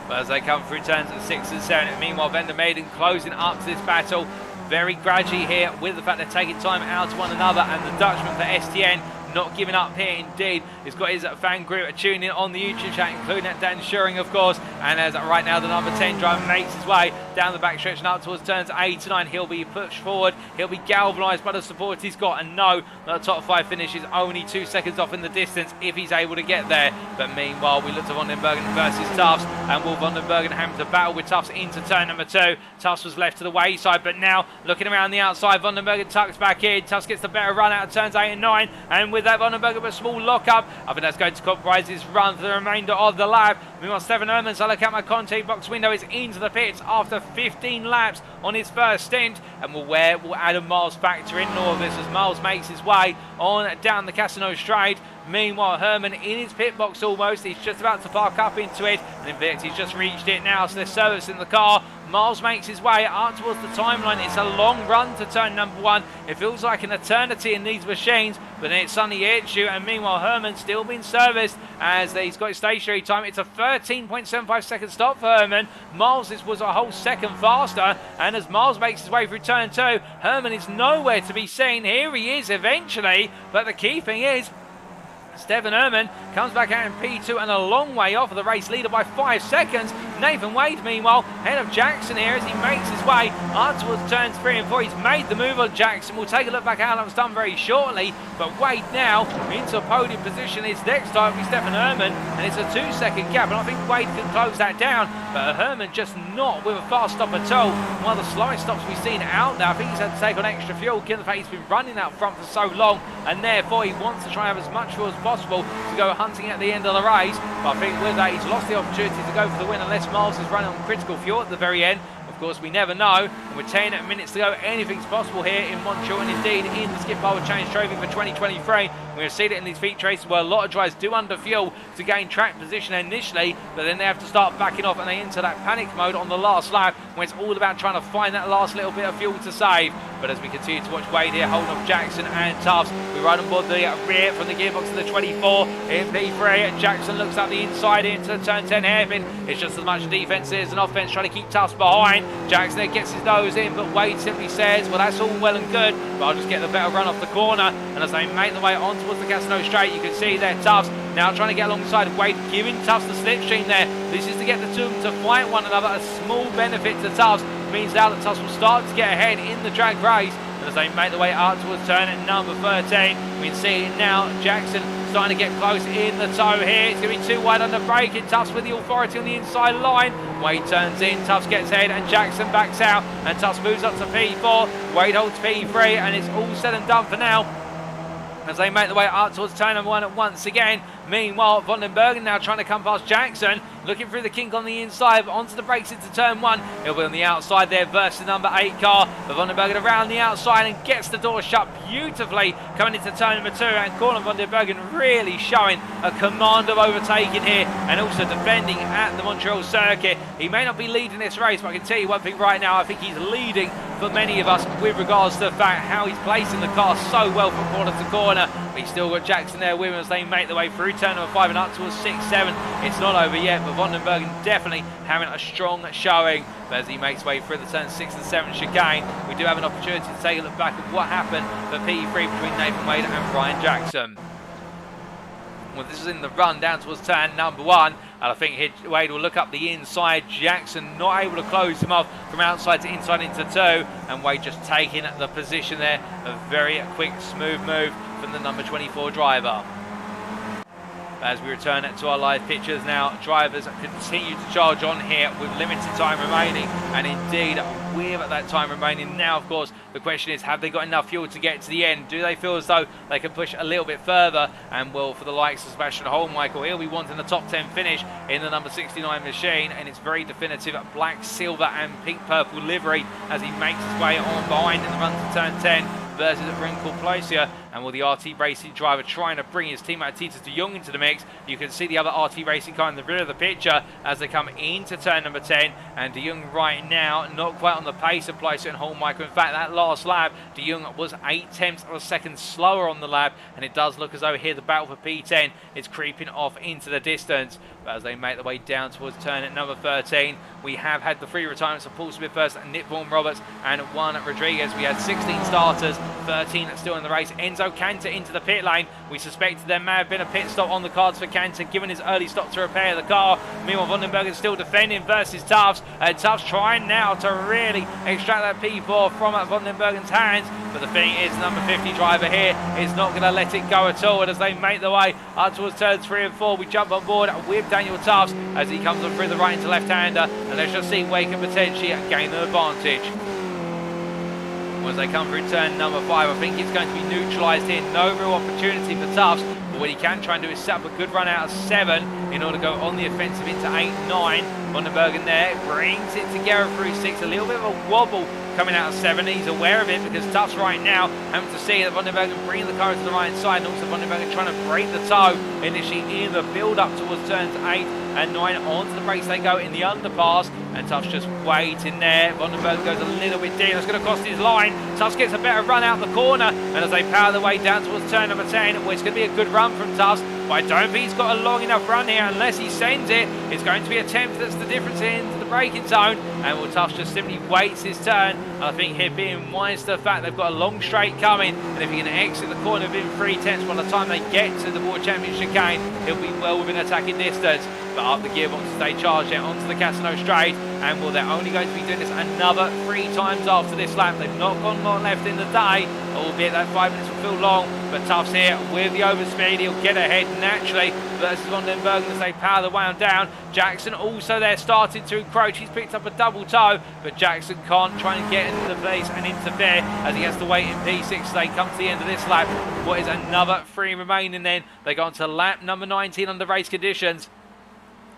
But as they come through turns 6 and 7, meanwhile Vandermaiden closing up to this battle very gradually here, with the fact they're taking time out to one another, and the Dutchman for STN not giving up here indeed. He's got his fan group tuning in on the YouTube chat, including that Dan Schuring, of course. And as right now the number 10 driver makes his way down the back stretch and up towards turns 8 to 9, he'll be pushed forward. He'll be galvanised by the support he's got, and no, the top 5 finish is only 2 seconds off in the distance if he's able to get there. But meanwhile, we look to Vandenbergen versus Tufts, and will Vandenbergen have to battle with Tufts into turn number 2. Tufts was left to the wayside, but now looking around the outside, Vandenbergen tucks back in. Tufts gets the better run out of turns 8 and 9, and with that Vandenbergen a small lock-up, I think that's going to compromise his run for the remainder of the lap. Meanwhile, Steffen Herrmann, so look at my contact box window, is into the pits after 15 laps on his first stint. And where will Adam Miles factor in all of this as Miles makes his way on down the Casino Straight? Meanwhile, Hermann in his pit box almost. He's just about to park up into it. And Invicti's just reached it now, so they're servicing the car. Miles makes his way up towards the timeline. It's a long run to turn number 1. It feels like an eternity in these machines, but then it suddenly hits you. And meanwhile, Hermann still being serviced as he's got his stationary time. It's a 13.75 second stop for Hermann. Miles was a whole second faster. And as Miles makes his way through turn 2, Hermann is nowhere to be seen. Here he is eventually, but the key thing is Steffen Herrmann comes back out in P2 and a long way off of the race leader by 5 seconds. Nathan Wade, meanwhile, ahead of Jackson here as he makes his way up towards turns 3 and 4. He's made the move on Jackson. We'll take a look back at how that was done very shortly. But Wade now into a podium position. His next time will be Steffen Herrmann, and it's a 2-second gap. And I think Wade can close that down. But Herrmann just not with a fast stop at all. One of the slowest stops we've seen out there. I think he's had to take on extra fuel, given the fact he's been running out front for so long. And therefore, he wants to try and have as much fuel as possible to go hunting at the end of the race. But I think with that, he's lost the opportunity to go for the win unless Miles is running on critical fuel at the very end. Of course, we never know. And with 10 minutes to go, anything's possible here in Montreal, and indeed in the Skip Barber Challenge Trophy for 2023. We've seen it in these feature races where a lot of drivers do underfuel to gain track position initially, but then they have to start backing off and they enter that panic mode on the last lap when it's all about trying to find that last little bit of fuel to save. But as we continue to watch Wade here holding off Jackson and Tufts, we ride on board the rear from the gearbox to the 24 in P3, and Jackson looks up the inside into the turn 10 hairpin. It's just as much defence as an offence, trying to keep Tufts behind. Jackson there gets his nose in, but Wade simply says, well, that's all well and good, but I'll just get the better run off the corner. And as they make their way on towards the Casino Straight, you can see there Tufts now trying to get alongside Wade, giving Tufts the slipstream there. This is to get the two of them to fight one another. A small benefit to Tufts means now that Tufts will start to get ahead in the drag race. And as they make their way out towards turn at number 13, we can see now Jackson starting to get close in the toe here. It's going to be too wide under braking. Tufts with the authority on the inside line. Wade turns in, Tufts gets ahead, and Jackson backs out. And Tufts moves up to P4. Wade holds P3, and it's all said and done for now as they make their way up towards turn number 1 once again. Meanwhile, Vandenbergen now trying to come past Jackson, looking through the kink on the inside, onto the brakes into turn 1. He'll be on the outside there versus the number 8 car. But Vandenbergen around the outside and gets the door shut beautifully coming into turn number 2. And Cornel Vandenbergen really showing a command of overtaking here and also defending at the Montreal circuit. He may not be leading this race, but I can tell you one thing right now, I think he's leading for many of us with regards to the fact how he's placing the car so well from corner to corner. But he's still got Jackson there with him as they make their way through turn number 5 and up towards 6, 7. It's not over yet, but Vandenbergen definitely having a strong showing. But as he makes way through the turn 6 and 7 chicane, we do have an opportunity to take a look back at what happened for P3 between Nathan Wade and Ryan Jackson. Well, this is in the run down towards turn number 1, and I think Wade will look up the inside. Jackson not able to close him off from outside to inside into 2, and Wade just taking the position there. A very quick, smooth move from the number 24 driver. As we return to our live pictures now, drivers continue to charge on here with limited time remaining, and indeed with that time remaining now, of course, the question is, have they got enough fuel to get to the end? Do they feel as though they can push a little bit further? And well, for the likes of Sebastian Holmichael, he'll be wanting a top 10 finish in the number 69 machine, and it's very definitive black, silver and pink purple livery as he makes his way on behind in the run to turn 10 versus Wrinkle Placia. And will the RT Racing driver trying to bring his teammate Titus de Jong into the mix? You can see the other RT Racing car in the rear of the picture as they come into turn number 10, and de Jong right now not quite on the pace of Placia and Holmichael. In fact, that last lap, de Jong was 0.8 of a second slower on the lap, and it does look as though here the battle for P10 is creeping off into the distance. But as they make their way down towards turn at number 13, we have had the 3 retirements of Paul Smith first, Nick Vaughan Roberts and Juan Rodriguez. We had 16 starters, 13 still in the race. Enzo Cantor into the pit lane. We suspect there may have been a pit stop on the cards for Cantor, given his early stop to repair the car. Meanwhile, Vandenbergen still defending versus Tufts. Tufts trying now to really extract that P4 from Vandenbergen's hands. But the thing is, number 50 driver here is not going to let it go at all. And as they make their way up towards turns 3 and 4, we jump on board with Daniel Tufts as he comes up through the right into left-hander. And let's just see where he can potentially gain an advantage. As they come through turn number 5, I think it's going to be neutralised here. No real opportunity for Tufts. But what he can try and do is set up a good run out of 7 in order to go on the offensive into 8, 9. Van den Bergen there brings it together through 6. A little bit of a wobble coming out of 7. He's aware of it because Tufts right now having to see that Van den Bergen bringing the car to the right side, and also Van den Bergen trying to break the toe initially in the build up towards turns 8 and 9. Onto the brakes they go in the underpass, and Tufts just waiting there. Van den Bergen goes a little bit deep. That's going to cost his line. Tufts gets a better run out the corner, and as they power their way down towards turn number 10, well, it's going to be a good run from Tufts, but I don't think he's got a long enough run here unless he sends it. It's going to be a 10th that's the difference into the braking zone, and well, Tufts just simply waits his turn. And I think here, being wise to the fact they've got a long straight coming, and if he can exit the corner within 3/10 by the time they get to the World Championship chicane, he'll be well within attacking distance. But up the gearbox as they charge it onto the Casino straight, and well, they're only going to be doing this another 3 times after this lap. They've not got long left in the day, albeit that 5 minutes will feel long. But Tufts here with the overspeed, he'll get ahead naturally versus Van den Bergen as they power the way on down. Jackson also there starting to encroach. He's picked up a double toe, but Jackson can't try and get into the place and interfere as he has to wait in P6 as they come to the end of this lap. What is another 3 remaining then. They go on to lap number 19 under race conditions.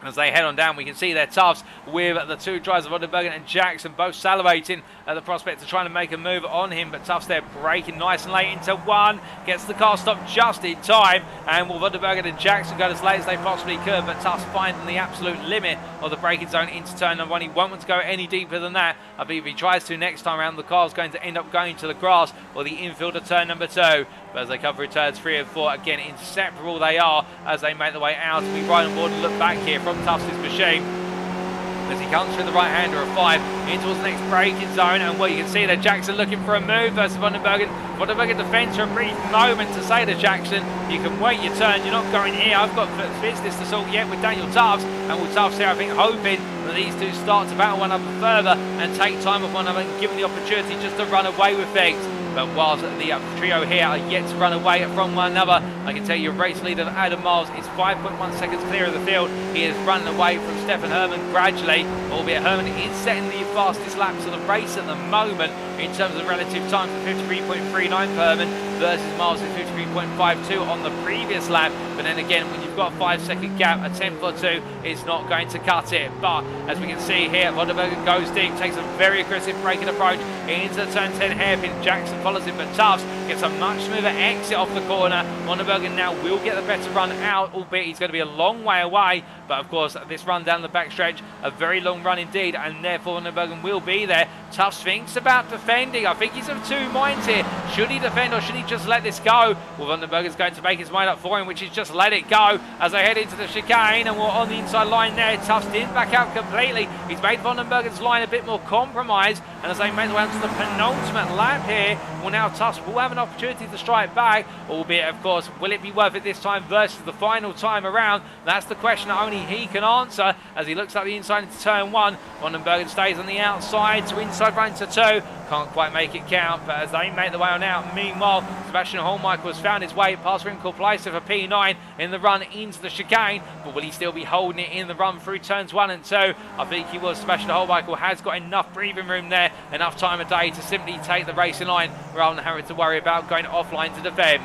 As they head on down, we can see their Tufts with the 2 drivers of Van den Bergen and Jackson both salivating at the prospect of trying to make a move on him. But Tufts there braking nice and late into 1, gets the car stopped just in time, and will Van den Bergen and Jackson go as late as they possibly could. But Tufts finding the absolute limit of the braking zone into turn number 1. He won't want to go any deeper than that. I think if he tries to next time around, the car is going to end up going to the grass or the infield of turn number 2. But as they come through turns 3 and 4, again inseparable they are as they make their way out. We ride on board and look back here from Tufts' machine as he comes through the right-hander of 5 in towards the next braking zone. And well, you can see that Jackson looking for a move versus Van den Bergen. Van den Bergen defends for a brief moment to say to Jackson, you can wait your turn, you're not going here, I've got business to sort yet with Daniel Tufts. And with Tufts here, I think, hoping that these two start to battle one another further and take time with one another and give them the opportunity just to run away with things. But whilst the trio here are yet to run away from one another, I can tell you race leader Adam Miles is 5.1 seconds clear of the field. He is running away from Steffen Herrmann gradually, albeit Hermann is setting the fastest laps of the race at the moment in terms of relative time for 53.39 for Hermann versus Miles at 53.52 on the previous lap. But then again, when you've got a 5-second gap, a 10th or 2 is not going to cut it. But as we can see here, Van den Bergen goes deep, takes a very aggressive braking approach into the turn 10 hairpin. Jackson follows him, but Tufts gets a much smoother exit off the corner. Van den Bergen now will get the better run out, albeit he's going to be a long way away. But of course, this run down the backstretch, a very long run indeed, and therefore Van den Bergen will be there. Tufts thinks about defending. I think he's of 2 minds here. Should he defend or should he just let this go? Well, Van den Bergen's going to make his mind up for him, which is just let it go as they head into the chicane. And we're on the inside line there. Tufts didn't back out completely. He's made Van den Bergen's line a bit more compromised. And as they make their way to the penultimate lap here, well, now Tufts will have an opportunity to strike back, albeit, of course, will it be worth it this time versus the final time around? That's the question that only he can answer as he looks up the inside into turn 1. Van den Bergen stays on the outside to inside run to 2. Can't quite make it count, but as they make the way on out, meanwhile, Sebastian Hohlmeier has found his way past Rinkel Pleister for P9 in the run into the chicane, but will he still be holding it in the run through turns 1 and 2? I think he will. Sebastian Hohlmeier has got enough breathing room there, enough time of day to simply take the race in line rather than having to worry about going offline to defend.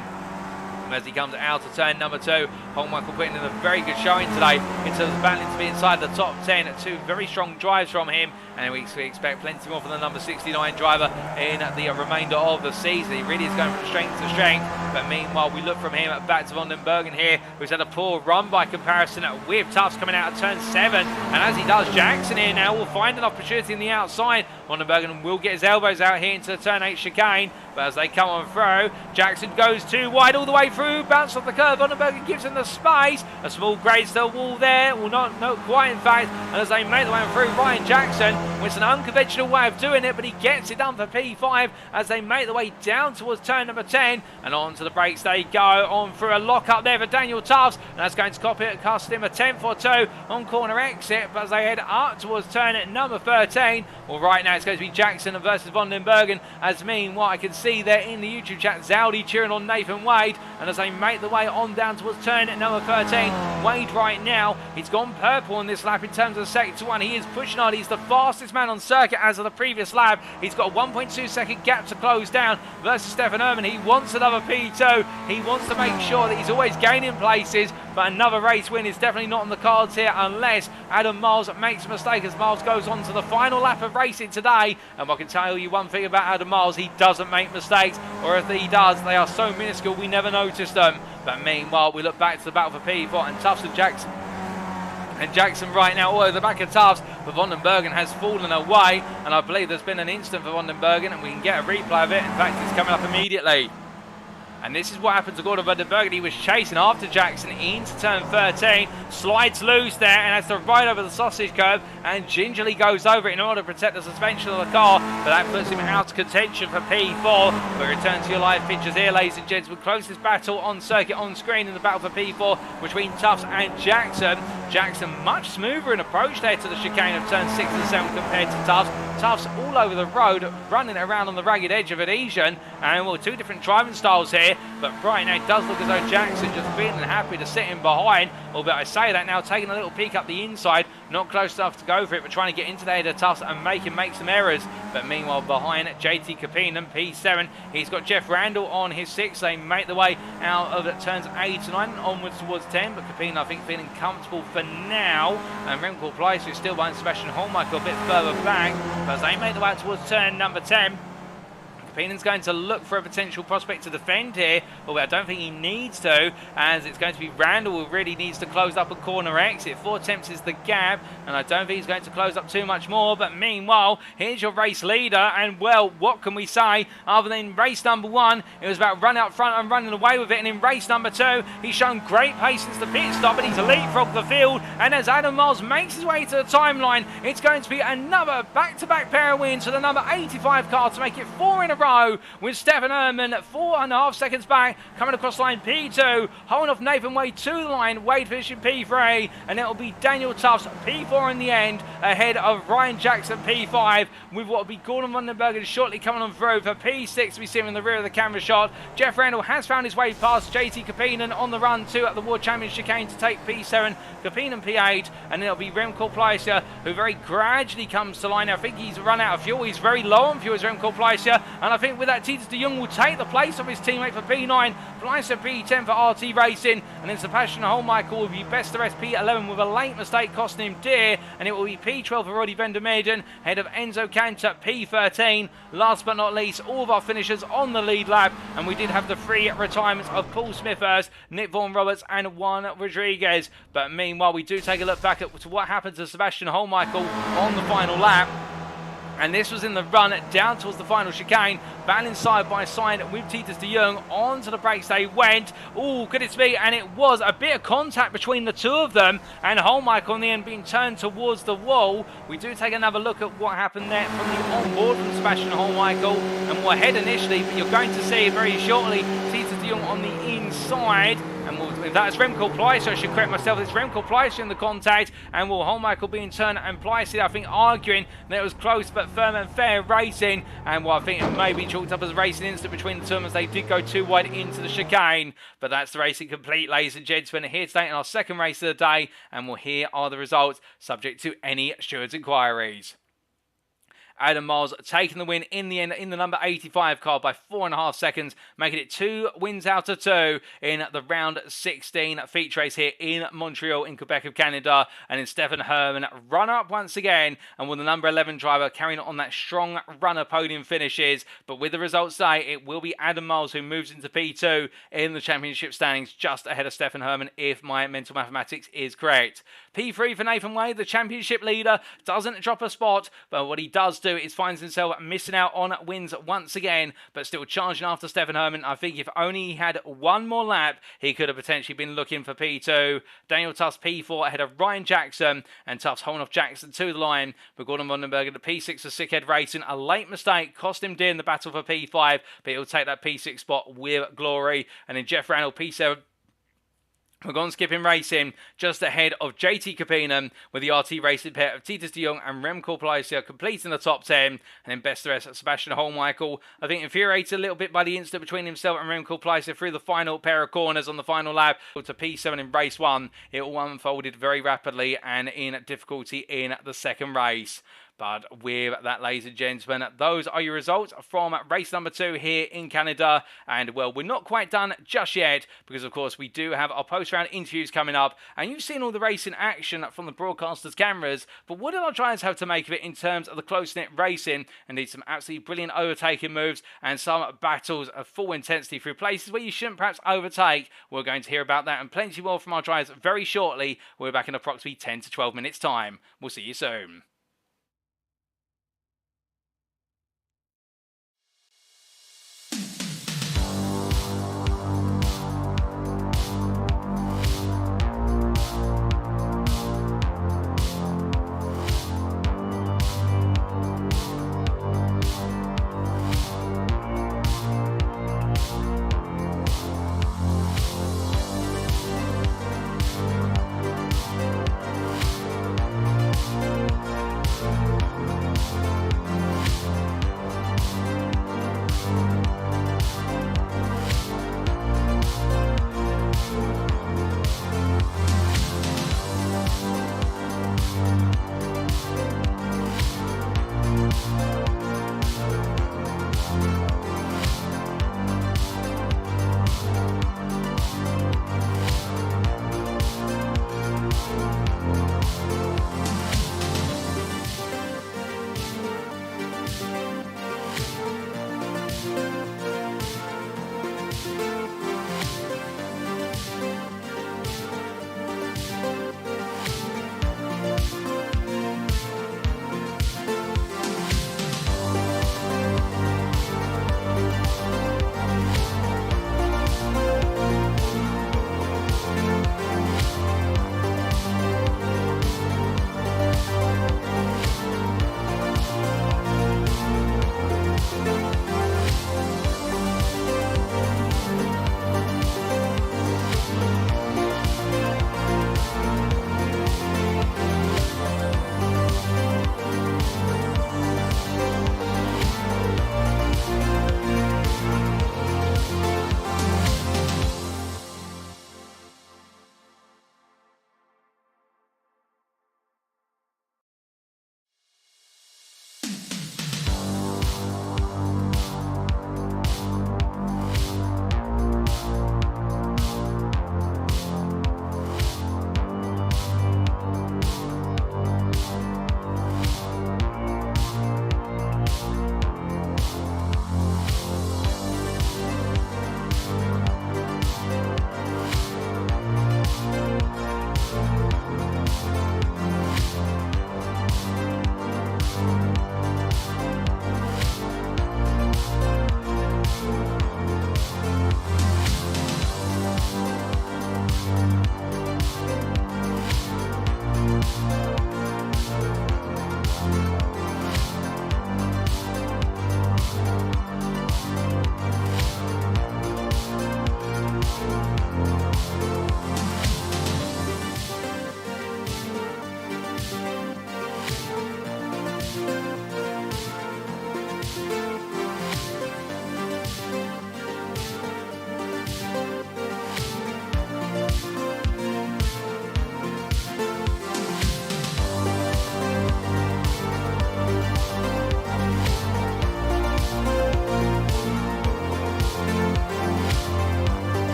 As he comes out of turn number 2, Hohlmeier putting in a very good showing today in terms of battling to be inside the top 10. 2 very strong drives from him, and we expect plenty more from the number 69 driver in the remainder of the season. He really is going from strength to strength. But meanwhile, we look from him back to Van den Bergen here, who's had a poor run by comparison with Tufts coming out of turn 7. And as he does, Jackson here now will find an opportunity in the outside. Van den Bergen will get his elbows out here into the turn 8 chicane. But as they come on through, Jackson goes too wide all the way through, bounces off the curve. Van den Bergen gives him the space. A small grade steel wall there, well, not quite in fact. And as they make the way through, Ryan Jackson, well, it's an unconventional way of doing it, but he gets it done for P5 as they make the way down towards turn number 10. And on to the brakes they go, on through a lock up there for Daniel Tufts. And that's going to cost him a 10th or 2 on corner exit. But as they head up towards turn at number 13, well, right now it's going to be Jackson versus Van den Bergen. As meanwhile, I can see there in the YouTube chat, Zaudi cheering on Nathan Wade. And as they make the way on down towards turn number 13, Wade right now, he's gone purple on this lap in terms of the sector one. He is pushing on. He's the fastest man on circuit as of the previous lap. He's got a 1.2 second gap to close down versus Steffen Herrmann. He wants another P2. He wants to make sure that he's always gaining places, but another race win is definitely not on the cards here unless Adam Miles makes a mistake as Miles goes on to the final lap of racing today. And I can tell you one thing about Adam Miles, he doesn't make mistakes, or if he does, they are so minuscule we never notice them. But meanwhile, we look back to the battle for P4 and Tufts and Jackson. And Jackson right now all over the back of Tufts, but Van den Bergen has fallen away, and I believe there's been an incident for Van den Bergen, and we can get a replay of it. In fact, it's coming up immediately. And this is what happened to Gordon Van den Bergen. He was chasing after Jackson into turn 13, slides loose there and has to ride over the sausage curb and gingerly goes over it in order to protect the suspension of the car, but that puts him out of contention for P4. We return to your live pictures here, ladies and gents. Closest battle on circuit on screen in the battle for P4 between Tufts and Jackson. Jackson much smoother in approach there to the chicane of turn 6 and 7 compared to Tufts. Tufts all over the road, running around on the ragged edge of adhesion, and well, two different driving styles here, but right now it does look as though Jackson just feeling happy to sit in behind, albeit I say that now taking a little peek up the inside, not close enough to go for it, but trying to get into the head of Tufts and make him make some errors. But meanwhile behind JT Kapinen, P7, he's got Jeff Randall on his 6. They make the way out of turns 8 and 9 onwards towards 10, but Kapinen I think feeling comfortable for now, and Remco Pleiss is still behind Sebastian Hollmichael a bit further back, but as they make the way towards turn number 10, Kapinen's going to look for a potential prospect to defend here, although I don't think he needs to, as it's going to be Randall who really needs to close up a corner exit. 4 attempts is the gap, and I don't think he's going to close up too much more. But meanwhile, here's your race leader, and well, what can we say other than race number 1, it was about run out front and running away with it, and in race number 2, he's shown great pace since the pit stop, but he's leapfrogged the field, and as Adam Miles makes his way to the timeline, it's going to be another back-to-back pair of wins for the number 85 car to make it 4 in a row, with Steffen Herrmann 4.5 seconds back, coming across line P2, holding off Nathan Wade to the line, Wade finishing P3, and it will be Daniel Tufts P4 in the end, ahead of Ryan Jackson P5, with what will be Gordon Van den Bergen shortly coming on through for P6. We see him in the rear of the camera shot. Jeff Randall has found his way past JT Kapinen on the run to at the World Champions chicane to take P7, Kapinen P8, and then it'll be Remco Pleiss who very gradually comes to line. I think he's run out of fuel. He's very low on fuel as Remco Pleiss, and I think with that Titus de Jong will take the place of his teammate for P9, Pleiss P10 for RT Racing, and then Sebastian Hollmichael will be best the rest P11 with a late mistake costing him dear, and it will be P12 for Roddy van der Meerden, head of Enzo Cantor P13. Last but not least, all of our finishers on the lead lap, and we did have the 3 retirements of Paul Smithhurst, Nick Vaughan Roberts and Juan Rodriguez. But meanwhile, we do take a look back to what happened to Sebastian Hollmichael on the final lap. And this was in the run down towards the final chicane, battling side by side with Titus de Jong. Onto the brakes they went. Oh, could it be? And it was a bit of contact between the two of them, and Hollmichael in the end being turned towards the wall. We do take another look at what happened there from the onboard from Sebastian Hollmichael, and we're ahead initially, but you're going to see very shortly Titus de Jong on the inside. And that's Remco Pleiss, I should correct myself, it's Remco Pleiss in the contact, and will Hollmichael be in turn, and Pleiss, I think, arguing that it was close but firm and fair racing, and well, I think it may be chalked up as a racing incident between the two of them as they did go too wide into the chicane. But that's the racing complete, ladies and gentlemen, here today in our second race of the day, and well, here are the results, subject to any steward's inquiries. Adam Miles taking the win in the end in the number 85 car by 4.5 seconds, making it 2 wins out of 2 in the round 16 feature race here in Montreal in Quebec of Canada. And then Steffen Herrmann run up once again, and with the number 11 driver carrying on that strong runner podium finishes. But with the results today, it will be Adam Miles who moves into P2 in the championship standings, just ahead of Steffen Herrmann if my mental mathematics is correct. P3 for Nathan Wade, the championship leader, doesn't drop a spot, but what he does do is finds himself missing out on wins once again, but still charging after Steffen Herrmann. I think if only he had one more lap, he could have potentially been looking for P2. Daniel Tufts P4 ahead of Ryan Jackson, and Tufts holding off Jackson to the line, with Gordon Van den Bergen at P6 for Sickhead Racing. A late mistake cost him dear in the battle for P5, but he'll take that P6 spot with glory. And then Jeff Randall P7 We're going skipping racing just ahead of JT Kapinen with the RT Racing pair of Titus de Jong and Remco Palacio completing the top 10. And then best the rest, Sebastian Hohlmichael, I think infuriated a little bit by the incident between himself and Remco Palacio through the final pair of corners on the final lap to P7 in race 1. It all unfolded very rapidly and in difficulty in the second race. But with that, ladies and gentlemen, those are your results from race number 2 here in Canada. And, well, we're not quite done just yet because, of course, we do have our post-round interviews coming up. And you've seen all the racing action from the broadcasters' cameras. But what did our drivers have to make of it in terms of the close-knit racing? Indeed, some absolutely brilliant overtaking moves and some battles of full intensity through places where you shouldn't perhaps overtake. We're going to hear about that and plenty more from our drivers very shortly. We're back in approximately 10 to 12 minutes' time. We'll see you soon.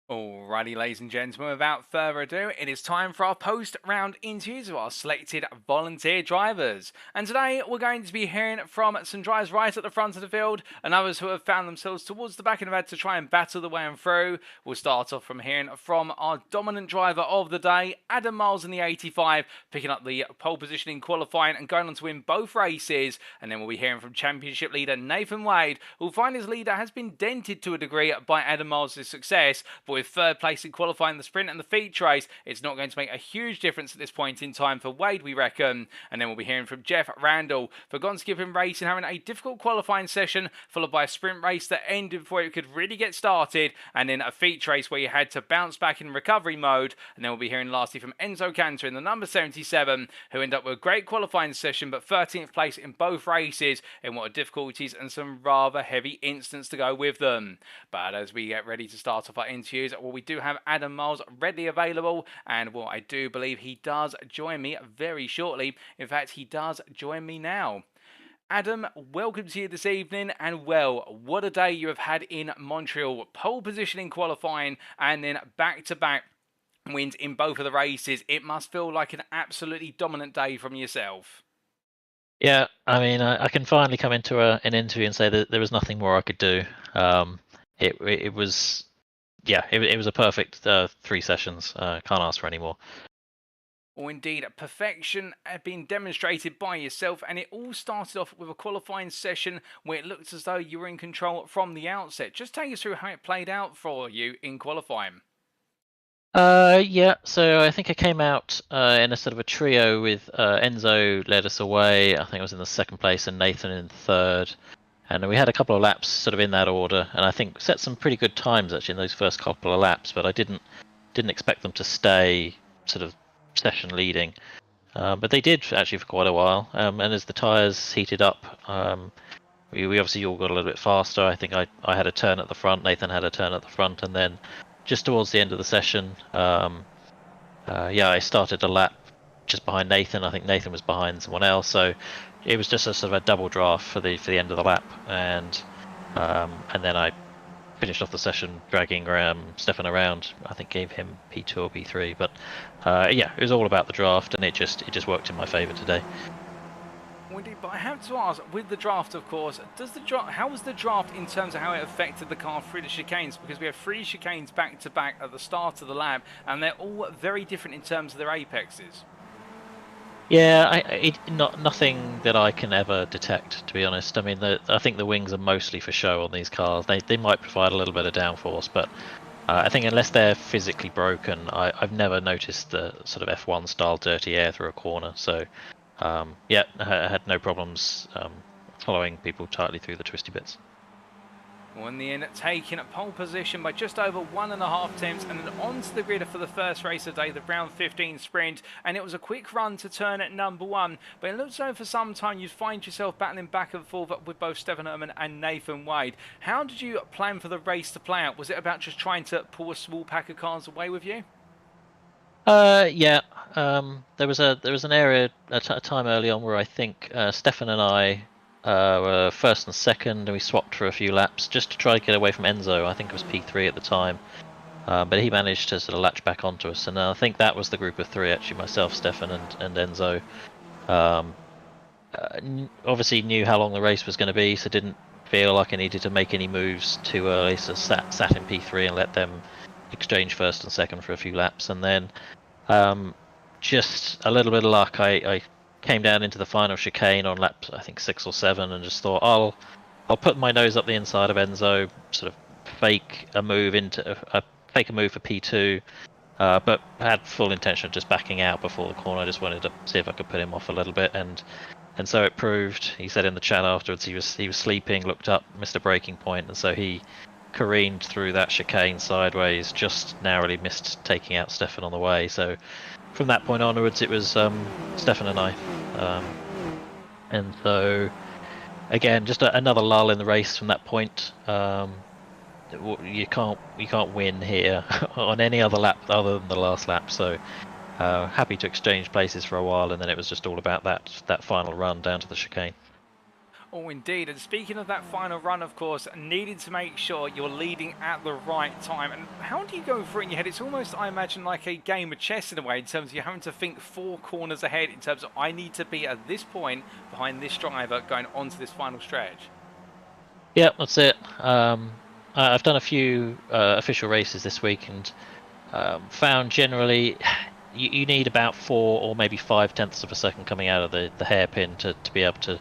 Alrighty, ladies and gentlemen, without further ado, it is time for our post-round interviews of our selected volunteer drivers. And today, we're going to be hearing from some drivers right at the front of the field, and others who have found themselves towards the back of the field to try and battle the way on through. We'll start off from hearing from our dominant driver of the day, Adam Miles in the 85, picking up the pole position in qualifying and going on to win both races. And then we'll be hearing from championship leader Nathan Wade, who'll find his leader has been dented to a degree by Adam Miles' success, but with third place in qualifying the sprint and the feature race, it's not going to make a huge difference at this point in time for Wade, we reckon. And then we'll be hearing from Jeff Randall for Gonskip Racing having a difficult qualifying session, followed by a sprint race that ended before it could really get started, and then a feature race where you had to bounce back in recovery mode. And then we'll be hearing lastly from Enzo Cantor in the number 77, who ended up with a great qualifying session, but 13th place in both races in what are difficulties and some rather heavy incidents to go with them. But as we get ready to start off our interviews, well, we do have Adam Miles readily available, and well, I do believe he does join me very shortly. In fact, he does join me now. Adam, welcome to you this evening, and well, what a day you have had in Montreal. Pole position in qualifying, and then back-to-back wins in both of the races. It must feel like an absolutely dominant day from yourself. Yeah, I mean, I can finally come into an interview and say that there was nothing more I could do. It was, yeah, it was a perfect 3 sessions. Can't ask for any more. Or indeed, perfection had been demonstrated by yourself, and it all started off with a qualifying session where it looked as though you were in control from the outset. Just take us through how it played out for you in qualifying. Yeah, so I think I came out in a sort of a trio with Enzo led us away. I think I was in the 2nd place and Nathan in 3rd. And we had a couple of laps sort of in that order, and I think set some pretty good times actually in those first couple of laps, but I didn't expect them to stay sort of session leading. But they did actually for quite a while. And as the tyres heated up, we obviously all got a little bit faster. I think I had a turn at the front, Nathan had a turn at the front, and then just towards the end of the session, I started a lap just behind Nathan. I think Nathan was behind someone else, so it was just a sort of a double draft for the end of the lap, and then I finished off the session dragging Steffen around. I think gave him P2 or P3, but yeah, it was all about the draft, and it just worked in my favour today. Indeed, but I have to ask, with the draft, of course, how was the draft in terms of how it affected the car through the chicanes? Because we have 3 chicanes back to back at the start of the lap, and they're all very different in terms of their apexes. Yeah, nothing that I can ever detect, to be honest. I mean, I think the wings are mostly for show on these cars. They might provide a little bit of downforce, but I think unless they're physically broken, I've never noticed the sort of F1 style dirty air through a corner. So yeah, I had no problems following people tightly through the twisty bits. Well, in the end, taking pole position by just over 1.5 tenths, and then onto the grid for the first race of the day, the round 15 sprint. And it was a quick run to turn at number 1, but it looks like for some time you'd find yourself battling back and forth with both Steffen Herrmann and Nathan Wade. How did you plan for the race to play out? Was it about just trying to pull a small pack of cars away with you? Yeah. There was an area, a time early on where I think Steffen and I were first and second, and we swapped for a few laps just to try to get away from Enzo. I think it was P3 at the time, but he managed to sort of latch back onto us, and I think that was the group of 3 actually: myself, Steffen, and Enzo. Obviously knew how long the race was going to be, so didn't feel like I needed to make any moves too early. So sat in P3 and let them exchange first and second for a few laps, and then just a little bit of luck. I came down into the final chicane on lap I think 6 or 7, and just thought I'll put my nose up the inside of Enzo, sort of fake a move for P2, but had full intention of just backing out before the corner. I just wanted to see if I could put him off a little bit, and so it proved. He said in the chat afterwards he was sleeping, looked up, missed a braking point, and so he careened through that chicane sideways, just narrowly missed taking out Steffen on the way. So from that point onwards, it was Steffen and I, and so again, just another lull in the race from that point. You can't win here on any other lap other than the last lap. So happy to exchange places for a while, and then it was just all about that final run down to the chicane. Oh, indeed. And speaking of that final run, of course, needing to make sure you're leading at the right time. And how do you go through it in your head? It's almost, I imagine, like a game of chess in a way, in terms of you having to think 4 corners ahead, in terms of I need to be at this point behind this driver going onto this final stretch. Yeah, that's it. I've done a few official races this week, and found generally you need about 4 or maybe 5 tenths of a second coming out of the hairpin to be able to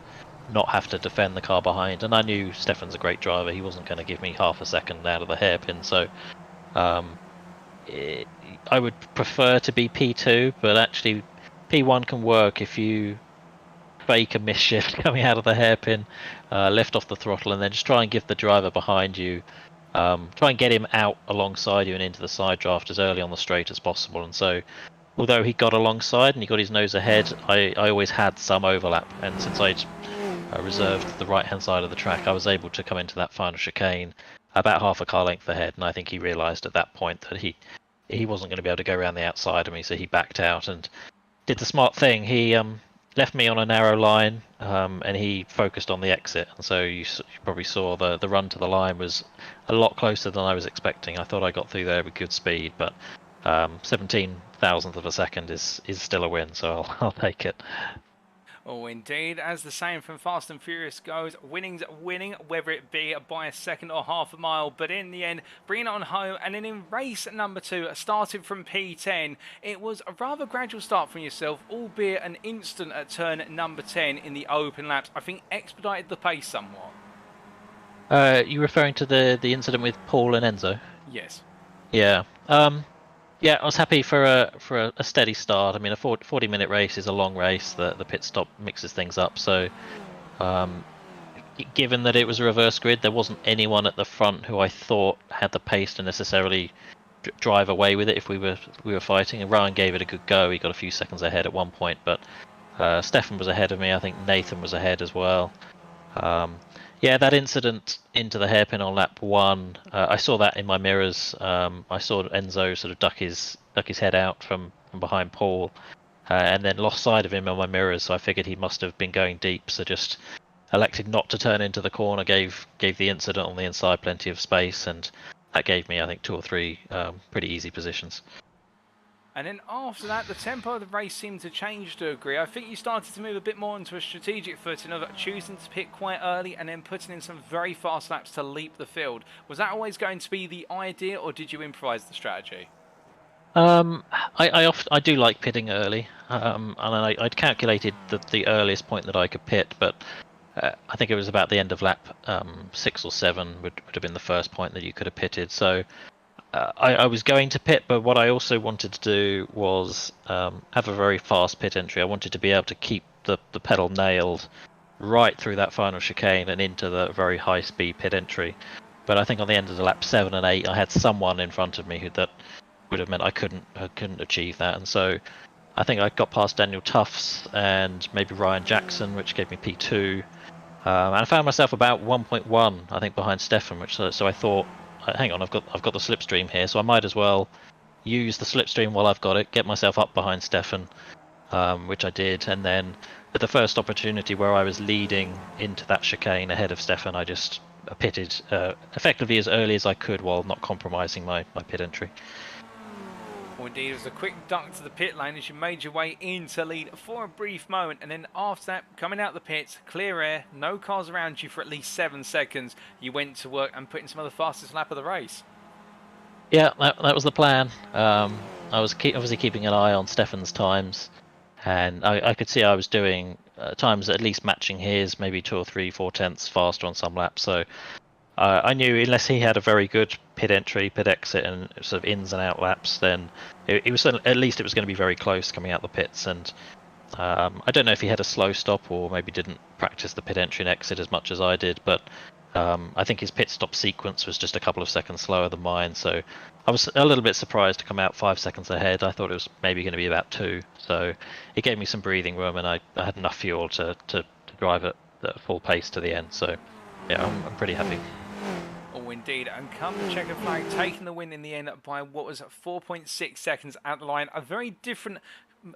not have to defend the car behind. And I knew Steffen's a great driver. He wasn't going to give me half a second out of the hairpin, so I would prefer to be P2, but actually P1 can work if you fake a misshift coming out of the hairpin, lift off the throttle, and then just try and give the driver behind you, try and get him out alongside you and into the side draft as early on the straight as possible. And so although he got alongside and he got his nose ahead, I always had some overlap, and since I'd reserved the right hand side of the track, I was able to come into that final chicane about half a car length ahead. And I think he realised at that point that he wasn't going to be able to go around the outside of me, so he backed out and did the smart thing. He left me on a narrow line, and he focused on the exit, and so you probably saw the run to the line was a lot closer than I was expecting. I thought I got through there with good speed, but 17 thousandth of a second is still a win, so I'll take it. Oh, indeed. As the saying from Fast and Furious goes, winning's winning, whether it be by a second or half a mile. But in the end, bringing it on home. And then in race number 2, starting from P10, it was a rather gradual start from yourself, albeit an instant at turn number 10 in the open laps. I think expedited the pace somewhat. You referring to the incident with Paul and Enzo? Yes. Yeah. Yeah, I was happy for a steady start. I mean, a 40-minute race is a long race. The pit stop mixes things up. So, given that it was a reverse grid, there wasn't anyone at the front who I thought had the pace to necessarily drive away with it if we were fighting. And Ryan gave it a good go. He got a few seconds ahead at one point, but Steffen was ahead of me. I think Nathan was ahead as well. Yeah, that incident into the hairpin on lap 1, I saw that in my mirrors. I saw Enzo sort of duck his head out from behind Paul, and then lost sight of him on my mirrors. So I figured he must have been going deep. So just elected not to turn into the corner. Gave the incident on the inside plenty of space, and that gave me, I think, 2 or 3 pretty easy positions. And then after that, the tempo of the race seemed to change to a degree. I think you started to move a bit more into a strategic footing of choosing to pit quite early and then putting in some very fast laps to leap the field. Was that always going to be the idea, or did you improvise the strategy? I do like pitting early, and I'd calculated the earliest point that I could pit, but I think it was about the end of lap 6 or 7 would have been the first point that you could have pitted. So I was going to pit, but what I also wanted to do was have a very fast pit entry. I wanted to be able to keep the pedal nailed right through that final chicane and into the very high speed pit entry. But I think on the end of the lap 7 and 8, I had someone in front of me that would have meant I couldn't achieve that, and so I think I got past Daniel Tufts and maybe Ryan Jackson, which gave me P2, and I found myself about 1.1 I think behind Steffen, which so I thought, hang on, I've got the slipstream here, so I might as well use the slipstream while I've got it, get myself up behind Steffen, which I did, and then at the first opportunity where I was leading into that chicane ahead of Steffen, I just pitted effectively as early as I could while not compromising my pit entry. Well, indeed, it was a quick duck to the pit lane as you made your way into lead for a brief moment, and then after that, coming out the pits, clear air, no cars around you for at least 7 seconds, you went to work and put in some of the fastest lap of the race. Yeah, that was the plan. I was obviously keeping an eye on Steffen's times, and I could see I was doing times at least matching his, maybe 2 or 3, 4 tenths faster on some laps, so I knew unless he had a very good pit entry, pit exit, and sort of ins and out laps, then it was at least it was going to be very close coming out the pits. And I don't know if he had a slow stop or maybe didn't practice the pit entry and exit as much as I did, but I think his pit stop sequence was just a couple of seconds slower than mine. So I was a little bit surprised to come out 5 seconds ahead. I thought it was maybe going to be about 2. So it gave me some breathing room, and I had enough fuel to drive at full pace to the end. So yeah, I'm pretty happy. Oh, indeed, and come the checkered flag, taking the win in the end by what was 4.6 seconds at the line. A very different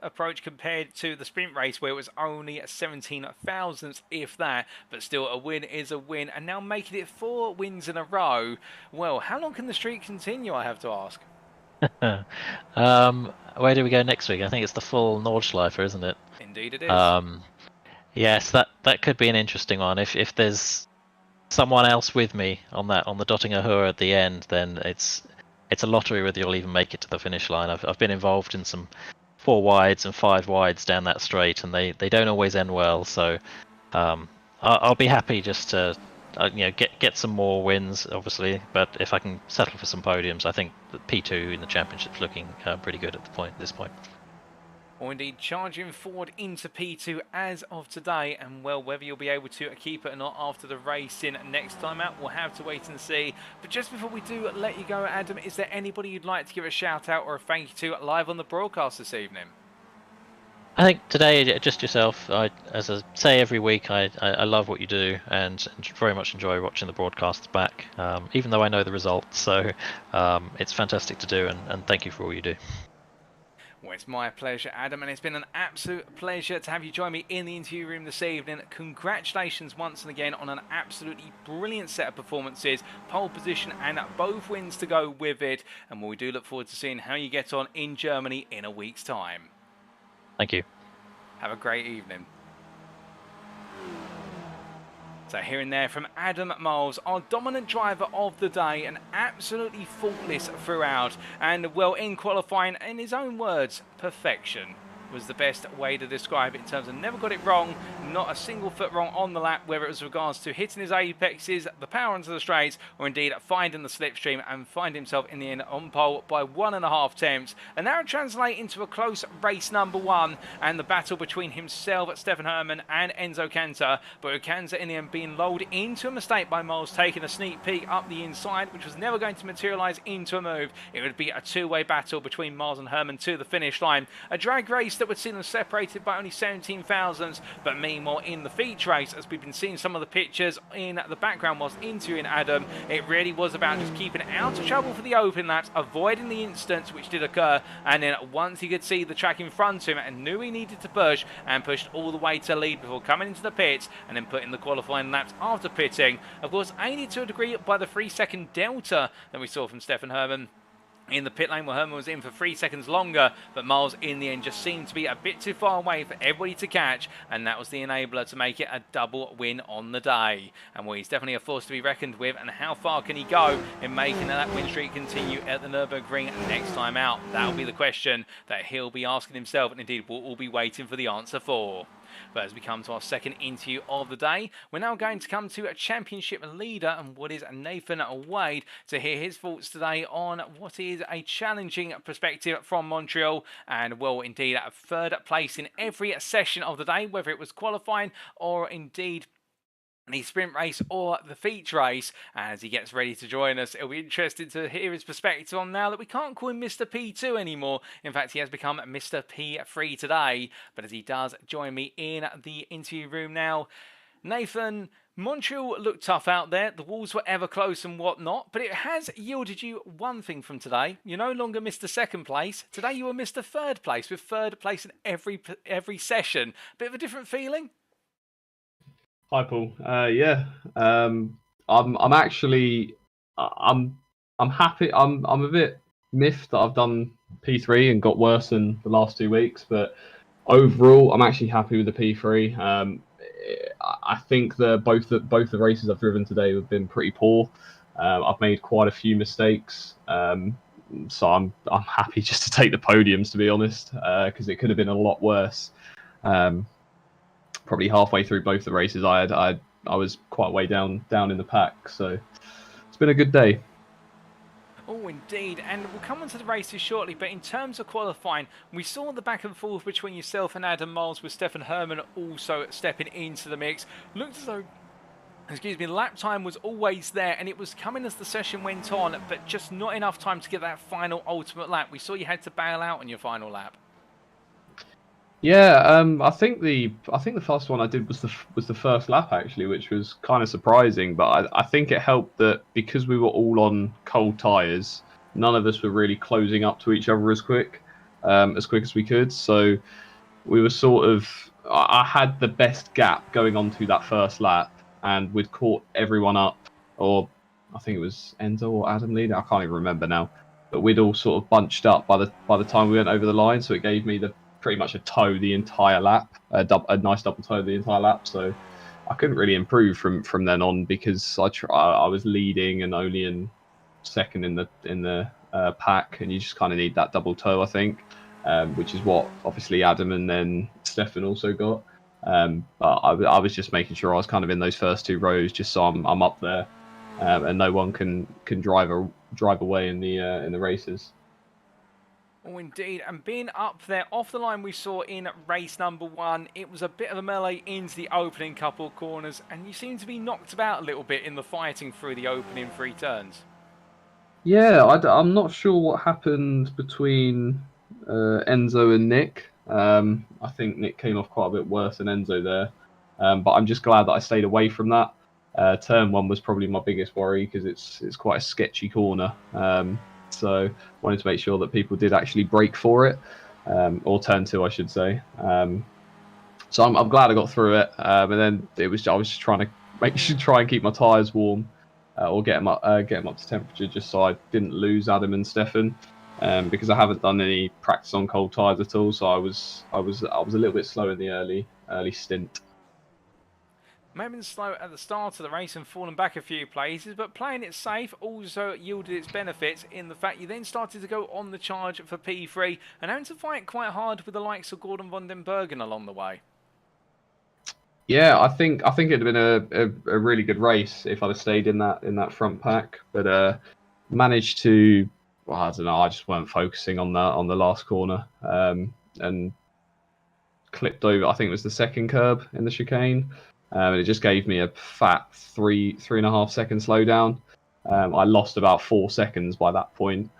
approach compared to the sprint race where it was only 17 thousandths, if that, but still a win is a win, and now making it 4 wins in a row. Well, how long can the streak continue, I have to ask? Where do we go next week? I think it's the full Nordschleife, isn't it? Indeed it is. Yes, that could be an interesting one. If there's someone else with me on the Dottinger Höhe at the end, then it's a lottery whether you'll even make it to the finish line. I've been involved in some 4 wides and 5 wides down that straight, and they don't always end well. So I'll be happy just to get some more wins, obviously. But if I can settle for some podiums, I think the P2 in the championship's looking pretty good at this point. Or indeed charging forward into P2 as of today, and well, whether you'll be able to keep it or not after the racing next time out, we'll have to wait and see. But just before we do let you go, Adam, is there anybody you'd like to give a shout out or a thank you to live on the broadcast this evening? I think today, just yourself. As I say every week, I love what you do and very much enjoy watching the broadcasts back, even though I know the results. So it's fantastic to do, and thank you for all you do. Well, it's my pleasure, Adam, and it's been an absolute pleasure to have you join me in the interview room this evening. Congratulations once again on an absolutely brilliant set of performances, pole position and both wins to go with it, and we do look forward to seeing how you get on in Germany in a week's time. Thank you. Have a great evening. So here and there from Adam Miles, our dominant driver of the day, and absolutely faultless throughout. And well, in qualifying, in his own words, perfection was the best way to describe it in terms of never got it wrong, not a single foot wrong on the lap, whether it was regards to hitting his apexes, the power onto the straights, or indeed finding the slipstream and find himself in the end on pole by 1.5 tenths. And that would translate into a close race number 1 and the battle between himself, Steffen Herrmann, and Enzo Cantor. But Cantor in the end being lulled into a mistake by Miles, taking a sneak peek up the inside, which was never going to materialise into a move. It would be a 2-way battle between Miles and Herrmann to the finish line. A drag race that would see them separated by only 17 thousandths, but meanwhile in the feature race, as we've been seeing some of the pictures in the background whilst interviewing Adam, it really was about just keeping out of trouble for the open laps, avoiding the incidents which did occur, and then once he could see the track in front of him and knew he needed to push, and pushed all the way to lead before coming into the pits and then putting the qualifying laps after pitting. Of course, aided to a degree by the 3-second delta that we saw from Steffen Herrmann. in the pit lane where Hermann was in for 3 seconds longer, but Miles in the end just seemed to be a bit too far away for everybody to catch, and that was the enabler to make it a double win on the day. And well, he's definitely a force to be reckoned with, and how far can he go in making that win streak continue at the Nürburgring next time out? That'll be the question that he'll be asking himself, and indeed we'll all be waiting for the answer for. But as we come to our second interview of the day, we're now going to come to a championship leader and what is Nathan Wade to hear his thoughts today on what is a challenging perspective from Montreal, and well, indeed a third place in every session of the day, whether it was qualifying or indeed the sprint race or the feature race. As he gets ready to join us, it'll be interesting to hear his perspective on now that we can't call him Mr. P2 anymore. In fact, he has become Mr. P3 today. But as he does join me in the interview room now, Nathan, Montreal looked tough out there. The walls were ever close and whatnot, but it has yielded you one thing from today. You're no longer Mr. Second Place. Today you were Mr. Third Place, with third place in every session. Bit of a different feeling? Hi, Paul. Yeah, I'm actually I'm happy. I'm a bit miffed that I've done P3 and got worse in the last 2 weeks, but overall, I'm actually happy with the P3. I think both the races I've driven today have been pretty poor. I've made quite a few mistakes, so I'm happy just to take the podiums, to be honest, because it could have been a lot worse. Probably halfway through both the races, I was quite way down in the pack, so it's been a good day. Oh, indeed, and we'll come on to the races shortly, but in terms of qualifying, we saw the back and forth between yourself and Adam Miles, with Steffen Herrmann also stepping into the mix. Looked as though, excuse me, lap time was always there, and it was coming as the session went on, but just not enough time to get that final ultimate lap. We saw you had to bail out on your final lap. Yeah, I think the first one I did was the first lap actually, which was kind of surprising. But I think it helped that because we were all on cold tyres, none of us were really closing up to each other as quick as we could. So we were sort of, I had the best gap going on to that first lap, and we'd caught everyone up, or I think it was Enzo or Adam leading. I can't even remember now. But we'd all sort of bunched up by the time we went over the line, so it gave me pretty much a toe the entire lap, a nice double toe the entire lap. So I couldn't really improve from then on, because I was leading and only in second in the pack, and you just kind of need that double toe, I think, which is what obviously Adam and then Steffen also got. But I was just making sure I was kind of in those first 2 rows, just so I'm up there, and no one can drive away in the races. Oh, indeed, and being up there off the line we saw in race number 1, it was a bit of a melee into the opening couple of corners, and you seem to be knocked about a little bit in the fighting through the opening 3 turns. Yeah, I'm not sure what happened between Enzo and Nick. I think Nick came off quite a bit worse than Enzo there, but I'm just glad that I stayed away from that. Turn 1 was probably my biggest worry, because it's quite a sketchy corner. So wanted to make sure that people did actually brake for it, or turn 2, I should say. So I'm glad I got through it. And then I was just trying to try and keep my tyres warm, or get them up to temperature, just so I didn't lose Adam and Steffen, because I haven't done any practice on cold tyres at all. So I was a little bit slow in the early stint. Maybe slow at the start of the race and fallen back a few places, but playing it safe also yielded its benefits in the fact you then started to go on the charge for P3 and having to fight quite hard with the likes of Gordon van den Bergen along the way. Yeah, I think it'd have been a really good race if I'd have stayed in that front pack, but managed to, well, I don't know, I just weren't focusing on the last corner, and clipped over. I think it was the second curb in the chicane. And it just gave me a fat 3.5 second slowdown. I lost about 4 seconds by that point,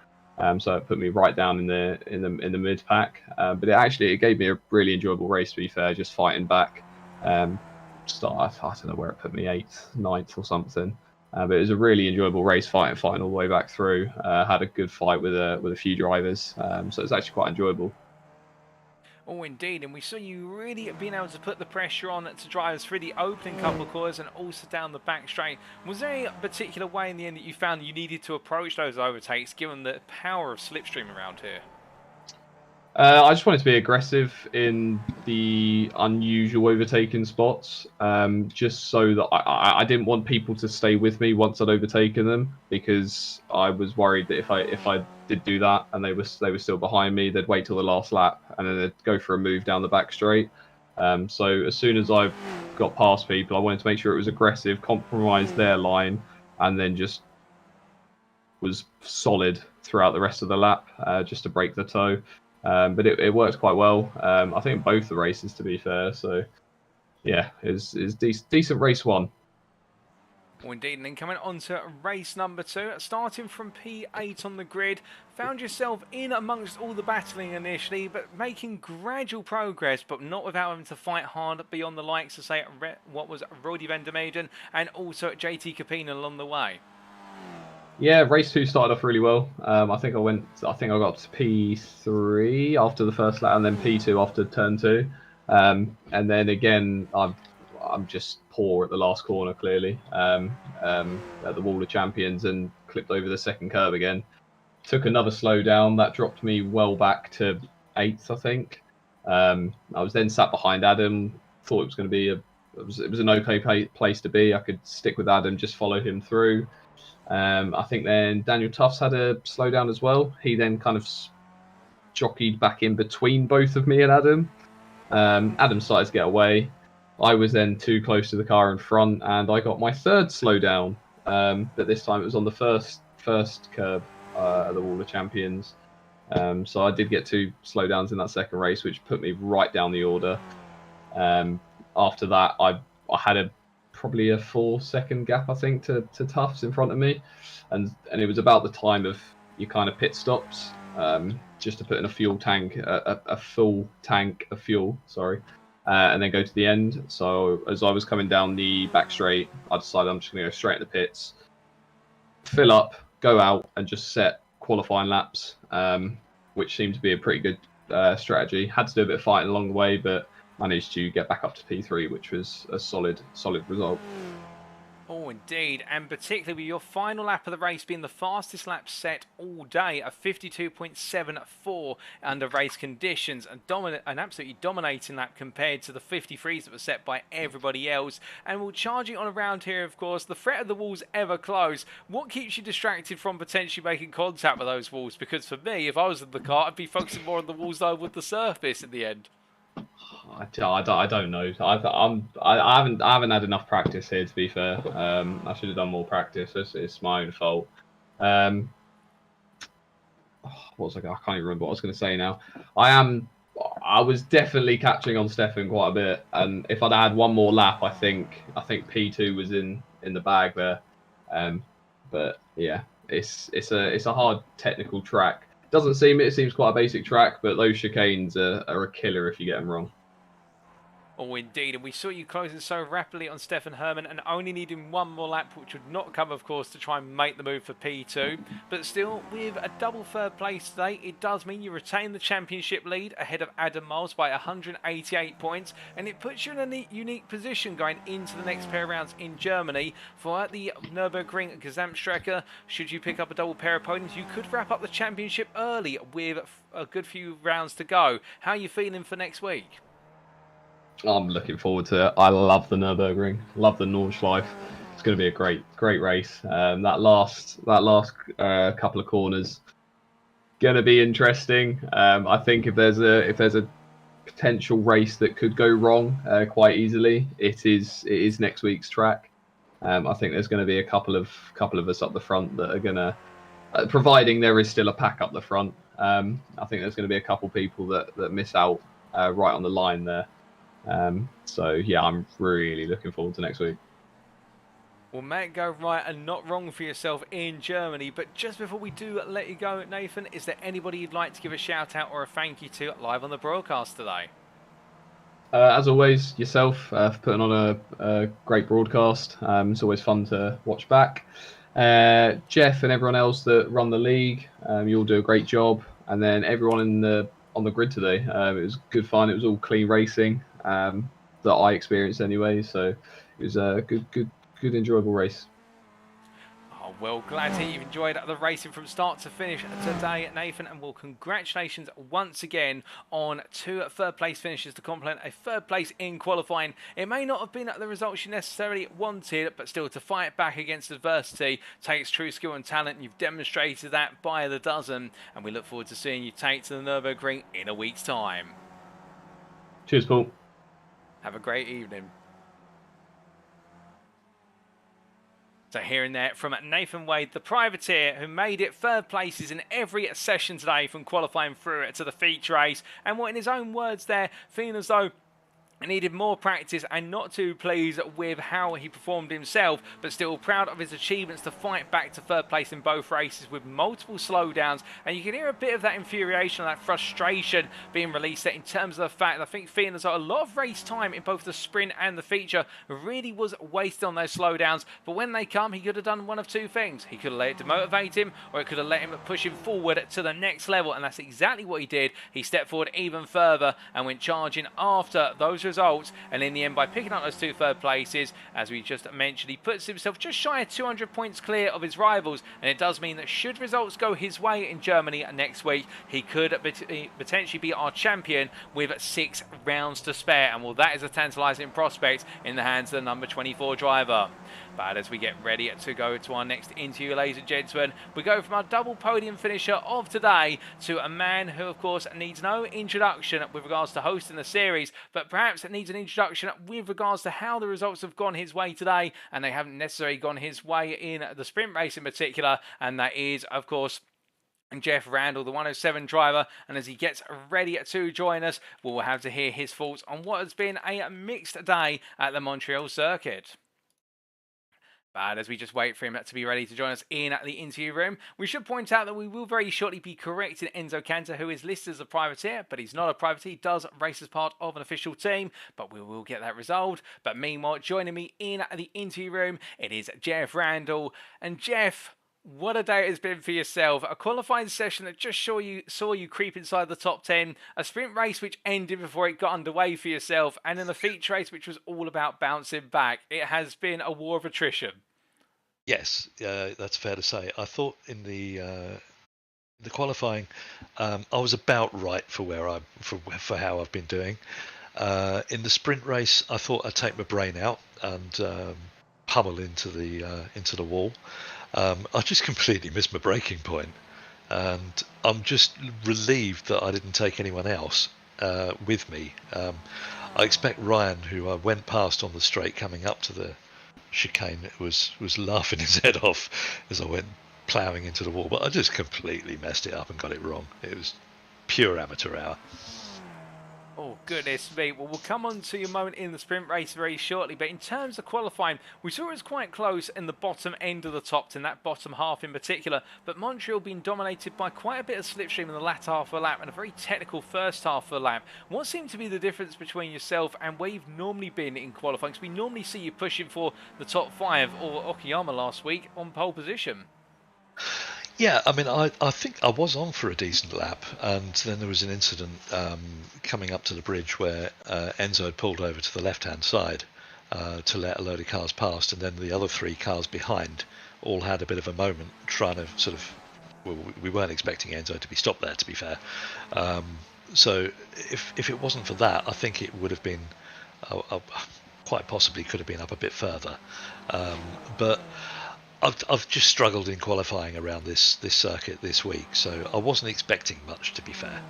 so it put me right down in the mid pack. But it gave me a really enjoyable race, to be fair, just fighting back. I don't know where it put me, 8th, 9th or something. But it was a really enjoyable race, fighting all the way back through. Had a good fight with a few drivers, so it was actually quite enjoyable. Oh, indeed, and we saw you really being able to put the pressure on to drivers through the opening couple of corners and also down the back straight. Was there a particular way in the end that you found you needed to approach those overtakes, given the power of slipstream around here? I just wanted to be aggressive in the unusual overtaking spots, just so that I didn't want people to stay with me once I'd overtaken them, because I was worried that if I did do that and they were still behind me, they'd wait till the last lap and then they'd go for a move down the back straight. So as soon as I got past people, I wanted to make sure it was aggressive, compromise their line, and then just was solid throughout the rest of the lap, just to break the toe. But it worked quite well. I think both the races, to be fair. So yeah, is decent race one. Well, indeed, and then coming on to race number 2, starting from P8 on the grid, found yourself in amongst all the battling initially, but making gradual progress, but not without having to fight hard beyond the likes of, say, what was Roddy van der Meijden and also JT Capina along the way. Yeah, race 2 started off really well. I think I got up to P3 after the first lap, and then P2 after turn 2. And then again, I'm just poor at the last corner, clearly, at the Wall of Champions, and clipped over the second curve again. Took another slowdown. That dropped me well back to 8th, I think. I was then sat behind Adam. Thought it was going to be it was an okay place to be. I could stick with Adam, just follow him through. I think then Daniel Tufts had a slowdown as well. He then kind of jockeyed back in between both of me and Adam. Adam started to get away. I was then too close to the car in front, and I got my third slowdown. But this time it was on the first curb at the Wall of Champions. So I did get 2 slowdowns in that second race, which put me right down the order. After that, I had probably a 4-second gap, I think, to Tufts in front of me, and it was about the time of your kind of pit stops, just to put in a fuel tank, a full tank of fuel, and then go to the end. So as I was coming down the back straight, I decided I'm just going to go straight at the pits, fill up, go out, and just set qualifying laps, which seemed to be a pretty good strategy. Had to do a bit of fighting along the way, but managed to get back up to P3, which was a solid result. Oh, indeed, and particularly with your final lap of the race being the fastest lap set all day, a 52.74 under race conditions, and an absolutely dominating lap compared to the 53s that were set by everybody else. And we'll charge it on around here, of course. The threat of the walls ever close. What keeps you distracted from potentially making contact with those walls? Because for me, if I was in the car, I'd be focusing more on the walls than I would the surface in the end. I don't know. I haven't had enough practice here, to be fair. I should have done more practice. It's my own fault. What was I can't even remember what I was going to say now. I was definitely catching on Steffen quite a bit, and if I'd had one more lap, I think P2 was in the bag there. But yeah, it's a hard technical track. It seems quite a basic track, but those chicanes are a killer if you get them wrong. Oh, indeed, and we saw you closing so rapidly on Steffen Herrmann and only needing one more lap, which would not come, of course, to try and make the move for P2. But still, with a double third place today, it does mean you retain the championship lead ahead of Adam Miles by 188 points, and it puts you in a unique position going into the next pair of rounds in Germany for the Nürburgring Gesamtstrecke. Should you pick up a double pair of podiums, you could wrap up the championship early with a good few rounds to go. How are you feeling for next week? I'm looking forward to it. I love the Nürburgring, love the Nordschleife. It's going to be a great race. That last couple of corners going to be interesting. I think if there's a potential race that could go wrong quite easily, it is next week's track. I think there's going to be a couple of us up the front that are going to, providing there is still a pack up the front. I think there's going to be a couple people that miss out right on the line there. So yeah, I'm really looking forward to next week. Well, may it go right and not wrong for yourself in Germany. But just before we do let you go, Nathan, is there anybody you'd like to give a shout out or a thank you to live on the broadcast today? As always, yourself for putting on a great broadcast. It's always fun to watch back. Jeff and everyone else that run the league, you all do a great job. And then everyone on the grid today. It was good fun. It was all clean racing that I experienced anyway. So it was a good, enjoyable race. Oh, well, glad to hear you've enjoyed the racing from start to finish today, Nathan. And well, congratulations once again on 2 third-place finishes to complement a third place in qualifying. It may not have been the results you necessarily wanted, but still to fight back against adversity takes true skill and talent. And you've demonstrated that by the dozen. And we look forward to seeing you take to the Nürburgring in a week's time. Cheers, Paul. Have a great evening. So hearing there from Nathan Wade, the privateer who made it third places in every session today from qualifying through to the feature race. And what in his own words there, feeling as though he needed more practice and not too pleased with how he performed himself, but still proud of his achievements to fight back to third place in both races with multiple slowdowns. And you can hear a bit of that infuriation and that frustration being released there in terms of the fact, I think, feeling as though a lot of race time in both the sprint and the feature really was wasted on those slowdowns. But when they come, he could have done one of two things. He could have let it demotivate him, or it could have let him push him forward to the next level. And that's exactly what he did. He stepped forward even further and went charging after those results, and in the end, by picking up those 2 third places, as we just mentioned, he puts himself just shy of 200 points clear of his rivals. And it does mean that should results go his way in Germany next week, he could potentially be our champion with 6 rounds to spare. And well, that is a tantalising prospect in the hands of the number 24 driver. But as we get ready to go to our next interview, ladies and gentlemen, we go from our double podium finisher of today to a man who, of course, needs no introduction with regards to hosting the series, but perhaps needs an introduction with regards to how the results have gone his way today, and they haven't necessarily gone his way in the sprint race in particular, and that is, of course, Jeff Randall, the 107 driver. And as he gets ready to join us, we'll have to hear his thoughts on what has been a mixed day at the Montreal circuit. But as we just wait for him to be ready to join us in the interview room, we should point out that we will very shortly be correcting Enzo Cantor, who is listed as a privateer, but he's not a privateer. He does race as part of an official team, but we will get that resolved. But meanwhile, joining me in the interview room, it is Jeff Randall. And Jeff, what a day it has been for yourself. A qualifying session that just saw you creep inside the top 10. A sprint race which ended before it got underway for yourself. And then a feature race which was all about bouncing back. It has been a war of attrition. Yes, that's fair to say. I thought in the qualifying, I was about right for for how I've been doing. In the sprint race, I thought I'd take my brain out and pummel into the wall. I just completely missed my braking point, and I'm just relieved that I didn't take anyone else with me. I expect Ryan, who I went past on the straight coming up to the chicane, was laughing his head off as I went ploughing into the wall, but I just completely messed it up and got it wrong. It was pure amateur hour. Oh, goodness me. Well, we'll come on to your moment in the sprint race very shortly, but in terms of qualifying, we saw it was quite close in the bottom end of the top 10, that bottom half in particular, but Montreal being dominated by quite a bit of slipstream in the latter half of the lap and a very technical first half of the lap. What seemed to be the difference between yourself and where you've normally been in qualifying? Because we normally see you pushing for the top 5 or Okayama last week on pole position. Yeah, I mean, I think I was on for a decent lap, and then there was an incident coming up to the bridge where Enzo had pulled over to the left-hand side to let a load of cars past, and then the other 3 cars behind all had a bit of a moment trying to sort of... Well, we weren't expecting Enzo to be stopped there, to be fair. So if it wasn't for that, I think it would have been... quite possibly could have been up a bit further. But... I've just struggled in qualifying around this circuit this week, so I wasn't expecting much, to be fair.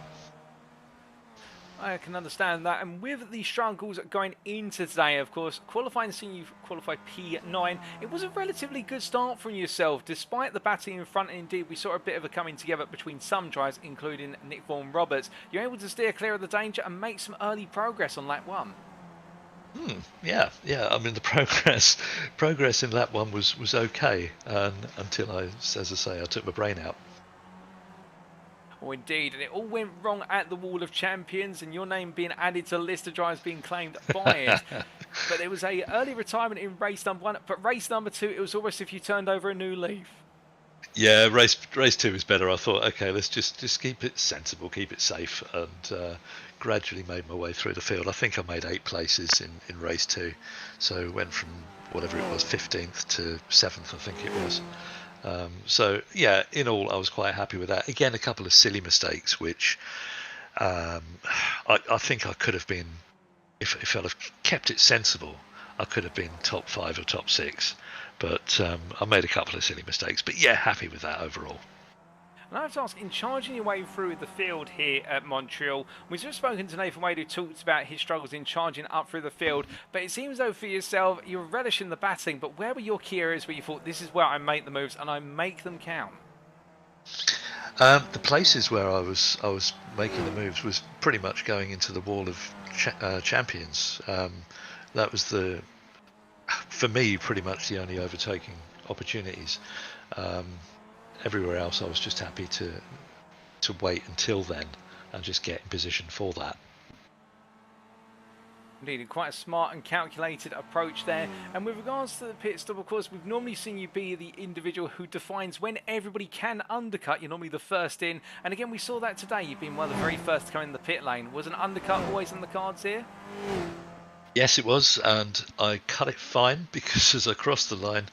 I can understand that, and with the struggles going into today, of course, qualifying, seeing you qualify P9, it was a relatively good start from yourself, despite the batting in front, and indeed we saw a bit of a coming together between some drivers, including Nick Vaughan Roberts. You're able to steer clear of the danger and make some early progress on lap 1. Yeah. I mean, the progress in lap 1 was okay, until I took my brain out. Oh, indeed, and it all went wrong at the Wall of Champions, and your name being added to the list of drivers being claimed by it. But there was a early retirement in race number 1, but race number 2, it was almost as if you turned over a new leaf. Yeah, race two is better. I thought, okay, let's just keep it sensible, keep it safe, and gradually made my way through the field. I think I made 8 places in race two, so went from whatever it was, 15th to 7th, I think it was. So yeah, in all, I was quite happy with that. Again, a couple of silly mistakes, which I think I could have been, if I'd have kept it sensible, I could have been top 5 or top 6. But I made a couple of silly mistakes. But yeah, happy with that overall. And I have to ask, in charging your way through the field here at Montreal, we've just spoken to Nathan Wade, who talked about his struggles in charging up through the field, but it seems though for yourself, you're relishing the batting, but where were your key areas where you thought, this is where I make the moves and I make them count? The places where I was making the moves was pretty much going into the wall of champions. That was for me, pretty much the only overtaking opportunities. Everywhere else, I was just happy to wait until then and just get in position for that. Indeed, quite a smart and calculated approach there. And with regards to the pit stop, of course, we've normally seen you be the individual who defines when everybody can undercut. You're normally the first in. And again, we saw that today. You've been one of the very first to come in the pit lane. Was an undercut always on the cards here? Yes, it was, and I cut it fine because as I crossed the line,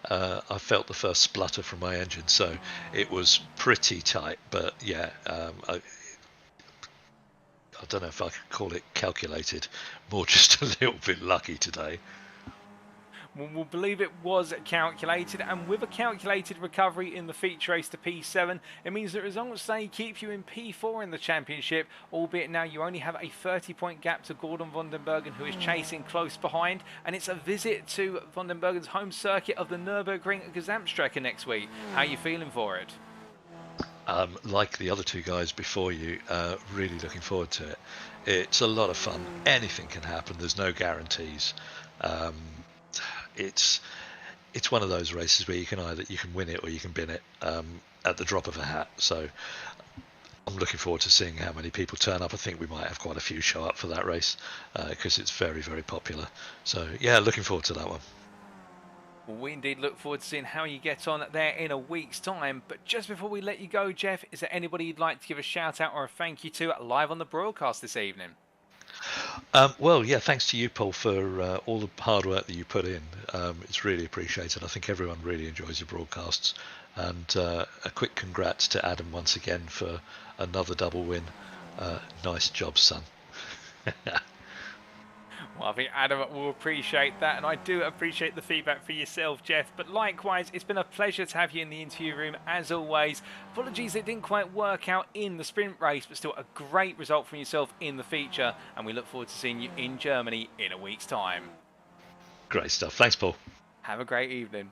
I felt the first splutter from my engine, so it was pretty tight. But yeah, I don't know if I could call it calculated, more just a little bit lucky today. We'll believe it was calculated, and with a calculated recovery in the feature race to P7, it means that results say keep you in P4 in the championship, albeit now you only have a 30-point gap to Gordon van den Bergen, who is chasing close behind, and it's a visit to van den Bergen's home circuit of the Nürburgring Gesamtstrecke next week. How are you feeling for it? Like the other 2 guys before you, really looking forward to it. It's a lot of fun. Anything can happen. There's no guarantees. It's one of those races where you can win it or you can bin it at the drop of a hat. So I'm looking forward to seeing how many people turn up. I think we might have quite a few show up for that race because it's very, very popular. So yeah, looking forward to that one. Well, we indeed look forward to seeing how you get on there in a week's time. But just before we let you go, Jeff, is there anybody you'd like to give a shout out or a thank you to live on the broadcast this evening? Well, yeah, thanks to you, Paul, for all the hard work that you put in. It's really appreciated. I think everyone really enjoys your broadcasts. And a quick congrats to Adam once again for another double win. Nice job, son. Well, I think Adam will appreciate that, and I do appreciate the feedback for yourself, Jeff. But likewise, it's been a pleasure to have you in the interview room, as always. Apologies it didn't quite work out in the sprint race, but still a great result from yourself in the feature, and we look forward to seeing you in Germany in a week's time. Great stuff. Thanks, Paul. Have a great evening.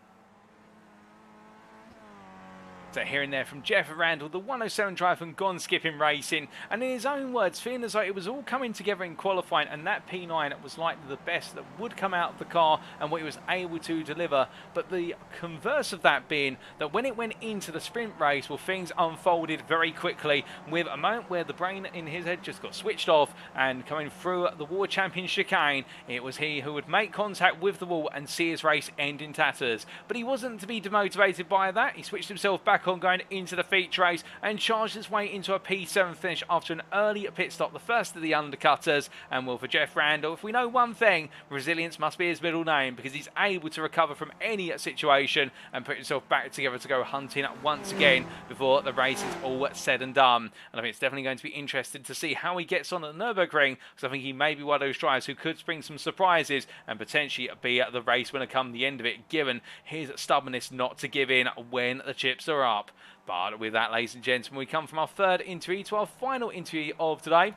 So hearing there from Jeff Randall, the 107 driver from Gone Skipping Racing, and in his own words, feeling as though it was all coming together in qualifying, and that P9 was likely the best that would come out of the car and what he was able to deliver. But the converse of that being that when it went into the sprint race, well, things unfolded very quickly, with a moment where the brain in his head just got switched off, and coming through the World Champion chicane, it was he who would make contact with the wall and see his race end in tatters. But he wasn't to be demotivated by that. He switched himself back on going into the feature race and charged his way into a P7 finish after an early pit stop, the first of the undercutters. And well, for Jeff Randall, if we know one thing, resilience must be his middle name, because he's able to recover from any situation and put himself back together to go hunting once again before the race is all said and done. And I think it's definitely going to be interesting to see how he gets on at the Nürburgring, because I think he may be one of those drivers who could spring some surprises and potentially be the race winner come the end of it, given his stubbornness not to give in when the chips are up. But with that, ladies and gentlemen, we come from our third interview to our final interview of today.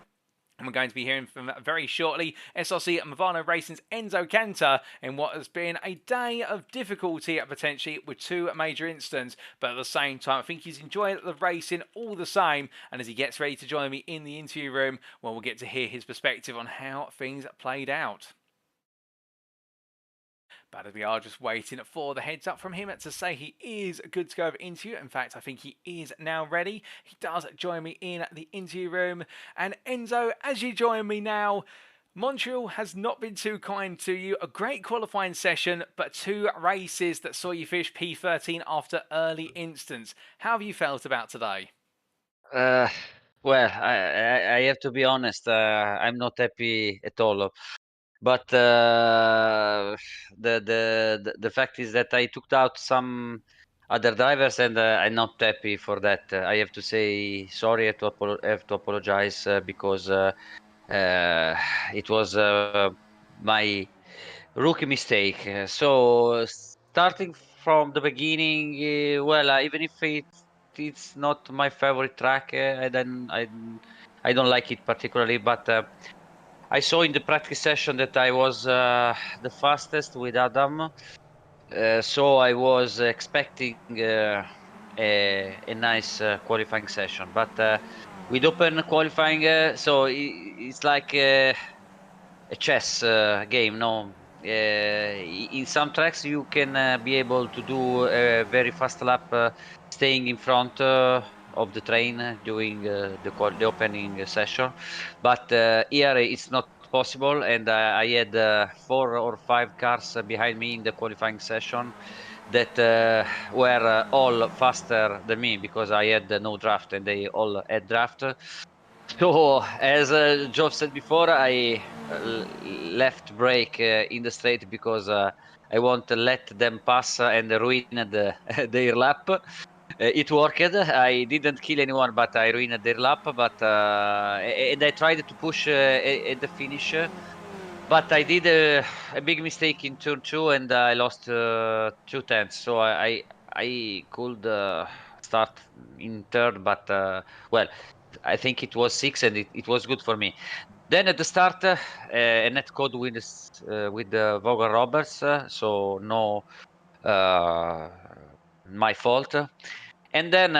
And we're going to be hearing from very shortly SRC Movano Racing's Enzo Cantor in what has been a day of difficulty potentially with 2 major incidents. But at the same time, I think he's enjoying the racing all the same. And as he gets ready to join me in the interview room, well, we'll get to hear his perspective on how things played out. But we are just waiting for the heads up from him to say he is good to go over interview. In fact, I think he is now ready. He does join me in the interview room. And Enzo, as you join me now, Montreal has not been too kind to you. A great qualifying session, but 2 races that saw you finish P13 after early instance. How have you felt about today? Uh, well, I have to be honest. I'm not happy at all. But the fact is that I took out some other drivers, and I'm not happy for that. I have to say sorry. Have to apologize because it was my rookie mistake. So starting from the beginning, well, even if it's not my favorite track, I don't like it particularly. But I saw in the practice session that I was the fastest with Adam, so I was expecting a nice qualifying session. But with open qualifying, so it's like a chess game. No, in some tracks you can be able to do a very fast lap, staying in front of the train during the opening session, but here it's not possible, and I had 4 or 5 cars behind me in the qualifying session that were all faster than me because I had no draft and they all had draft. So, as Joe said before, I left brake in the straight because I want to let them pass and ruin their lap. It worked. I didn't kill anyone, but I ruined their lap. But and I tried to push at the finish, but I did a big mistake in turn 2, and I lost 2 tenths. So I could start in third, but well, I think it was 6, and it was good for me. Then at the start, a net code with the Vogel Roberts, so no, my fault. And then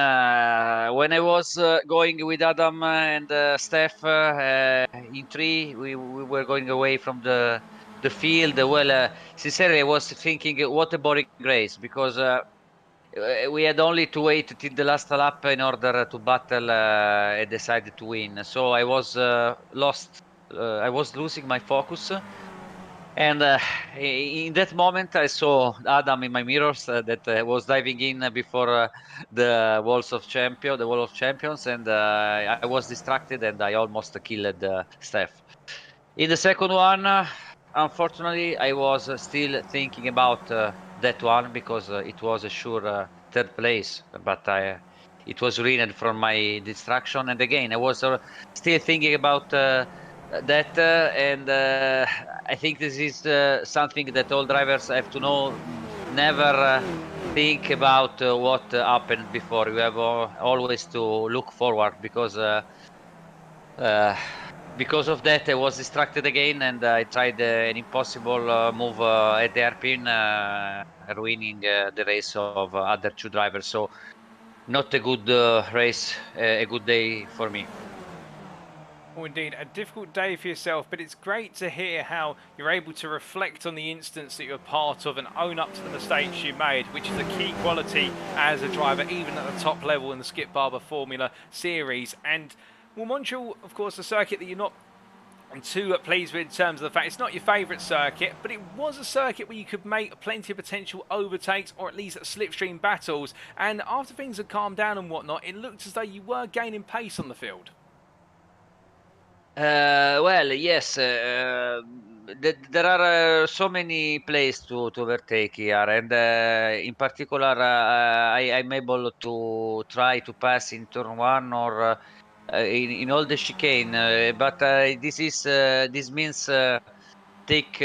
when I was going with Adam and Steph in 3, we were going away from the field. Well, sincerely, I was thinking, what a boring race, because we had only to wait till the last lap in order to battle and decide to win. So I was lost. I was losing my focus. And in that moment, I saw Adam in my mirrors that was diving in before the wall of champions, and I was distracted, and I almost killed Steph. In the second one, unfortunately, I was still thinking about that one because it was a sure third place, but it was ruined from my distraction. And again, I was still thinking about that, and I think this is something that all drivers have to know. Never think about what happened before. You have always to look forward, uh, because of that, I was distracted again, and I tried an impossible move at the hairpin, ruining the race of other 2 drivers. So, not a good race, a good day for me. Oh, indeed, a difficult day for yourself, but it's great to hear how you're able to reflect on the instance that you're part of and own up to the mistakes you made, which is a key quality as a driver, even at the top level in the Skip Barber Formula Series. And, well, Montreal, of course, a circuit that you're not too pleased with in terms of the fact it's not your favourite circuit, but it was a circuit where you could make plenty of potential overtakes or at least slipstream battles. And after things had calmed down and whatnot, it looked as though you were gaining pace on the field. Well, yes, there are so many places to overtake here, and in particular, I'm able to try to pass in turn 1 or in all the chicane, but this means take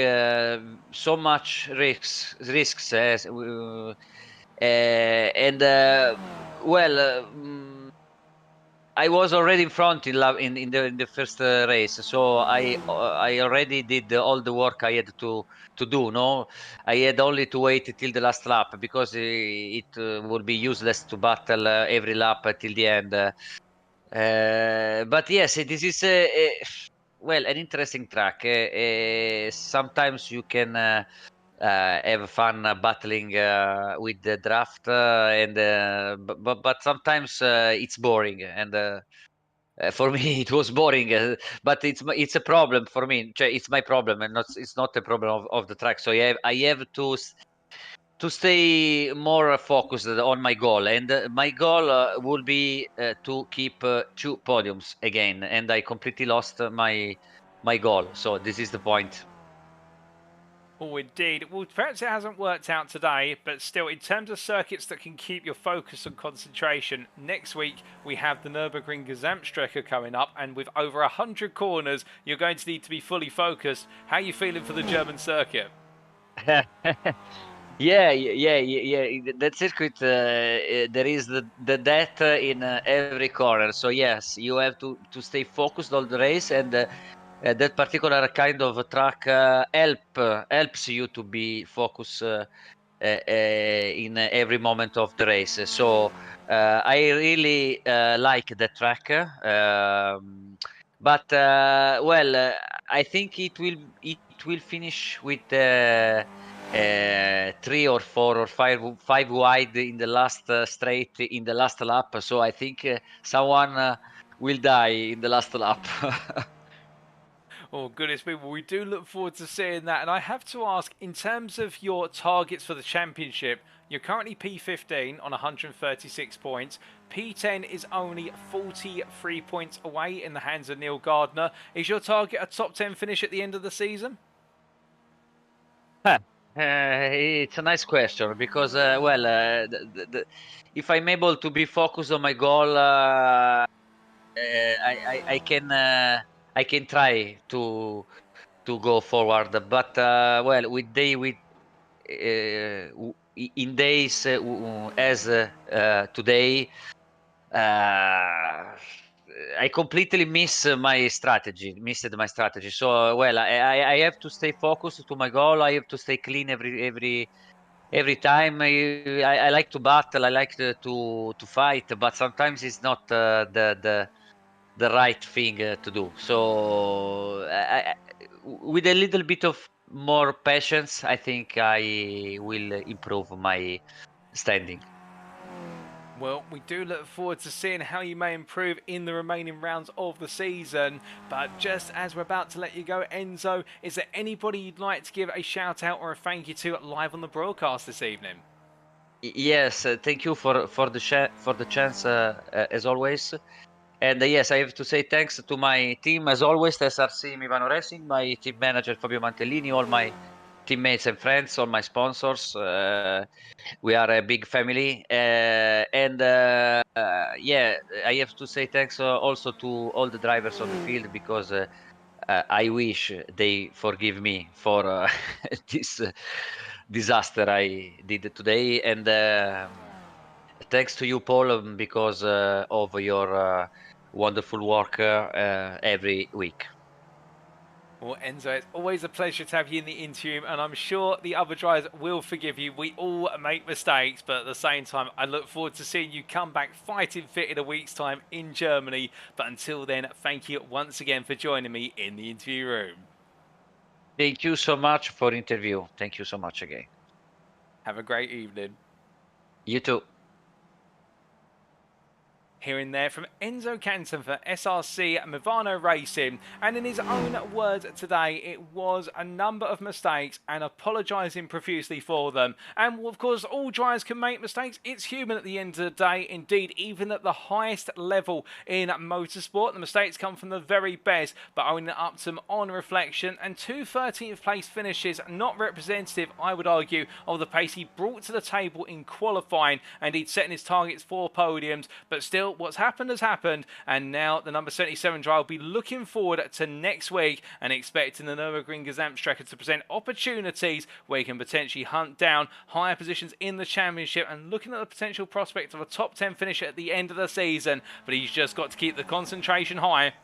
so much risks, and well. I was already in front in the first race, so I already did all the work I had to do. No, I had only to wait till the last lap because it would be useless to battle every lap till the end. But yes, this is well, an interesting track. Sometimes you can have fun battling with the draft, and but sometimes it's boring, and for me it was boring, but it's a problem for me. It's my problem, and it's not a problem of the track. So I have to stay more focused on my goal, and my goal will be to keep 2 podiums again, and I completely lost my goal. So this is the point. Oh, indeed. Well, perhaps it hasn't worked out today, but still, in terms of circuits that can keep your focus and concentration, next week we have the Nürburgring Gesamtstrecke coming up, and with over 100 corners, you're going to need to be fully focused. How are you feeling for the German circuit? Yeah. That circuit, there is the death in every corner. So yes, you have to stay focused all the race, and that particular kind of track helps you to be focused in every moment of the race. So I really like the track, but I think it will finish with 3 or 4 or 5 wide in the last straight in the last lap. So I think someone will die in the last lap. Oh, goodness me. Well, we do look forward to seeing that. And I have to ask, in terms of your targets for the championship, you're currently P15 on 136 points. P10 is only 43 points away in the hands of Neil Gardner. Is your target a top 10 finish at the end of the season? It's a nice question because, if I'm able to be focused on my goal, I can try to go forward. But in days as today, I completely missed my strategy. So I have to stay focused to my goal. I have to stay clean every time. I like to battle. I like to fight, but sometimes it's not the right thing to do. So with a little bit of more patience, I think I will improve my standing. Well, we do look forward to seeing how you may improve in the remaining rounds of the season. But just as we're about to let you go, Enzo, is there anybody you'd like to give a shout out or a thank you to live on the broadcast this evening? Yes, thank you for the chance as always. And yes, I have to say thanks to my team as always, SRC Mivano Racing, my team manager Fabio Mantellini, all my teammates and friends, all my sponsors. We are a big family, and I have to say thanks also to all the drivers on the field, because I wish they forgive me for this disaster I did today, and thanks to you, Paul, because of your wonderful work every week. Well, Enzo, it's always a pleasure to have you in the interim, and I'm sure the other drivers will forgive you. We all make mistakes, but at the same time, I look forward to seeing you come back fighting fit in a week's time in Germany. But until then, thank you once again for joining me in the interview room. Thank you so much for the interview. Thank you so much again. Have a great evening. You too. Hearing there from Enzo Canton for SRC Mivano Racing, and in his own words today, it was a number of mistakes and apologising profusely for them. And of course, all drivers can make mistakes. It's human at the end of the day. Indeed, even at the highest level in motorsport, the mistakes come from the very best, but owning up to them on reflection. And 2 13th place finishes, not representative, I would argue, of the pace he brought to the table in qualifying, and he'd setting his targets for podiums, but still, what's happened has happened, and now the number 77 driver will be looking forward to next week and expecting the Nürburgring Gesamtstrecke to present opportunities where he can potentially hunt down higher positions in the championship, and looking at the potential prospect of a top 10 finish at the end of the season. But he's just got to keep the concentration high.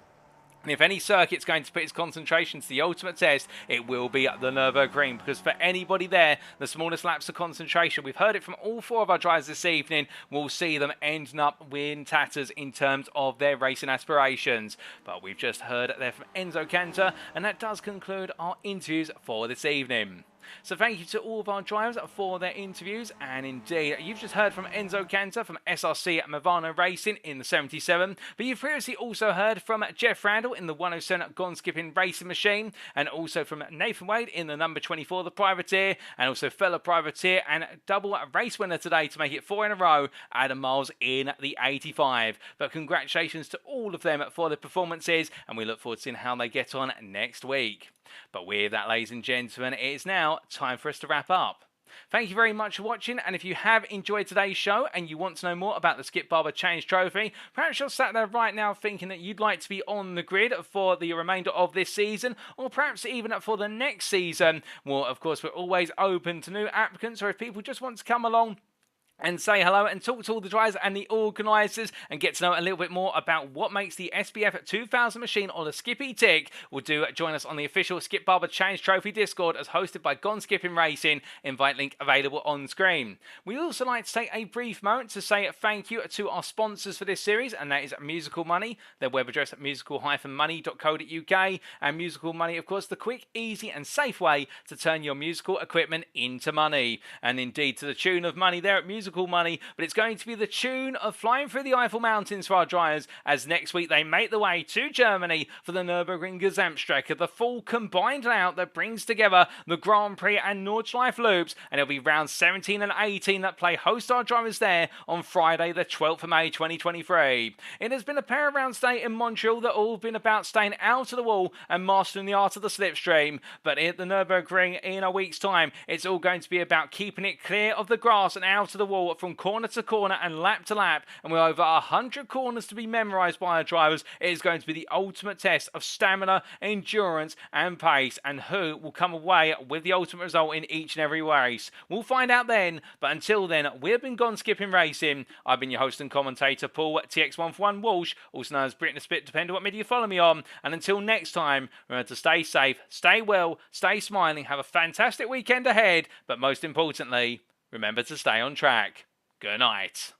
And if any circuit's going to put his concentration to the ultimate test, it will be at the Nürburgring, because for anybody there, the smallest lapse of concentration, we've heard it from all 4 of our drivers this evening, will see them ending up in tatters in terms of their racing aspirations. But we've just heard there from Enzo Cantor, and that does conclude our interviews for this evening. So thank you to all of our drivers for their interviews, and indeed, you've just heard from Enzo Cantor from SRC Movano Racing in the 77, but you've previously also heard from Jeff Randall in the 107 Gone Skipping Racing Machine, and also from Nathan Wade in the number 24, the Privateer, and also fellow Privateer and double race winner today to make it 4 in a row, Adam Miles in the 85. But congratulations to all of them for their performances, and we look forward to seeing how they get on next week. But with that, ladies and gentlemen, it is now time for us to wrap up. Thank you very much for watching, and if you have enjoyed today's show and you want to know more about the Skip Barber Challenge Trophy, perhaps you're sat there right now thinking that you'd like to be on the grid for the remainder of this season, or perhaps even for the next season. Well, of course, we're always open to new applicants, or if people just want to come along and say hello and talk to all the drivers and the organisers and get to know a little bit more about what makes the SBF 2000 machine or the Skippy tick, will do join us on the official Skip Barber Challenge Trophy Discord as hosted by Gone Skipping Racing. Invite link available on screen. We also like to take a brief moment to say thank you to our sponsors for this series, and that is Musical Money, their web address at musical-money.co.uk, and Musical Money, of course, the quick, easy and safe way to turn your musical equipment into money. And indeed, to the tune of money there at Musical Money, but it's going to be the tune of Flying Through the Eiffel Mountains for our drivers, as next week they make their way to Germany for the Nürburgring Gesamtstrecke, the full combined layout that brings together the Grand Prix and Nordschleife loops, and it'll be rounds 17 and 18 that play host our drivers there on Friday the 12th of May 2023. It has been a pair of rounds today in Montreal that all have been about staying out of the wall and mastering the art of the slipstream, but at the Nürburgring in a week's time, it's all going to be about keeping it clear of the grass and out of the wall from corner to corner and lap to lap, and with over 100 corners to be memorised by our drivers, it is going to be the ultimate test of stamina, endurance and pace, and who will come away with the ultimate result in each and every race. We'll find out then, but until then, we've been Gone Skipping Racing. I've been your host and commentator, Paul TX141 Walsh, also known as Britain Spit, depending on what media you follow me on, and until next time, remember to stay safe, stay well, stay smiling, have a fantastic weekend ahead, but most importantly, remember to stay on track. Good night.